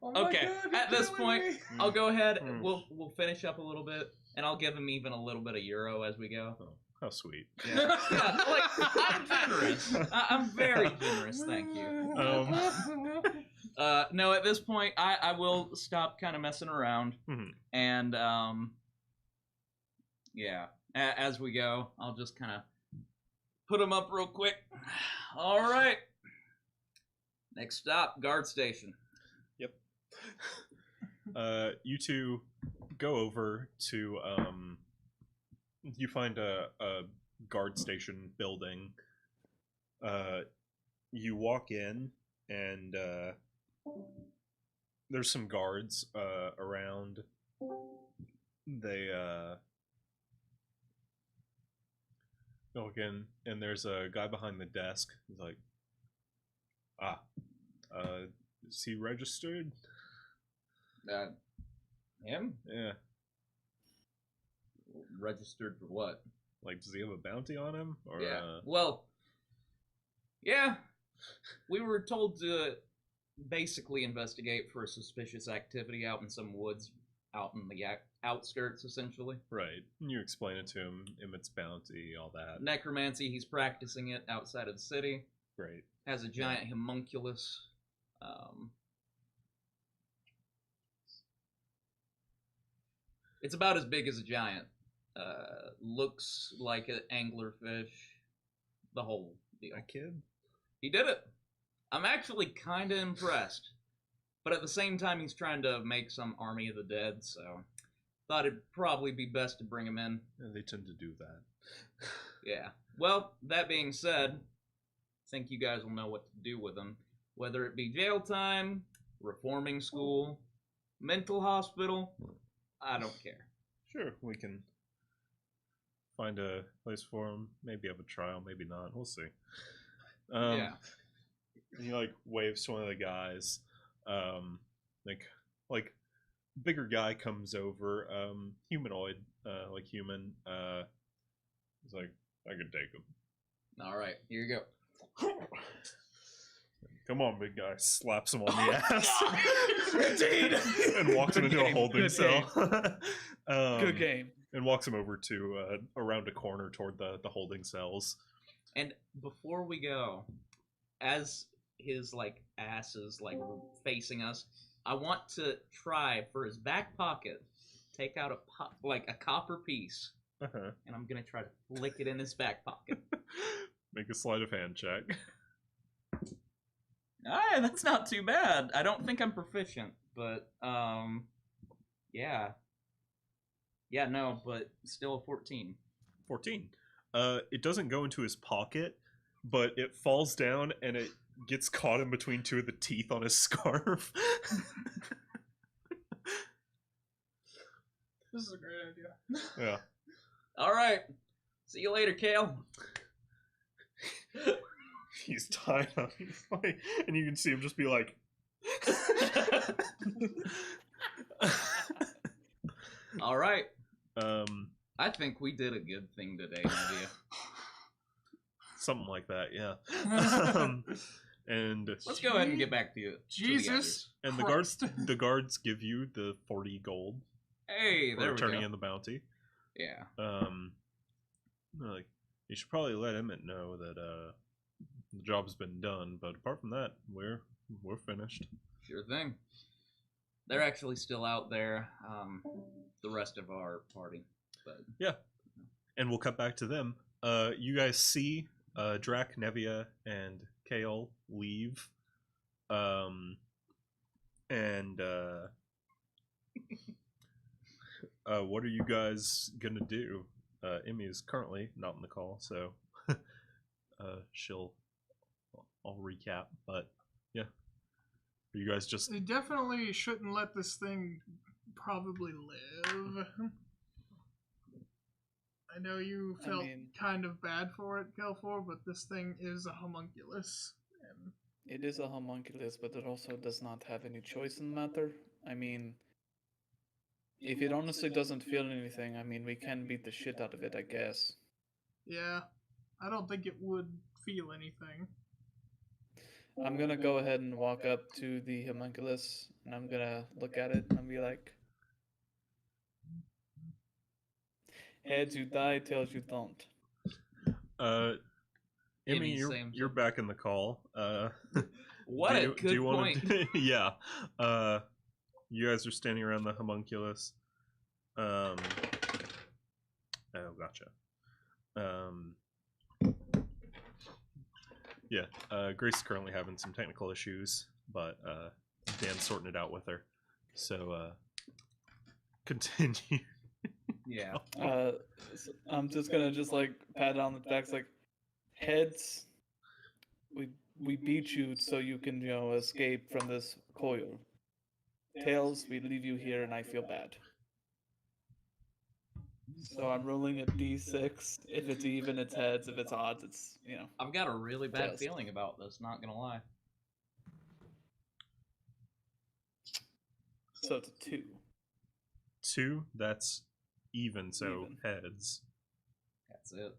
Oh Okay, God, at you're this killing point, me. I'll go ahead. We'll finish up a little bit, and I'll give him even a little bit of euro as we go. Oh, how sweet. Yeah, yeah, like I'm generous. I'm very generous. Thank you. No, at this point, I will stop kind of messing around, and yeah, as we go, I'll just kind of put him up real quick. All right. Next stop, guard station. Yep. You two go over to you find a guard station building. You walk in and there's some guards around. They walk in and there's a guy behind the desk. He's like, is he registered? Him? Yeah. Registered for what? Like, does he have a bounty on him? Or, Yeah. Well, yeah. We were told to basically investigate for suspicious activity out in some woods, out in the outskirts, essentially. Right. You explain it to him, Emmett's bounty, all that. Necromancy, he's practicing it outside of the city. Great. Has a giant homunculus. It's about as big as a giant. Looks like an anglerfish. The whole deal. A kid? He did it. I'm actually kind of impressed. But at the same time, he's trying to make some army of the dead, so thought it'd probably be best to bring him in. Yeah, they tend to do that. Yeah. Well, that being said, I think you guys will know what to do with him. Whether it be jail time, reforming school, mental hospital, I don't care. Sure, we can find a place for him. Maybe have a trial, maybe not. We'll see. Yeah. He like waves to one of the guys. Like bigger guy comes over. Humanoid, like human. He's like, I could take him. All right, here you go. Come on, big guy. Slaps him on the ass. Indeed. And walks him into a holding Good cell. Good game. And walks him over to around a corner toward the holding cells. And before we go, as his like ass is like facing us, I want to try for his back pocket, take out a copper piece, Uh-huh. and I'm gonna try to flick it in his back pocket. Make a sleight of hand check. Ah, that's not too bad. I don't think I'm proficient, but yeah. Yeah, no, but still a 14. 14. It doesn't go into his pocket, but it falls down and it gets caught in between two of the teeth on his scarf. This is a great idea. Yeah. All right. See you later, Kale. He's tied up. And you can see him just be like... All right. I think we did a good thing today, Nadia. something like that. Yeah. And Let's go ahead and get back to you. Jesus. and Christ. the guards give you the 40 gold Hey, for there we turning go. in the bounty. Yeah. They're like, you should probably let Emmett know that the job's been done, but apart from that, we're finished. Sure thing. They're actually still out there. The rest of our party, but Yeah, and we'll cut back to them. You guys see Drac, Nevia, and Kale leave. And what are you guys gonna do? Emmy is currently not in the call, so I'll recap. But yeah, are you guys just They definitely shouldn't let this thing probably live. I know you felt kind of bad for it, Kelfor, but this thing is a homunculus. And It is a homunculus, but it also does not have any choice in the matter. I mean, if it honestly doesn't feel anything, I mean, we can beat the shit out of it, I guess. yeah, I don't think it would feel anything. I'm gonna go ahead and walk up to the homunculus, and I'm gonna look at it and be like, heads you die, tails you don't. Emmy, Same. you're back in the call. what a good point. Yeah. You guys are standing around the homunculus. Oh, gotcha. Yeah. Grace is currently having some technical issues, but Dan's sorting it out with her. So continue. Yeah. I'm just gonna like pat it on the back, like, heads, we beat you so you can, escape from this coil. Tails, we leave you here and I feel bad. So I'm rolling a d6. If it's even, it's heads. If it's odds, it's, I've got a really bad Tails. feeling about this, not gonna lie. So it's a 2. 2, that's even, so Even. heads. That's it.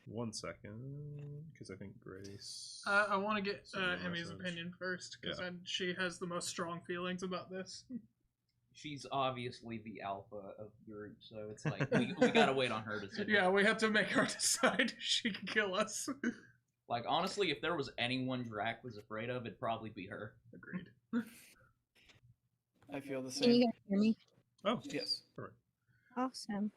1 second, because I think Grace. I want to get So the Emmy's message. opinion first, because Yeah. she has the most strong feelings about this. She's obviously the alpha of the group, so it's like we gotta wait on her decision. Yeah, we have to make her decide if she can kill us. Like, honestly, if there was anyone Drac was afraid of, it'd probably be her. Agreed. I feel the Can you same. guys hear me? Oh, Yes. Awesome.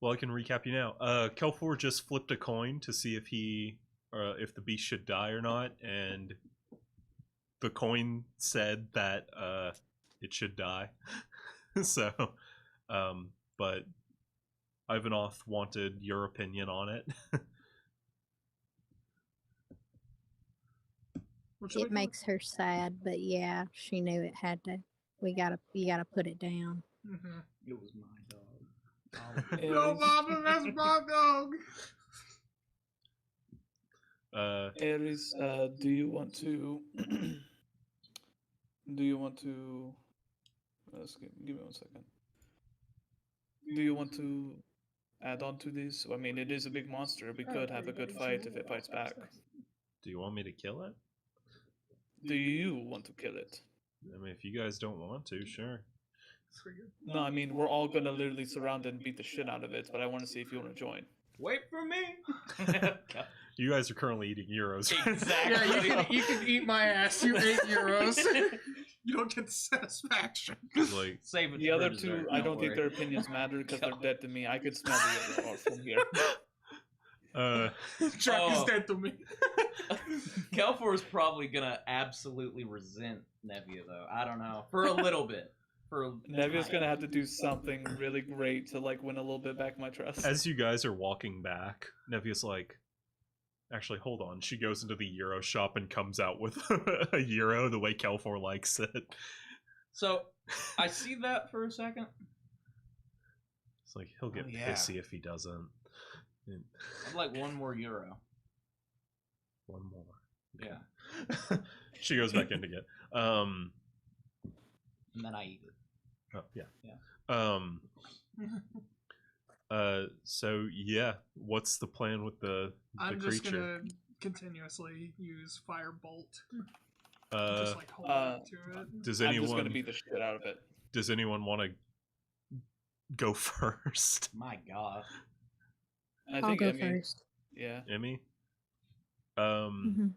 Well, I can recap you now. Kelfor just flipped a coin to see if the beast should die or not, and the coin said that it should die. So, but Ivanov wanted your opinion on it. It makes her sad, but yeah, she knew it had to. You gotta put it down. Mm-hmm. It was my dog. No, Mama, that's my dog. Ares, do you want to? Give me 1 second. Do you want to add on to this? I mean, it is a big monster. We could have a good fight if it fights back. Do you want me to kill it? Do you want to kill it? I mean, if you guys don't want to, sure. No, I mean, we're all gonna literally surround it and beat the shit out of it, but I want to see if you want to join. Wait for me! You guys are currently eating euros. Exactly. Yeah, you can eat my ass. You 8 euros. You don't get the satisfaction. Like, Save it The for other dessert, two, I don't think worry. their opinions matter because they're dead to me. I could smell the other from here. Jack is dead to me. Kelfor is probably gonna absolutely resent Nevia, though. I don't know. For a little bit. Nevia's gonna have to do something really great to win a little bit back my trust. as you guys are walking back, Nevia's like, actually, hold on. She goes into the euro shop and comes out with a euro the way Kelfor likes it. So, I see that for a second. It's like, he'll get Oh, yeah. pissy if he doesn't. And I'd like 1 more euro. 1 more. Yeah. She goes back in to get. And then I eat it. Oh, yeah. Yeah. So yeah, what's the plan with the I'm just creature? gonna continuously use Firebolt. Uh, Just like hold on to it. does I'm just gonna anyone beat the shit out of it. does anyone want to go first? My God. I I'll think go Emmy. first. Yeah. Emmy? Hmm.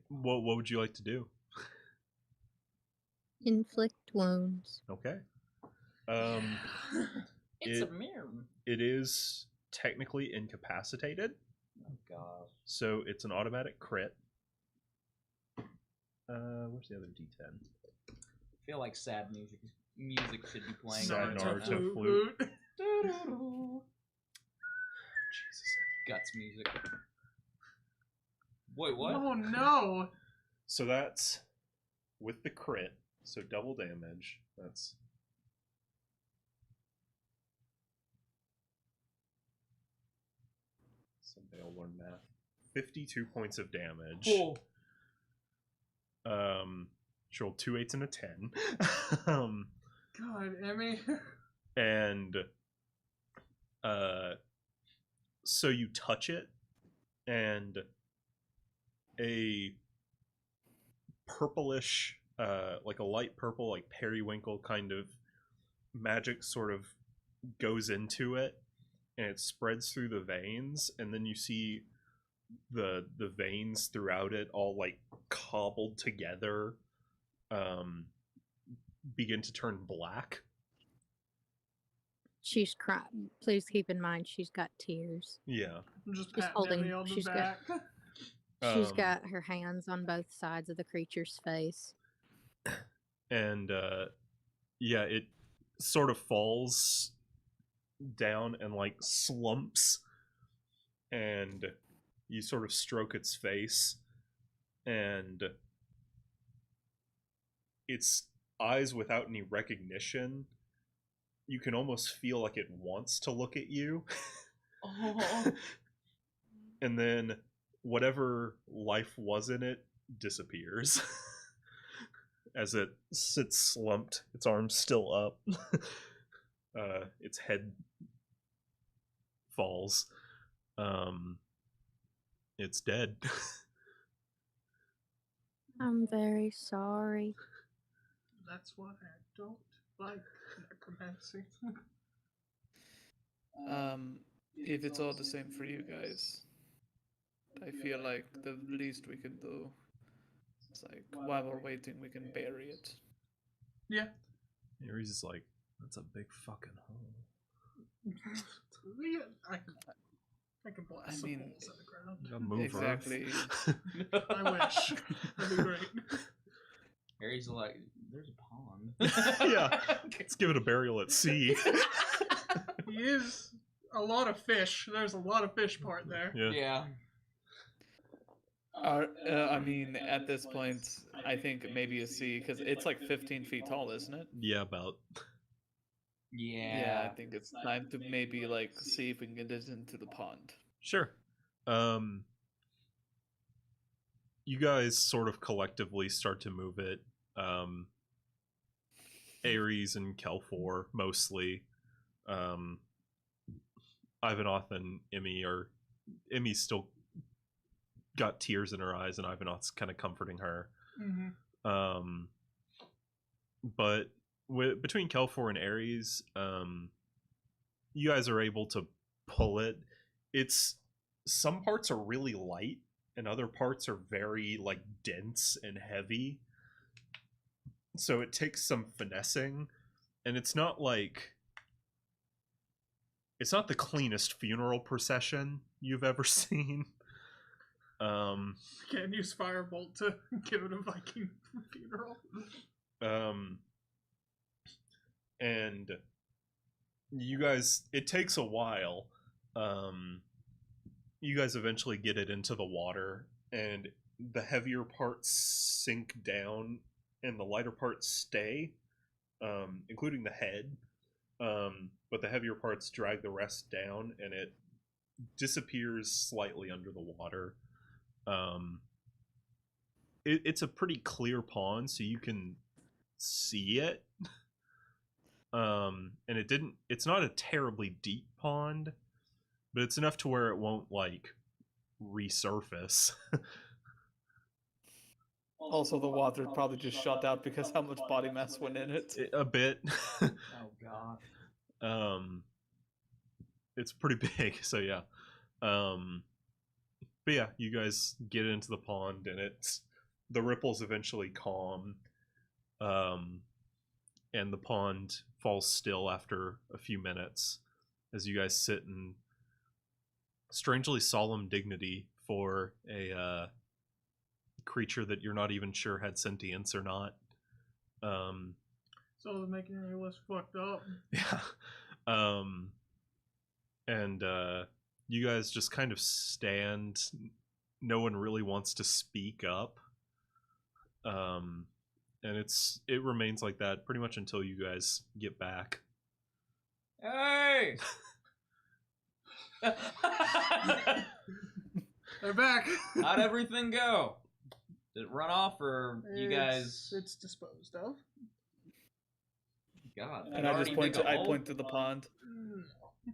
What would you like to do? Inflict wounds. Okay. It's a it- mirror. It is technically incapacitated, Oh God. so it's an automatic crit. Where's the other D10? I feel like sad music should be playing. Sad right Naruto now. flute. Doo-doo-doo. Jesus. Guts music. Wait, what? Oh no! So that's with the crit, so double damage. That's someday I'll learn math. 52 points of damage. Oh. She rolled 2 8s and a 10. God, Emmy. And so you touch it, and a purplish, like a light purple, like periwinkle kind of magic sort of goes into it, and it spreads through the veins, and then you see the veins throughout it all like cobbled together begin to turn black. She's crying. Please keep in mind she's got tears. Yeah. I'm just She's patting holding- Emmy on the she's got- back. She's Um, got her hands on both sides of the creature's face. And yeah, it sort of falls down and like slumps, and you sort of stroke its face, and its eyes, without any recognition, you can almost feel like it wants to look at you. Oh. And then whatever life was in it disappears. As it sits slumped, its arms still up. Its head falls. It's dead. I'm very sorry. That's why I don't like necromancy. If it's all the same for you guys, I feel like the least we can do is like while we're waiting, we can bury it. Yeah. Ares is like, that's a big fucking hole. I can blast I some mean, holes in the ground. You gotta move Exactly. Earth. I wish. That'd be great. Harry's like, there's a pond. Yeah. Let's give it a burial at sea. He is a lot of fish. There's a lot of fish part there. Yeah. Yeah. I mean, at this point, I think maybe a C, because it's like 15 feet tall, isn't it? Yeah, about. Yeah. I think it's time to maybe like see if we can get it into the pond. Sure. You guys sort of collectively start to move it. Ares and Kelfor mostly. Ivanoth and Emmy are. Emmy's still got tears in her eyes, and Ivanoth's kind of comforting her. Mm-hmm. But between Kelfor and Ares, you guys are able to pull it. It's some parts are really light, and other parts are very like dense and heavy. So it takes some finessing, and it's not the cleanest funeral procession you've ever seen. Can't use Firebolt to give it a Viking funeral. And you guys, it takes a while. You guys eventually get it into the water, and the heavier parts sink down and the lighter parts stay, including the head. But the heavier parts drag the rest down, and it disappears slightly under the water. It's a pretty clear pond, so you can see it. And it's not a terribly deep pond, but it's enough to where it won't like resurface. Also, the water probably just shut out because how much body mass went in it. A bit. Oh god. It's pretty big, so yeah. But yeah, you guys get into the pond and the ripples eventually calm. And the pond falls still after a few minutes as you guys sit in strangely solemn dignity for a creature that you're not even sure had sentience or not. So it's making me less fucked up. Yeah. And you guys just kind of stand. No one really wants to speak up. And it remains like that pretty much until you guys get back. Hey! They're back. How'd everything go? Did it run off, or you guys? It's disposed of. God. And I just point to the pond.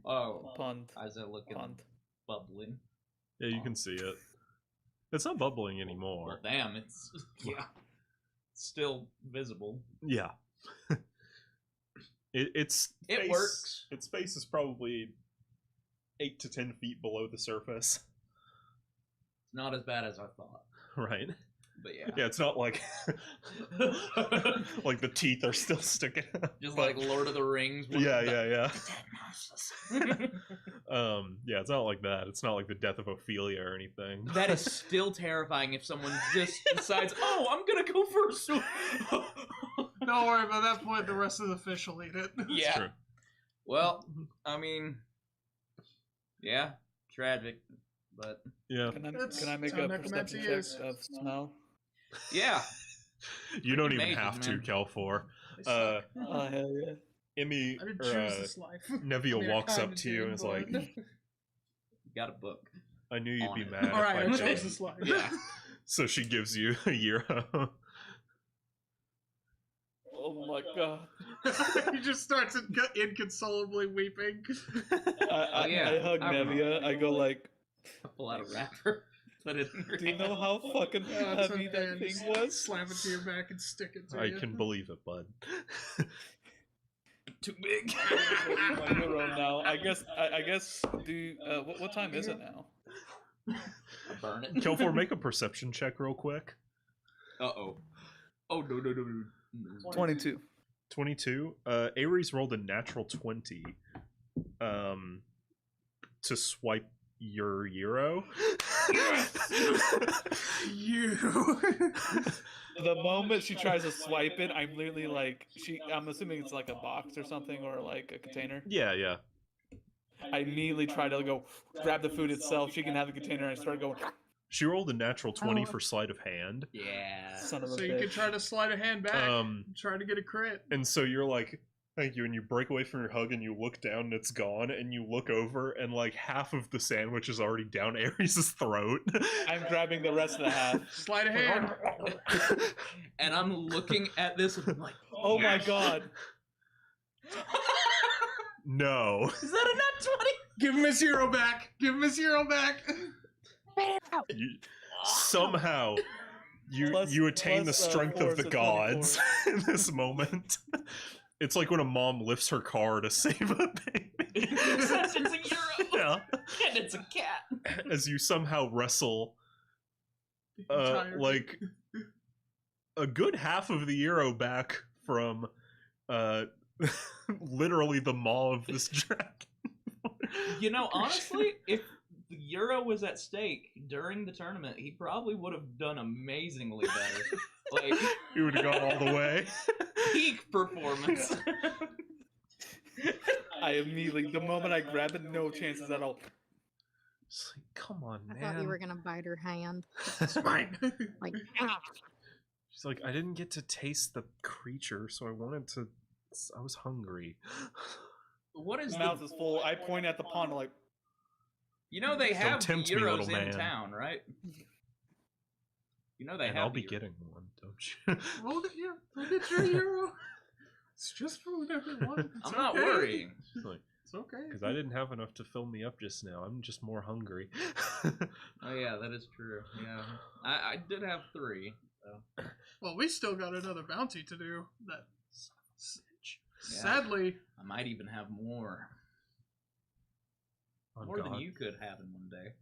Oh, Pond. how's it looking? Pond. Bubbling. Yeah, you can see it. It's not bubbling anymore. Well, damn, it's still visible. Yeah. It works. Its face is probably 8 to 10 feet below the surface. It's not as bad as I thought. Right. But yeah. Yeah, it's not like like the teeth are still sticking out. Just but, like Lord of the Rings. Yeah. Yeah, it's not like that. It's not like the death of Ophelia or anything. That is still terrifying if someone just decides, oh, I'm gonna go first. Don't worry, by that point, the rest of the fish will eat it. Yeah. True. Well, I mean, yeah, tragic, but Yeah. Can I make how a necromancy perception check is. of smell? yeah. You don't even Amazing, have to, man. Kelfor. They suck. Oh, hell yeah. Emmy I didn't or, choose this life. Neville I mean, I walks up kinda to you did, and is like, but- Got a book. I knew you'd On be it. mad Alright, I if I chose did. this life. Yeah. So she gives you a euro. Oh my god. He just starts inconsolably weeping. Oh, yeah. I hug I remember. Nevia. I go like, Pull out a wrapper. Put it in your do you know hand. how fucking It's heavy okay, that and thing just was? Slam it to your back and stick it to I you. can believe it, bud. Too big. My euro now. I guess. What time is it now? I burn it. Kelfor, make a perception check real quick. Uh-oh. Oh, no. 22. 22. Ares rolled a natural 20 to swipe your euro. You. The moment she tries to swipe it, I'm literally like, I'm assuming it's like a box or something, or like a container. Yeah. I immediately try to go grab the food itself. She can have the container, and I start going. She rolled a natural 20 Oh. for sleight of hand. Yeah. Son of a So you bitch. can try to slide a hand back. Try to get a crit. And so you're like, thank you, and you break away from your hug and you look down and it's gone, and you look over and like half of the sandwich is already down Ares' throat. I'm grabbing the rest of the half. Slide a hand. And I'm looking at this and I'm like, Oh my god. No. is that a nat 20? Give him his hero back. Give him his hero back. Somehow you attain the plus, strength of the 4, so gods in this moment. It's like when a mom lifts her car to save a baby. Except it's a euro. Yeah. And it's a cat. As you somehow wrestle Entire- like a good half of the euro back from literally the maw of this dragon. You know, honestly, if the euro was at stake during the tournament, he probably would have done amazingly better. Like, You would have gone all the way. peak performance. I immediately, the moment I grab it, no chances at all. It's like, come on, I man. thought you were gonna bite her hand. It's mine. Like, ah. She's like, I didn't get to taste the creature, so I wanted to. I was hungry. What is His the... mouth is full. I point at the pond like, You know they have the tempt me, euros little in man. town, right? You know they And have I'll the be euro- getting one, don't you? Roll it, yeah. I'll get your hero. It's just food, everyone. It's I'm not okay. worrying. It's okay. Because I didn't have enough to fill me up just now. I'm just more hungry. Oh yeah, that is true. Yeah, I did have 3. So. Well, we still got another bounty to do. That cinch. Yeah. Sadly, I might even have more. Oh, More than God. you could have in one day.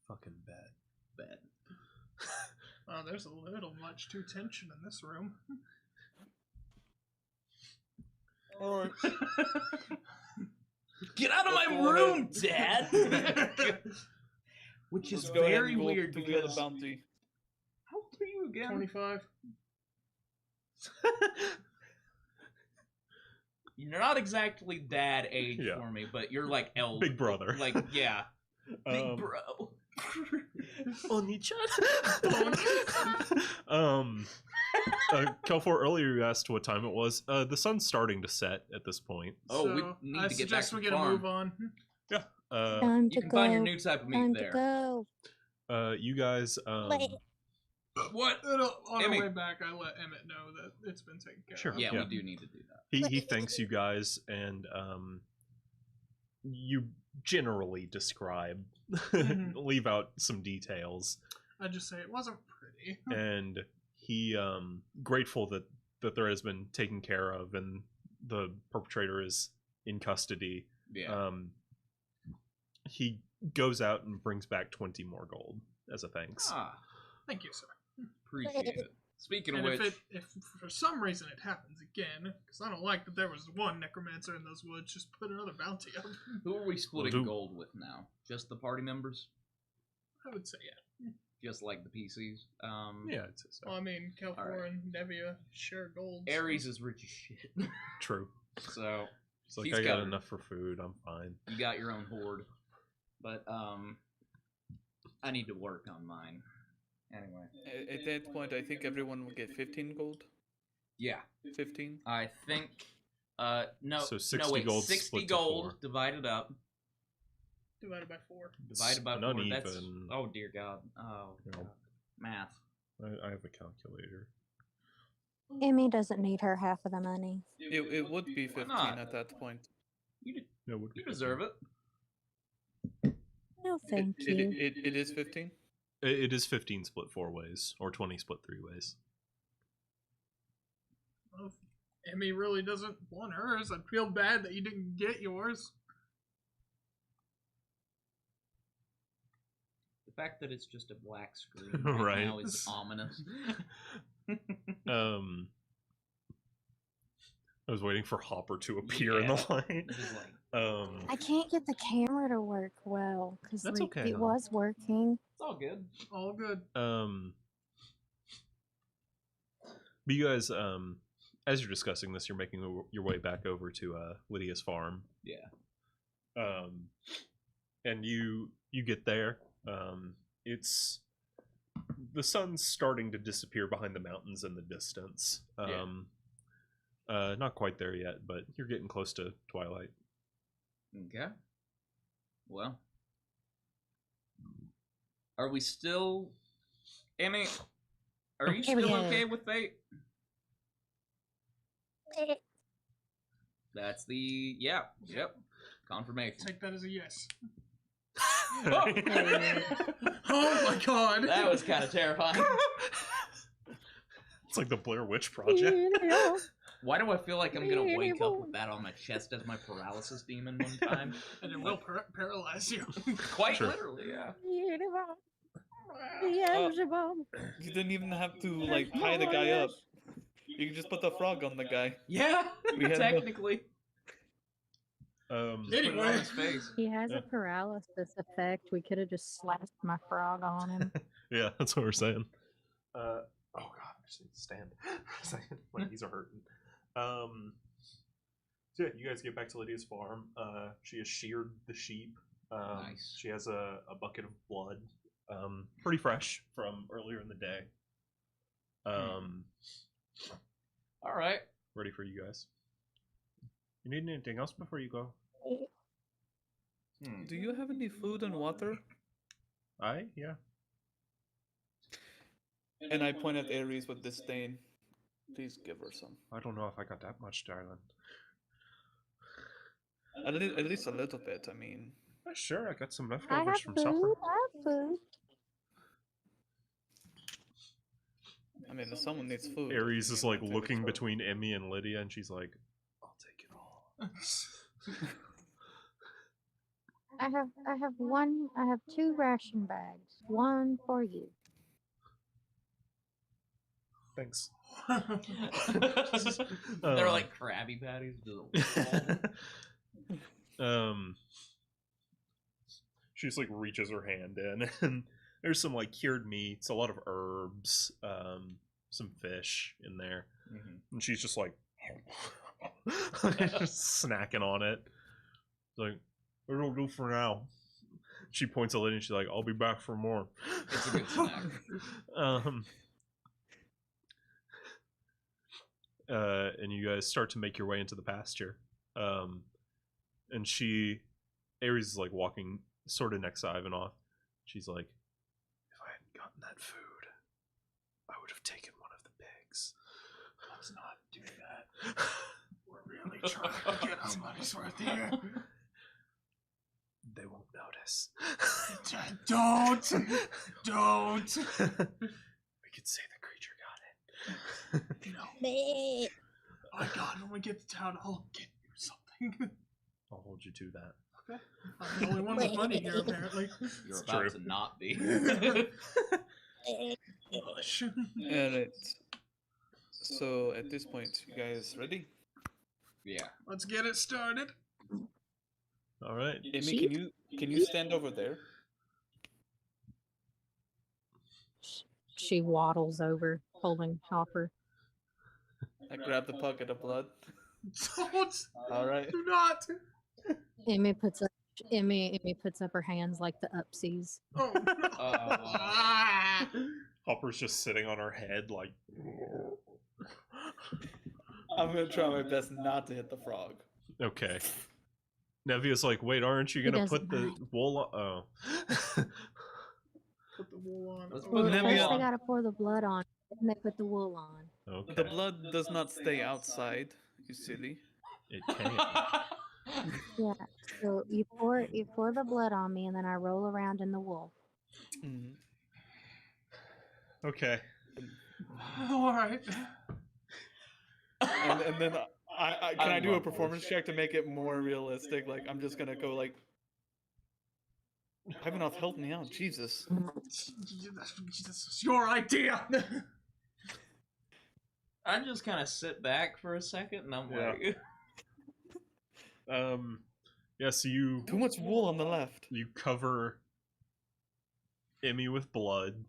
Fucking bad. Bet. there's a little much too tension in this room. Alright. Get out of my Let's go room, Dad! Which is Let's go ahead very and go weird to the other because... bounty. How old are you again? 25. You're not exactly dad age Yeah. for me, but you're like elder. Big brother. Like, yeah. Big bro. Oni-chan. Kelfor, earlier you asked what time it was. The sun's starting to set at this point. Oh, we So, need I to get back suggest to we the get a farm. move on. Time You to can go. find your new type of meat Time there. to go. You guys, Wait. What? On Emmy. our way back, I let Emmett know that it's been taken care Sure. of. Yeah, Yeah. we do need to do that. he thanks you guys, and you generally describe, Mhm. leave out some details, I just say it wasn't pretty. and he grateful that there has been taken care of and the perpetrator is in custody. Yeah. He goes out and brings back 20 more gold as a thanks. Thank you, sir. Appreciate it. Speaking of And which, if for some reason it happens again, because I don't like that there was one necromancer in those woods, just put another bounty up. who are we splitting do- gold with now? Just the party members? I would say, yeah. Just like the PCs? Yeah, it's so. Well, I mean, Kelfor Alright. and Nevia share gold. so- Ares is rich as shit. True. So, It's like He's I got covered. enough for food. I'm fine. you got your own horde. But, I need to work on mine. Anyway. At that point, I think everyone will get 15 gold. Yeah. 15. I think, no. So no, 60 wait, gold 60 split to gold 4. divided up. Divided by 4. Divided by It's 4. That's, uneven. oh, dear God. Oh, No. God. Math. I have a calculator. Emmy doesn't need her half of the money. It would be Why 15 not? at that point. You, No, it would be you deserve it. No, thank you. It is 15? It is 15 split 4 ways, or 20 split 3 ways. Well, if Emmy really doesn't want hers, I'd feel bad that you didn't get yours. The fact that it's just a black screen right, Right. now is ominous. I was waiting for Hopper to appear in the light. This is like, I can't get the camera to work well because That's okay, it huh? was working. it's all good. All good. But you guys, as you're discussing this, you're making your way back over to Lydia's farm. Yeah. And you get there. It's the sun's starting to disappear behind the mountains in the distance. Not quite there yet, but you're getting close to twilight. Okay. Well. Are we still... Emmy, are you Here we still go. okay with fate? That's the... Yeah. Yep. Confirmation. Take that as a yes. Oh! Oh my god! That was kind of terrifying. It's like the Blair Witch Project. Why do I feel like I'm gonna wake up with that on my chest as my paralysis demon one time? And it will paralyze you. Quite Sure. literally, yeah. You didn't even have to like tie the guy up. You can just put the frog on the guy. Yeah, We had technically. Um, Put it on Anyway. his face. He has Yeah. a paralysis effect. We could have just slapped my frog on him. yeah, that's what we're saying. Oh god, I just need to stand for a second. My knees are hurting. So yeah, you guys get back to Lydia's farm. She has sheared the sheep. Nice. She has a bucket of blood. Pretty fresh from earlier in the day. All right. Ready for you guys. You need anything else before you go? Do you have any food and water? Yeah. And I point at Ares with disdain. Please give her some. I don't know if I got that much, darling. At least a little bit. I mean, Sure, I got some I leftovers have from food. supper. I have food. if someone needs food. Ares is you like might take looking it between Emmy and Lydia, and she's like, "I'll take it all." I have 2 ration bags. One for you. Thanks. They're like Krabby Patties. She just like reaches her hand in, and there's some like cured meats, a lot of herbs, some fish in there, and she's just like just snacking on it. It's like, it'll do for now. She points at Lydia and she's like, "I'll be back for more." It's a good snack. And you guys start to make your way into the pasture. And Ares is like walking sort of next to Ivanov. She's like, "If I hadn't gotten that food, I would have taken one of the pigs." Let's not do that. We're really trying to get our money's worth here. They won't notice. Don't. We could say the creature got it. No. Bleh. Oh my God! When we get to town, I'll get you something. I'll hold you to that. Okay. I'm the only one with money here, apparently. You're It's about true. to not be. Gosh. Alright. So at this point, you guys ready? Yeah. Let's get it started. All right. Amy, can you stand over there? She waddles over, holding Hopper. I grab the bucket of blood. Don't. All right. Do not. Emmy puts up her hands like the upsies. Oh. Hopper's just sitting on her head, like. I'm gonna try my best not to hit the frog. Okay. Nevia's like, "Wait, aren't you He gonna doesn't put the mind. wool on?" Oh. Put the wool on. Let's Oh, put Well, the first wool they on. gotta pour the blood on, and they put the wool on. Okay. The blood does not stay outside, you silly. It can. Yeah. So you pour the blood on me, and then I roll around in the wool. Mhm. Okay. all right. And then can I do a performance check to make it more realistic? Like I'm just gonna go like, Ivanov, help me out, Jesus. This is your idea. I just kind of sit back for a second, and I'm Yeah. like, Yeah. So you Too much wool on the left. cover Emmy with blood,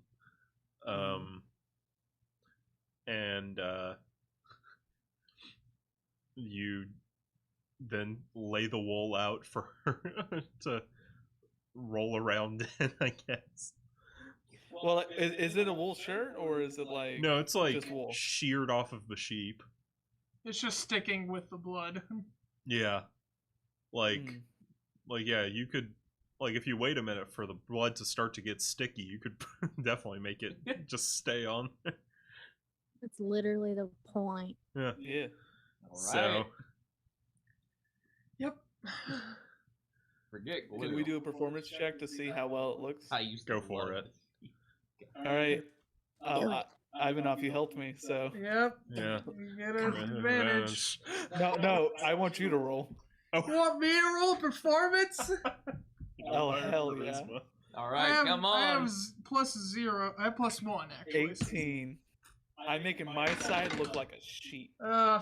and you then lay the wool out for her to roll around in, I guess. Well, is it a wool shirt or is it like No, it's like just wool? sheared off of the sheep. It's just sticking with the blood. Yeah. Like, Mm. Yeah, you could, like, if you wait a minute for the blood to start to get sticky, you could definitely make it just stay on. It's literally the point. Yeah. Yeah. all So, right, Yep. forget glue. Can we do a performance check to see how well it looks? I used Go to for love it. All right. Do it. Ivanov, you helped me, so Yep. yeah. You get an advantage. no, I want you to roll. You want me to roll performance? Oh, hell yeah. Charisma. All I right, have, come I have on. +0. I have +1 actually. 18. I'm making my side look like a sheep.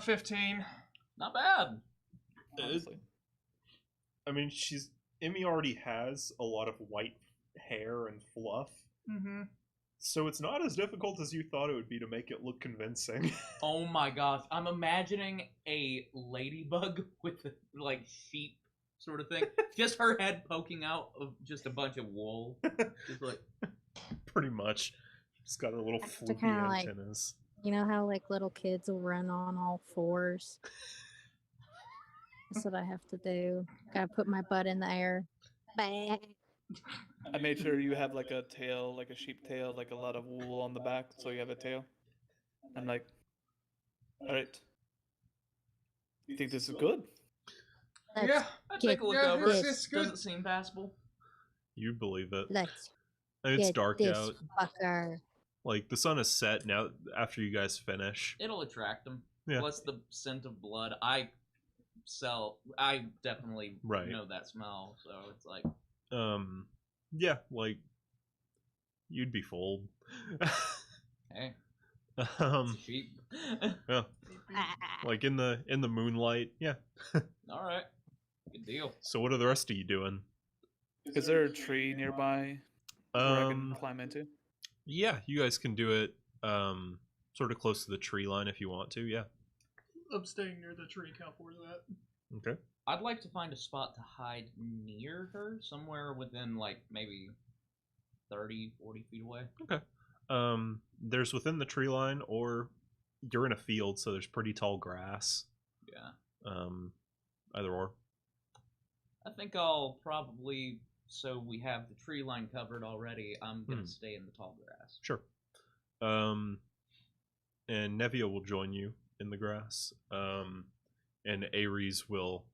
15. Not bad. Honestly. I mean, Emmy already has a lot of white hair and fluff, Mm-hmm. so it's not as difficult as you thought it would be to make it look convincing. Oh my gosh, I'm imagining a ladybug with like sheep sort of thing. Just her head poking out of just a bunch of wool. Just like Pretty much. It's got a little I have to floopy kinda, like- antennas. You know how like little kids will run on all fours? That's what I have to do. Gotta put my butt in the air. Bah. I made sure you have like a tail, like a sheep tail, like a lot of wool on the back, so you have a tail. I'm like, All right. You think this is good? Let's Yeah. I'd get take a look Yeah, over it. it's good. Does it seem passable? You believe it. let's It's get dark this out. fucker. Like the sun is set now. After you guys finish, It'll attract them. Yeah. Plus the scent of blood. I definitely Right. know that smell, so it's like, yeah, like you'd be fooled. hey, um, it's a sheep. yeah, Ah, like in the moonlight. Yeah. All right, good deal. So what are the rest of you doing? Is there a tree nearby where I can climb into? Yeah, you guys can do it. Sort of close to the tree line if you want to. Yeah. I'm staying near the tree Calfor's at. Okay. I'd like to find a spot to hide near her, somewhere within like maybe 30, 40 feet away. Okay. There's within the tree line, or you're in a field, so there's pretty tall grass. Yeah. Either or. I think I'll probably, so we have the tree line covered already, I'm gonna stay in the tall grass. Sure. And Nevia will join you in the grass. And Ares will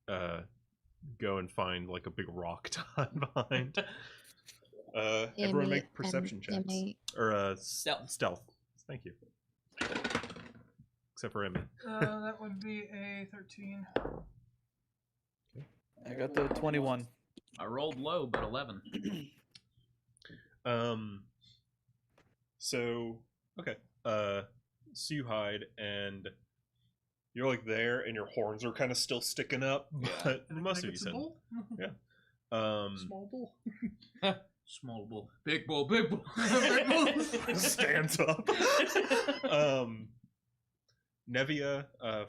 go and find like a big rock to hide behind. Everyone Emmy make perception and checks. Emmy. Or Stealth. Thank you. Except for Emmy. That would be a 13. I got the 21. I rolled low, but 11. So okay. So you hide and you're like there and your horns are kind of still sticking up, but And most can I of you get some said. bull? Small bull. Small bull. Big bull, big bull. Big bull. Stands up. Nevia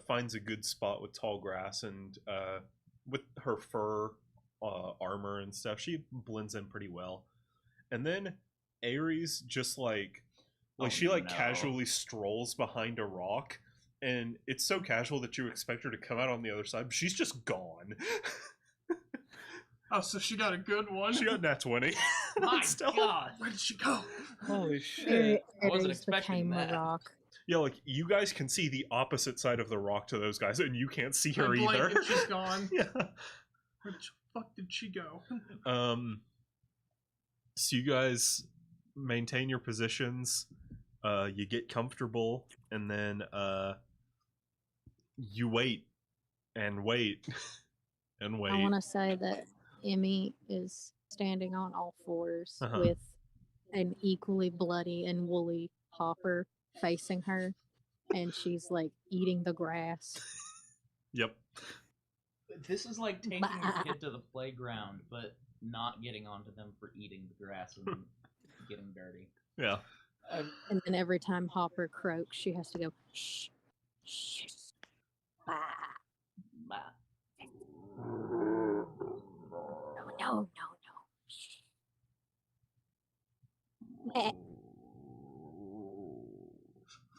finds a good spot with tall grass, and with her fur armor and stuff, she blends in pretty well. And then Ares just like she no. casually strolls behind a rock, and it's so casual that you expect her to come out on the other side, but she's just gone. Oh, so she got a good one. She got nat 20. My Stealth. God. Where did she go? Holy shit. I wasn't Ares expecting became that. a rock. Yeah, like you guys can see the opposite side of the rock to those guys, and you can't see her I blink either. and she's gone. Yeah. Where the fuck did she go? So you guys maintain your positions, you get comfortable, and then you wait and wait and wait. I want to say that Emmy is standing on all fours Uh-huh. with an equally bloody and woolly Hopper facing her, and she's like eating the grass. Yep. This is like taking your kid to the playground, but not getting onto them for eating the grass and getting dirty. Yeah. And then every time Hopper croaks, she has to go, shh, shh, bah. Bah. No. Shh. Eh.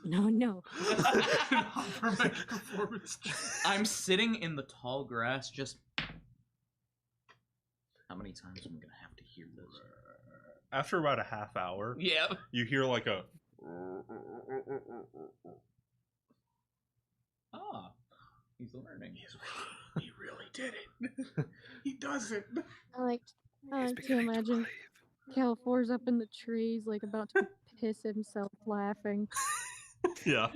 No. For my performance. I'm sitting in the tall grass, just. How many times am I gonna have to hear this? After about a half hour, Yeah. you hear like a. Ah, he's learning. He really did it. He does it. I like to imagine Calfor's up in the trees, like about to piss himself laughing. Yeah.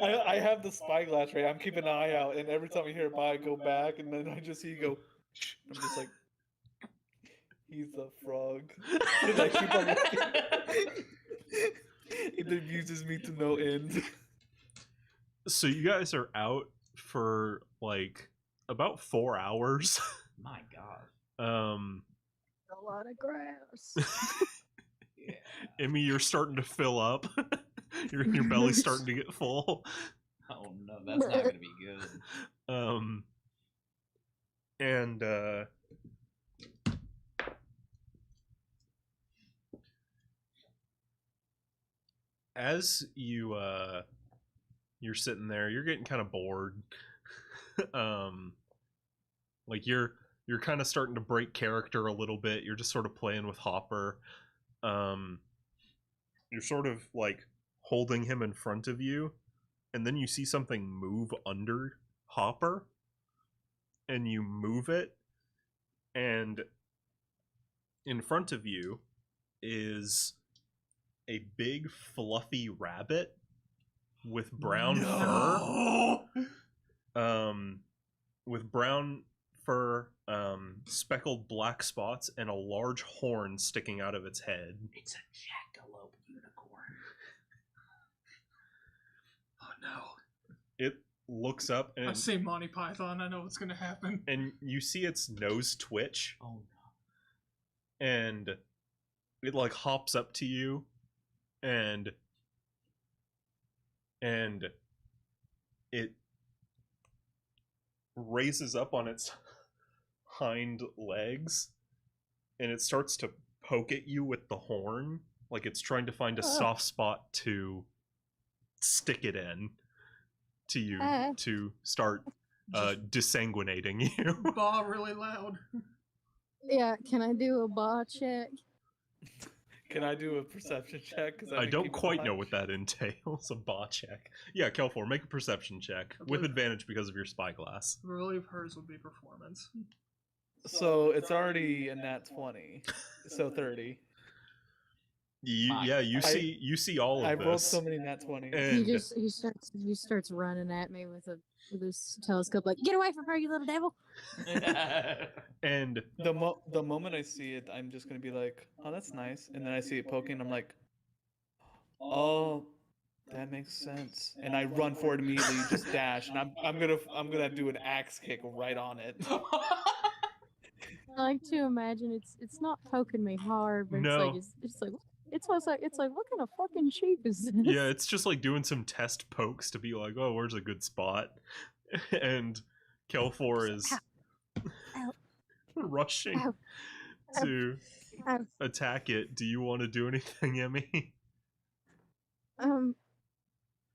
I have the spyglass right. I'm keeping an eye out, and every time I hear it by, I go back, and then I just see you go. Shh. I'm just like, he's a frog. And I keep on looking. It amuses me to no end. So you guys are out for like about 4 hours. My God. A lot of grass. Yeah. Emmy, you're starting to fill up. Your belly's starting to get full. Oh no, that's not gonna be good. And as you're sitting there, you're getting kind of bored. Like you're kind of starting to break character a little bit. You're just sort of playing with Hopper. You're sort of like holding him in front of you, and then you see something move under Hopper, and you move it, and in front of you is a big fluffy rabbit with brown fur. With brown fur, speckled black spots, and a large horn sticking out of its head. It's a jackalope unicorn. Oh no. It looks up and I've seen Monty Python. I know what's gonna happen. and you see its nose twitch, Oh and it like hops up to you, and it raises up on its hind legs, and it starts to poke at you with the horn, like it's trying to find a soft spot to stick it in to you to start desanguinating you. Baw really loud. Yeah, can I do a baw check? Can I do a perception check? 'Cause I think don't people quite know might- what that entails. A bot check. Yeah, Kelfor, make a perception check with advantage because of your spyglass. I believe hers would be performance. So it's already a nat 20. So 30. Mine. Yeah, you see all of I this. rolled so many nat 20s. And He starts running at me with his telescope, like, get away from her, you little devil! no. and The moment I see it, I'm just gonna be like, oh, that's nice. And then I see it poking, I'm like, oh, that makes sense. And I run for it immediately, just dash, and I'm gonna do an axe kick right on it. I like to imagine it's not poking me hard, but No. it's like what kind of fucking sheep is this? yeah, it's just like doing some test pokes to be like, oh, where's a good spot? And Kelfor is Ow. rushing Ow. to Ow. attack it. Do you want to do anything, Emmy?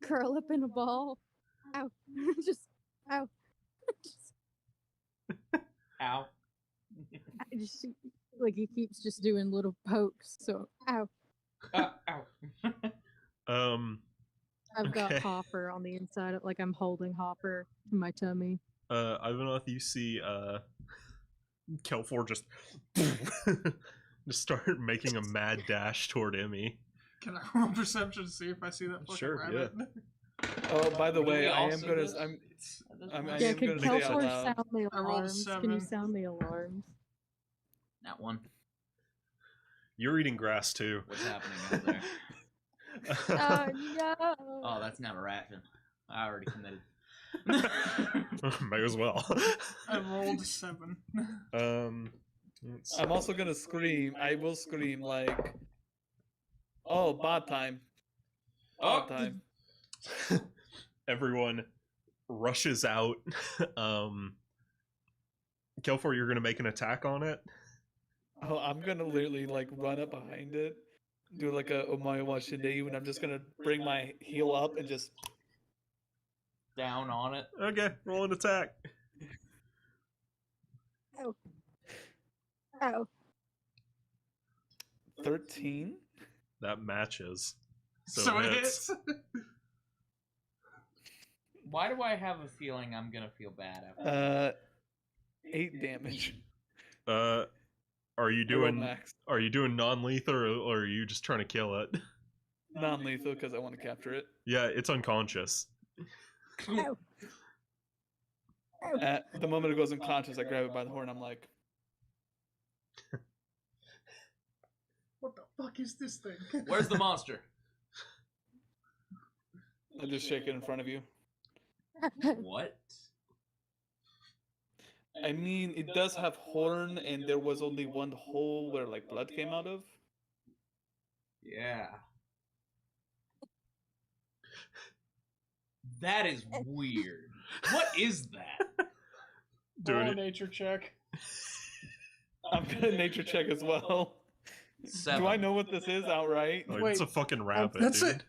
Curl up in a ball. Ow. Just ow. Ow. I just like he keeps just doing little pokes. So ow. Ow. I've got Okay. Hopper on the inside of, like I'm holding Hopper in my tummy. Ivanov, you see Kelfor just just start making a mad dash toward Emmy. Can I roll perception to see if I see that fucking Sure, rabbit? Oh, by the Do we way, I am also gonna. just- I Yeah, am could gonna say out Kelfor loud. sound the I rolled a alarms? Can you 7. sound the alarms? That one. You're eating grass too. What's happening out there? Oh no! Oh, that's not a ration. I already committed. May as well. I rolled a 7. Let's see. I'm also gonna scream. I will scream like, "Oh, bot time! Bot Oh. time!" Everyone rushes out. Kelfor, you're gonna make an attack on it. Oh, I'm gonna literally like run up behind it, do like a Omaewa Shindeyu, and I'm just gonna bring my heel up and just. Down on it. Okay, roll an attack. Ow! 13. That matches. So it hits. Why do I have a feeling I'm gonna feel bad after? 8 damage. Are you I rolled doing max non-lethal or are you just trying to kill it? non-lethal because I want to capture it. Yeah, it's unconscious. Ow! At the moment it goes unconscious, I grab it by the horn. I'm like, What the fuck is this thing? Where's the monster? I just shake it in front of you. What? I mean, it does have horn, and there was only one hole where like blood came out of. Yeah. That is weird. What is that? Doing Roll a it. nature check. I'm gonna nature check as well. 7. Do I know what this is outright? Like, Wait, it's a fucking rabbit, that's dude. it.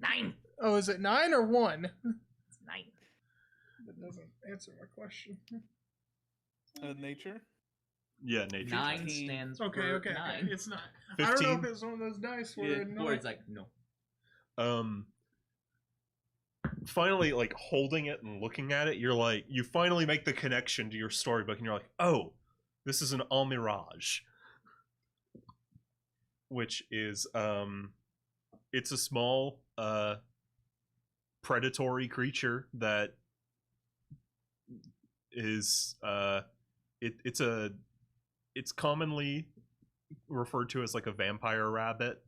9. Oh, is it 9 or 1? It's 9. That doesn't answer my question. Nature. Yeah, nature. 9 check. stands Okay, for okay, 9. okay. It's not. I don't know 15? if it's one of those dice where Yeah, it Or it's like, no. finally like holding it and looking at it, you're like, you finally make the connection to your storybook, and you're like, oh, this is an Almirage, which is it's a small predatory creature that is it's commonly referred to as like a vampire rabbit,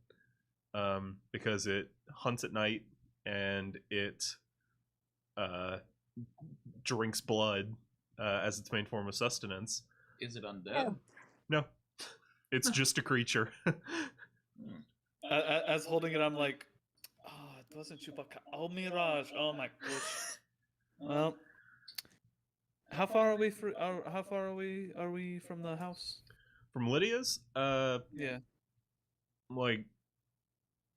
because it hunts at night and it drinks blood as its main form of sustenance. Is it undead? No, it's just a creature. As holding it, I'm like, oh, it wasn't Chewbacca. Oh, Mirage. Oh my gosh. Well, how far are we? How far are we from the house? From Lydia's, Yeah. like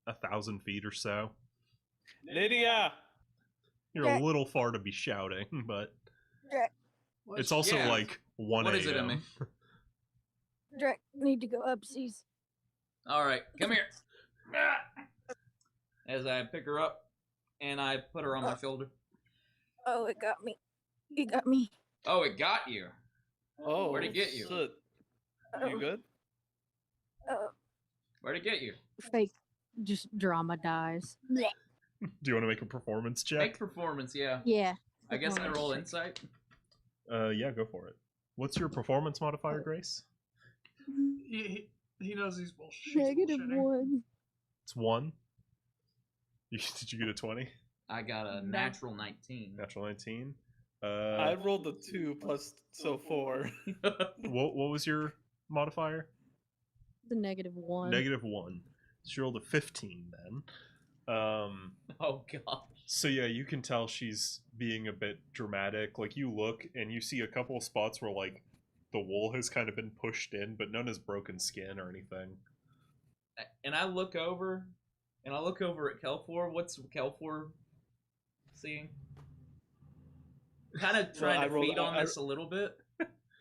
1,000 feet or so. Lydia. You're a little far to be shouting, but it's also Yeah. like 1 What is it, a.m. Emmy? Drek, need to go upstairs. All right, come here. As I pick her up and I put her on my shoulder. Oh, it got me. It got me. Oh, it got you. Oh, Where'd it get you? shit. You good? Where'd it get you? Fake, just drama dies. Do you want to make a performance check? Make performance, yeah. Yeah. I guess I roll check. insight. Yeah, go for it. What's your performance modifier, Grace? He knows he's bullshit. -1. It's 1. Did you get a 20? I got a natural 19. Natural 19. I rolled a 2 plus, so 4. What was your modifier? It's a -1. -1. She rolled a 15 then. Oh gosh. So yeah, you can tell she's being a bit dramatic. Like, you look and you see a couple of spots where like the wool has kind of been pushed in, but none is broken skin or anything. And I look over at Kelfor. What's Kelfor seeing? Kind of trying to feed on this a little bit.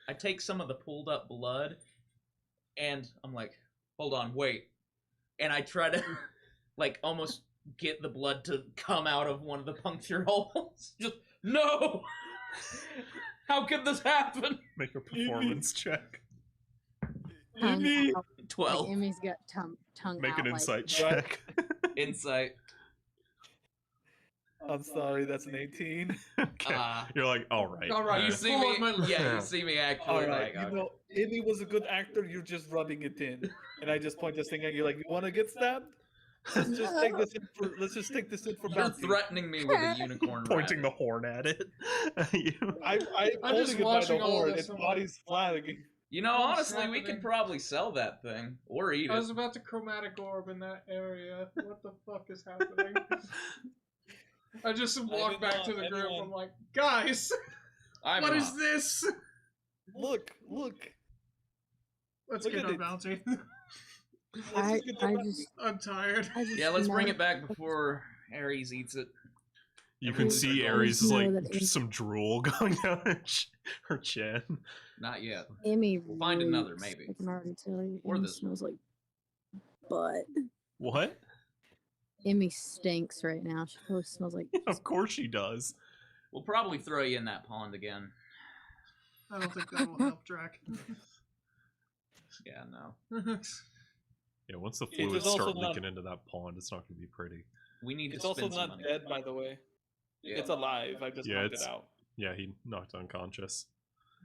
I take some of the pulled up blood and I'm like, hold on, wait. And I try to like almost get the blood to come out of one of the puncture holes. Just, no! How could this happen? Make a performance check. Tongue out. 12. Like, Emmy's got tongue Make out. an insight like, check. Insight. I'm sorry, that's an 18. Okay. You're like, all right. All right, You you see pull me? on my lip. Yeah, you see me actually. Alright, like, you know, Amy was a good actor, you're just rubbing it in. And I just point this thing at you like, you want to get stabbed? Let's just take this in for, you're bounty. threatening me with a unicorn. Pointing the rabbit. horn at it. You- I'm I'm just holding it by the watching all horn, this its and body's flagging. You know, What's honestly, we happening? could probably sell that thing or eat I it. was about to chromatic orb in that area. What the fuck is happening? I just walk back to the group. I'm like, guys, I'm what not. is this? Look. Let's Look get at our it. bounty. I Let's I'm tired. just Yeah, let's bring know- it back before Ares eats it. You can see I Ares just is know like that Amy- some drool going down her chin. Not yet. Emmy We'll find another, reeks. maybe. I can already tell you. Or Emmy this smells like butt. What? Emmy stinks right now. She probably smells like. Of course she does. We'll probably throw you in that pond again. I don't think that will help, Drac. Yeah, no. Yeah, once the It fluids is also start not- leaking into that pond, it's not going to be pretty. We need It's to also spend some not money. dead, by the way. Yeah. It's alive. I just Yeah, knocked it's- it out. Yeah, he knocked unconscious.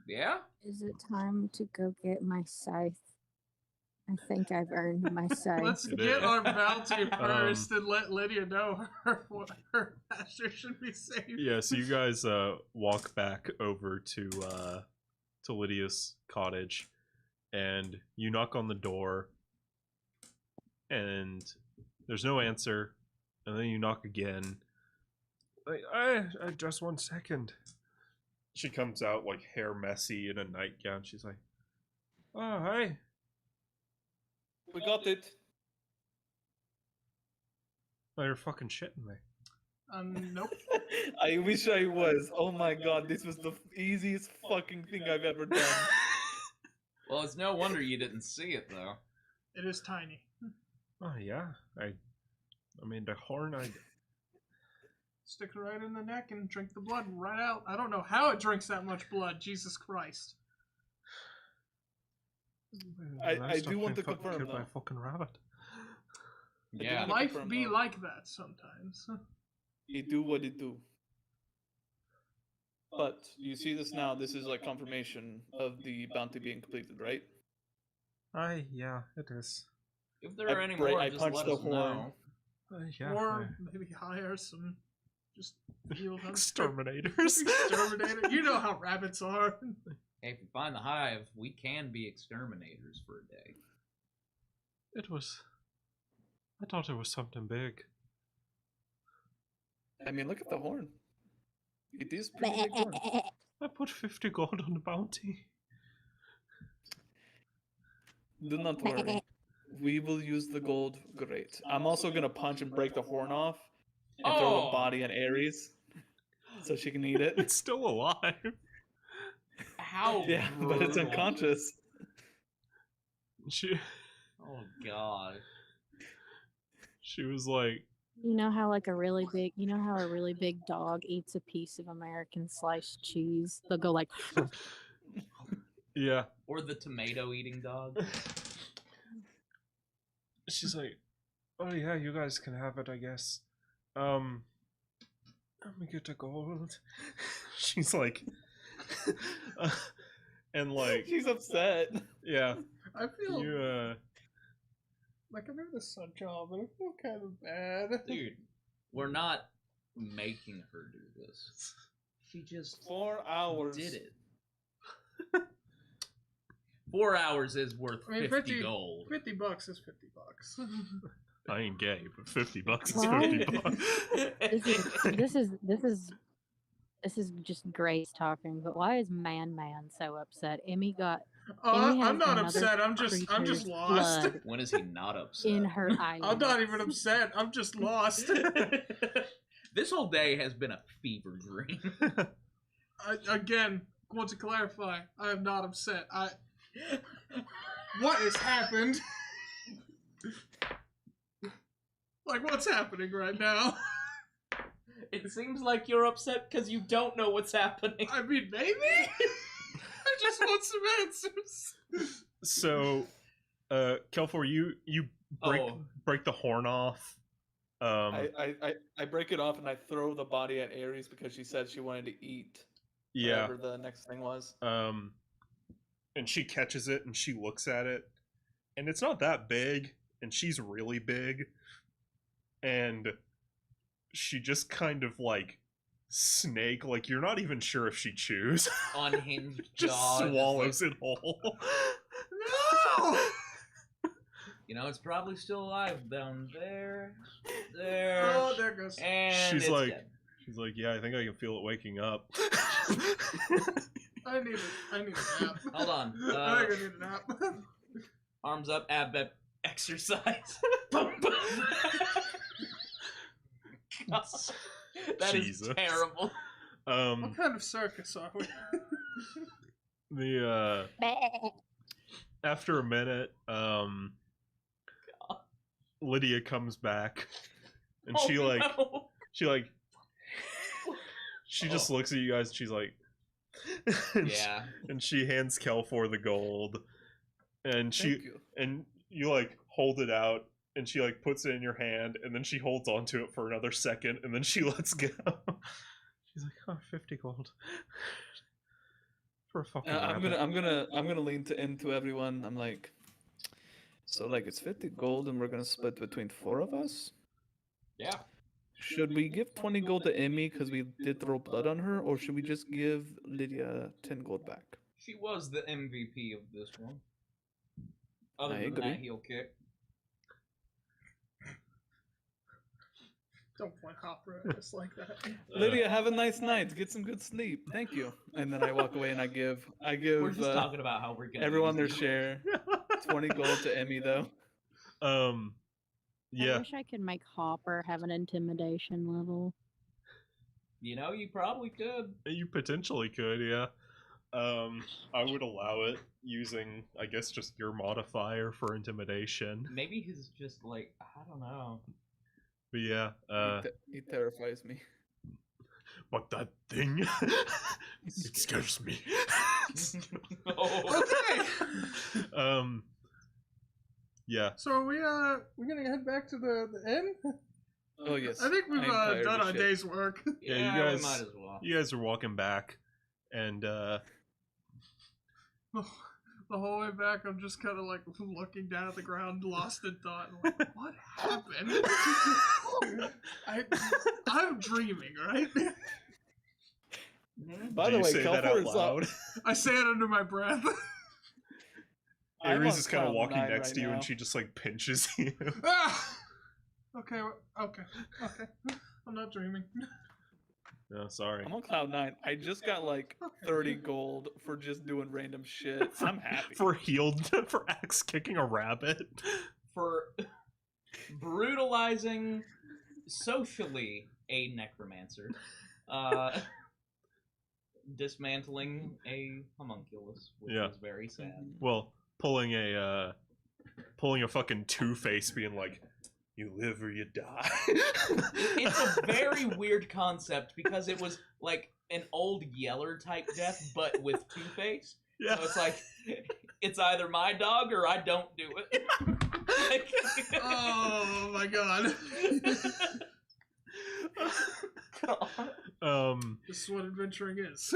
Yeah? Is it time to go get my scythe? I think I've earned my scythe. Let's It get is. our bounty first and let Lydia know her master should be saved. Yeah, so you guys walk back over to Lydia's cottage, and you knock on the door, and there's no answer, and then you knock again. Like, just 1 second. She comes out like hair messy in a nightgown. She's like, "Oh, hi." We got it. Oh, you're fucking shitting me. Nope. I wish I was. Oh my god, this was the easiest fucking thing I've ever done. Well, it's no wonder you didn't see it, though. It is tiny. Oh yeah, I mean the horn. Stick it right in the neck and drink the blood right out. I don't know how it drinks that much blood. Jesus Christ. I do want to confirm, Killed by a though. fucking rabbit. Yeah. Like- Life confirm, be though. like that sometimes. You do what it do. But you see this now. This is like confirmation of the bounty being completed, right? Yeah, it is. If there are any break- more, I just punched let the us horn. know. Yeah. Or maybe hire some just field hunters. Exterminators. Exterminator. You know how rabbits are. Hey, if we find the hive, we can be exterminators for a day. I thought it was something big. I mean, look at the horn. It is pretty big horn. I put 50 gold on the bounty. Do not worry. We will use the gold. Great. I'm also gonna punch and break the horn off and throw the Oh! body at Ares so she can eat it. It's still alive. How? Yeah, but it's brutal. unconscious. She Oh god. was like, You know how a really big dog eats a piece of American sliced cheese? They'll go like, yeah. Or the tomato eating dog. She's like, oh yeah, you guys can have it, I guess. Let me get the gold. She's like, and like, She's upset. yeah, I feel you like I'm doing a sun job, and I feel kind of bad. Dude, we're not making her do this. She just 4 hours. did it. 4 hours is worth I mean, 50 gold. $50 is $50. I ain't gay, but $50 is Well, $50. this is just Grace talking. But why is Man so upset? Emmy got Oh, Emmy has I'm not another upset. I'm just creature's lost. blood When is he not upset? in her eyelids. I'm not even upset. I'm just lost. This whole day has been a fever dream. Again, want to clarify, I am not upset. What has happened? Like, what's happening right now? It seems like you're upset because you don't know what's happening. I mean, maybe? I just want some answers. So, Kelfor, you break the horn off. I break it off and I throw the body at Ares because she said she wanted to eat Yeah. whatever the next thing was. And she catches it and she looks at it, and it's not that big, and she's really big, and she just kind of like snake, like you're not even sure if she chews. Unhinged Just jaw. swallows like, it whole. No! You know, it's probably still alive down there. There. Oh, there it goes. And She's it's like- dead. She's like, yeah, I think I can feel it waking up. I need a nap. Hold on. I think I need a nap. Arms up, ab exercise. God, that is Jesus. terrible. What kind of circus are we? After a minute, Lydia comes back, and she just looks at you guys, and she's like, Yeah. and she hands Kelfor the gold, and Thank you. you like hold it out, and she like puts it in your hand, and then she holds onto it for another second, and then she lets go. She's like, oh, 50 gold for a fucking I'm rabbit. gonna lean into everyone. I'm like, so like it's 50 gold and we're gonna split between 4 of us. Yeah. Should we give 20 gold to Emmy because we did throw blood on her, or should we just give Lydia 10 gold back? She was the MVP of this one. Other I than agree. that heel kick. Don't point Hopper at us like that. Lydia, have a nice night. Get some good sleep. Thank you. And then I walk away and I give We're just talking about how we're gonna everyone their use you. share. 20 gold to Emmy though. I Yeah. wish I could make Hopper have an intimidation level. You know, you probably could. You potentially could, yeah. I would allow it using, I guess, just your modifier for intimidation. Maybe he's just like, I don't know. But yeah, He terrifies me. But that thing, it scares me. Oh. Okay. Yeah. So are we gonna head back to the inn? Oh yes. I think we've I am tired done as our shit. day's work. Yeah, Yeah, you guys- we might as well. You guys are walking back, and The whole way back, I'm just kind of like looking down at the ground, lost in thought. And like, what happened? I'm dreaming, right? By do the you way, say that Kelfor out is up. loud? I say it under my breath. I'm Ares on is kind of cloud walking nine next right to you, now. and she just like pinches you. Ah! Okay. I'm not dreaming. No, sorry. I'm on cloud 9. I just got like 30 gold for just doing random shit. I'm happy. For healed for axe kicking a rabbit. For brutalizing socially a necromancer, dismantling a homunculus, which Yeah. was very sad. Well, pulling a fucking Two-Face, being like, "You live or you die." It's a very weird concept because it was like an old Yeller type death, but with Two-Face. Yeah. So it's like, it's either my dog or I don't do it. Like- Oh my god. This is what adventuring is.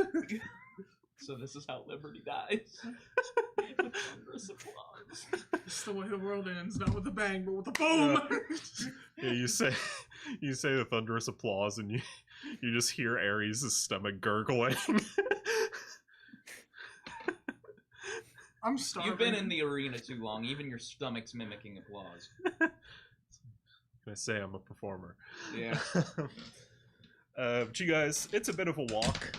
So this is how Liberty dies. With thunderous applause. This is the way the world ends, not with a bang, but with a boom. Yeah, you say the thunderous applause, and you just hear Ares' stomach gurgling. I'm starving. You've been in the arena too long. Even your stomach's mimicking applause. I say I'm a performer. Yeah. But you guys, it's a bit of a walk.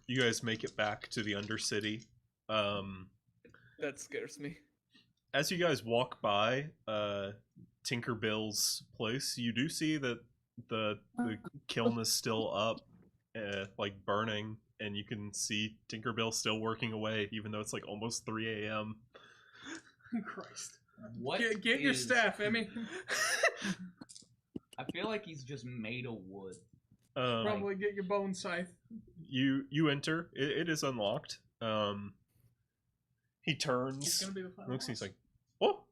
You guys make it back to the Undercity. That scares me. As you guys walk by Tinkerbell's place, you do see that the kiln is still up, like burning, and you can see Tinkerbell still working away, even though it's like almost 3 a.m. Christ. What Get your is- staff, Emmy. I feel like he's just made of wood. Probably get your bone scythe. You enter. It is unlocked. He It's turns, gonna be the final looks, and he's boss. like, "Oh,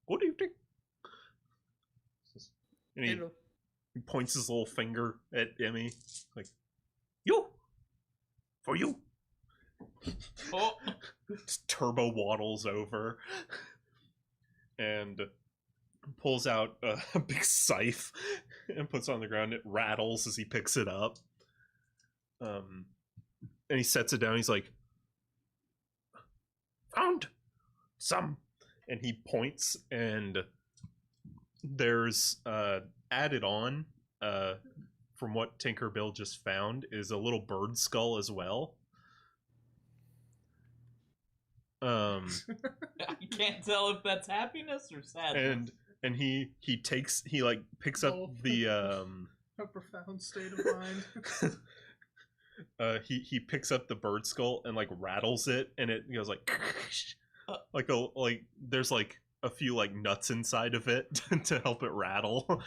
good evening." And he points his little finger at Emmy, like, "You, for you." Oh, Just turbo waddles over and pulls out a big scythe and puts it on the ground. It rattles as he picks it up. And he sets it down. He's like, "Found some." And he points, and there's added on from what Tinkerbell just found is a little bird skull as well. I can't tell if that's happiness or sadness. And he picks up Both. the A profound state of mind. he picks up the bird skull and like rattles it, and it goes like there's like a few like nuts inside of it to help it rattle.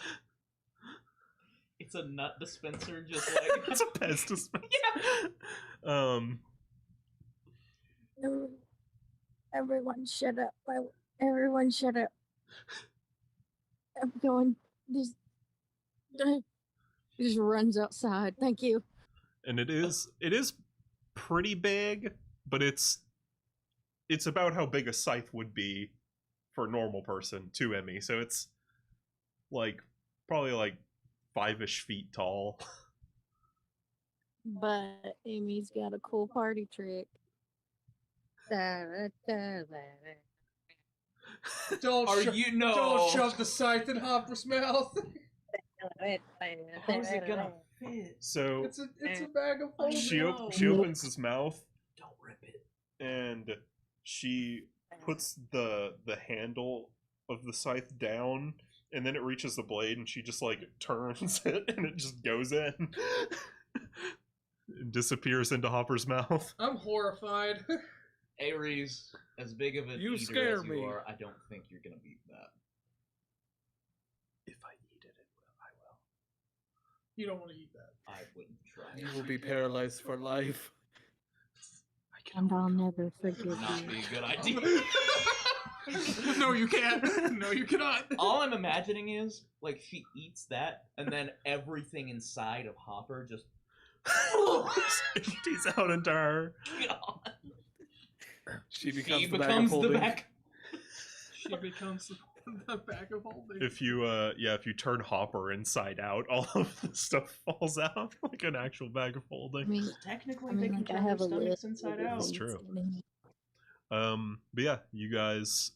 It's a nut dispenser, just like It's a Pez dispenser. Yeah. Everyone shut up. Everyone shut up. I'm going. Just runs outside. Thank you. And it is pretty big, but it's about how big a scythe would be for a normal person to Emmy. So it's like probably like 5-ish feet tall. But Amy's got a cool party trick. Don't Are don't shove the scythe in Hopper's mouth. How's it gonna fit? So It's a bag of holding. she no. she opens his mouth, Don't rip it. and she puts the handle of the scythe down, and then it reaches the blade, and she just like turns it, and it just goes in. It disappears into Hopper's mouth. I'm horrified. Ares, as big of a You eater scare as you me. are, I don't think you're gonna beat that. If I eat it, I will. You don't want to eat that. I wouldn't try. You will be paralyzed for life. And I'll never forgive Not you. be a good idea. No, you can't. No, you cannot. All I'm imagining is, like, she eats that, and then everything inside of Hopper just... empties out into her. God. She becomes, She the bag of becomes the holding. back. She becomes the bag of holding. If you turn Hopper inside out, all of the stuff falls out like an actual bag of I holding. mean, Technically, they can like, I turn their have a stomachs list. inside of out. That's things true. that I need. But yeah, you guys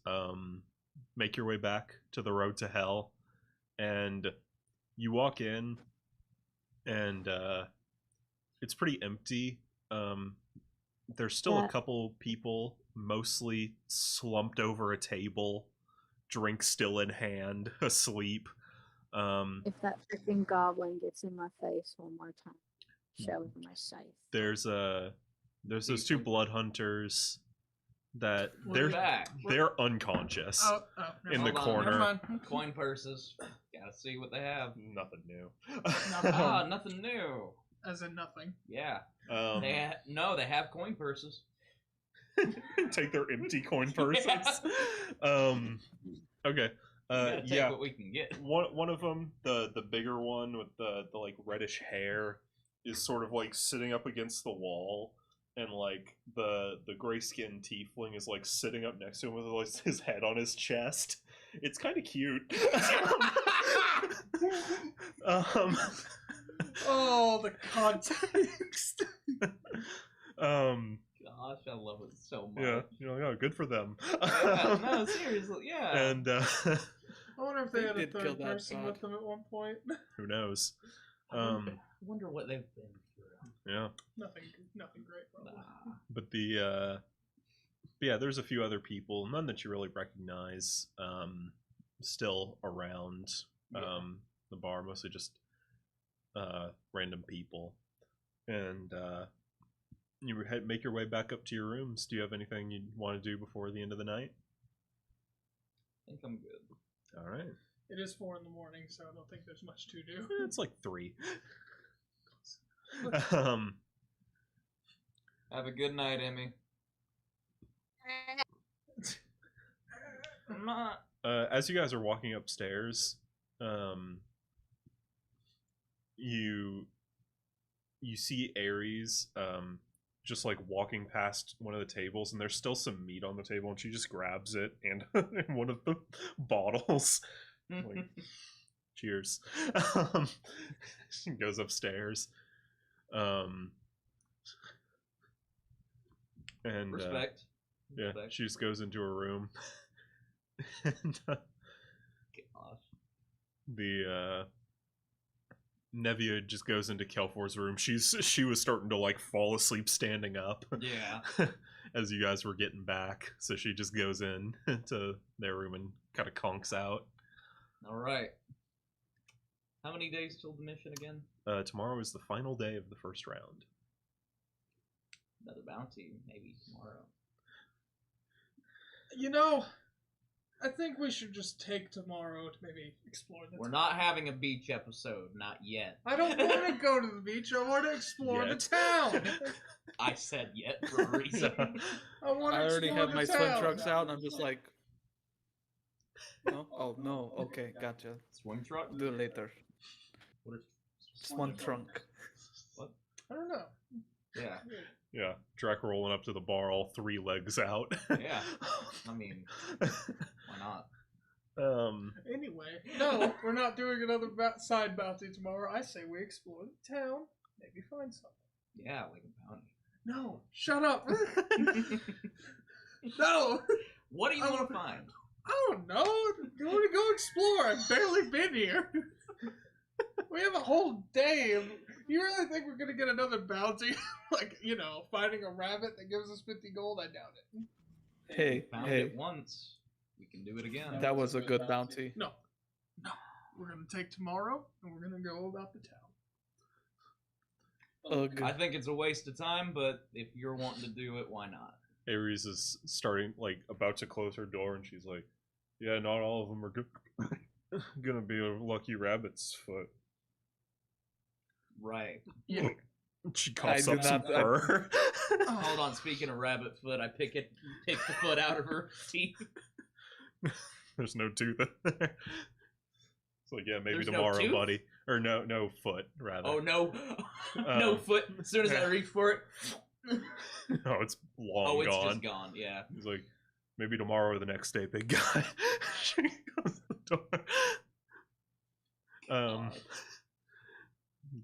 make your way back to the road to hell, and you walk in, and it's pretty empty. There's still a That- couple people, mostly slumped over a table, drink still in hand, asleep. If that freaking goblin gets in my face one more time, show him my scythe. There's those two blood hunters that We're they're unconscious Oh, in the Hold on, corner. Never mind. Coin purses. Gotta see what they have. Nothing new. Ah, nothing new. As in nothing. Yeah. Um, They have coin purses. take their empty coin purses. Yeah. Okay. We gotta take Yeah. what we can get. One of them, the bigger one with the like reddish hair, is sort of like sitting up against the wall, and like the gray skinned tiefling is like sitting up next to him with like his head on his chest. It's kind of cute. Oh, the context. Gosh, I love it so much. Yeah, you're like, oh, good for them. Yeah, no, seriously, yeah. And I wonder if they They had a did kill third that person dog. with them at one point. who knows? I wonder what they've been through. Yeah. Nothing great. Probably. Nah. But yeah, there's a few other people, none that you really recognize, still around the bar, mostly just random people. And you make your way back up to your rooms. Do you have anything you want to do before the end of the night? I think I'm good. All right. It is 4 a.m, so I don't think there's much to do. It's like 3. Have a good night, Emmy. I'm not. As you guys are walking upstairs, you see Ares just like walking past one of the tables, and there's still some meat on the table, and she just grabs it and one of the bottles. Like, cheers. She goes upstairs. And Respect. yeah, Respect. she just goes into her room. And Gosh. the Nevia just goes into Kelfor's room. She was starting to like fall asleep standing up. Yeah. As you guys were getting back, so she just goes in to their room and kind of conks out. All right. How many days till the mission again? Tomorrow is the final day of the first round. Another bounty, maybe tomorrow. You know, I think we should just take tomorrow to maybe explore the We're town. not having a beach episode, not yet. I don't want to go to the beach. I want to explore Yet. the town. I said yet for a reason. I want to I already explore have the my swim town. trucks out, and I'm just like, no, oh no, okay, gotcha. Swim truck? Do it later. What is Swim trunk. what? I don't know. Yeah. Yeah, Drac rolling up to the bar, all 3 legs out. Yeah. I mean, why not? Anyway, no, we're not doing another side bounty tomorrow. I say we explore the town, maybe find something. Yeah, like a bounty. No, shut up. No, What do you want to find? I don't know. You want to go explore? I've barely been here. We have a whole day. You really think we're gonna get another bounty? Like, you know, finding a rabbit that gives us 50 gold? I doubt it. Hey, Found hey, it once. We can do it again. that was a good bounty. No. We're gonna take tomorrow and we're gonna go about the town. Ugh. I think it's a waste of time, but if you're wanting to do it, why not? Ares is starting, like, about to close her door, and she's like, yeah, not all of them are gonna be a lucky rabbit's foot. Right. Yeah. She coughs do up some not- I- fur. Hold on. Speaking of rabbit foot, I pick the foot out of her teeth. There's no tooth in there. It's like, yeah, maybe There's no tomorrow, tooth? buddy. Or no foot, rather. Oh no, no foot. As soon as I reach for it, No, it's long oh, it's gone. just gone. Yeah. He's like, maybe tomorrow or the next day, big guy. She goes to the door. God.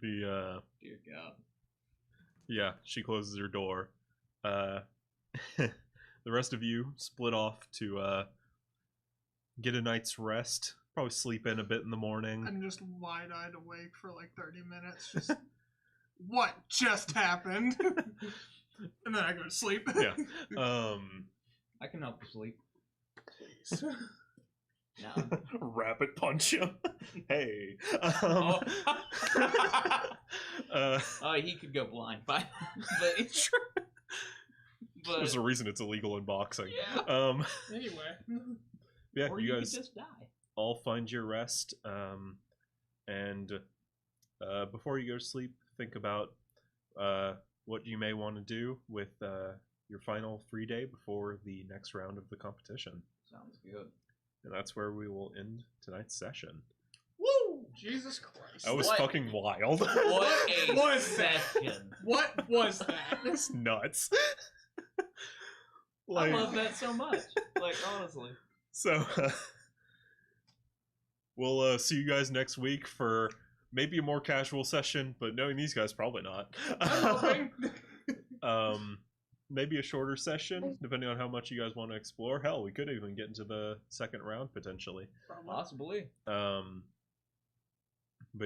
The Dear God. yeah, she closes her door. The rest of you split off to get a night's rest. Probably sleep in a bit in the morning. I'm just wide-eyed awake for like 30 minutes. Just, what just happened? And then I go to sleep. Yeah. I can help you sleep. Please. No. Rapid punch him. Hey. Oh. Uh, Oh, he could go blind, but there's a reason it's illegal in boxing. Yeah. Anyway. Yeah, or you you guys could just die. all find your rest. And before you go to sleep, think about what you may want to do with your final free day before the next round of the competition. Sounds good. And that's where we will end tonight's session. Woo! Jesus Christ. That was What? fucking wild. What a Was that? session. What was that? That's nuts. I love that so much. Like, honestly. So, we'll see you guys next week for maybe a more casual session, but knowing these guys, probably not. I'm hoping. Maybe a shorter session, depending on how much you guys want to explore. Hell, we could even get into the second round, potentially. Possibly. But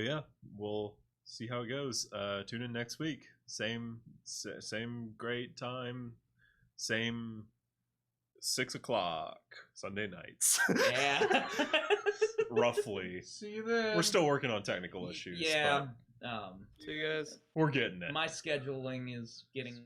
yeah, we'll see how it goes. Tune in next week. Same great time. Same 6 o'clock Sunday nights. Yeah. Roughly. See you then. We're still working on technical issues. Yeah. but See you guys. we're getting it. My scheduling is getting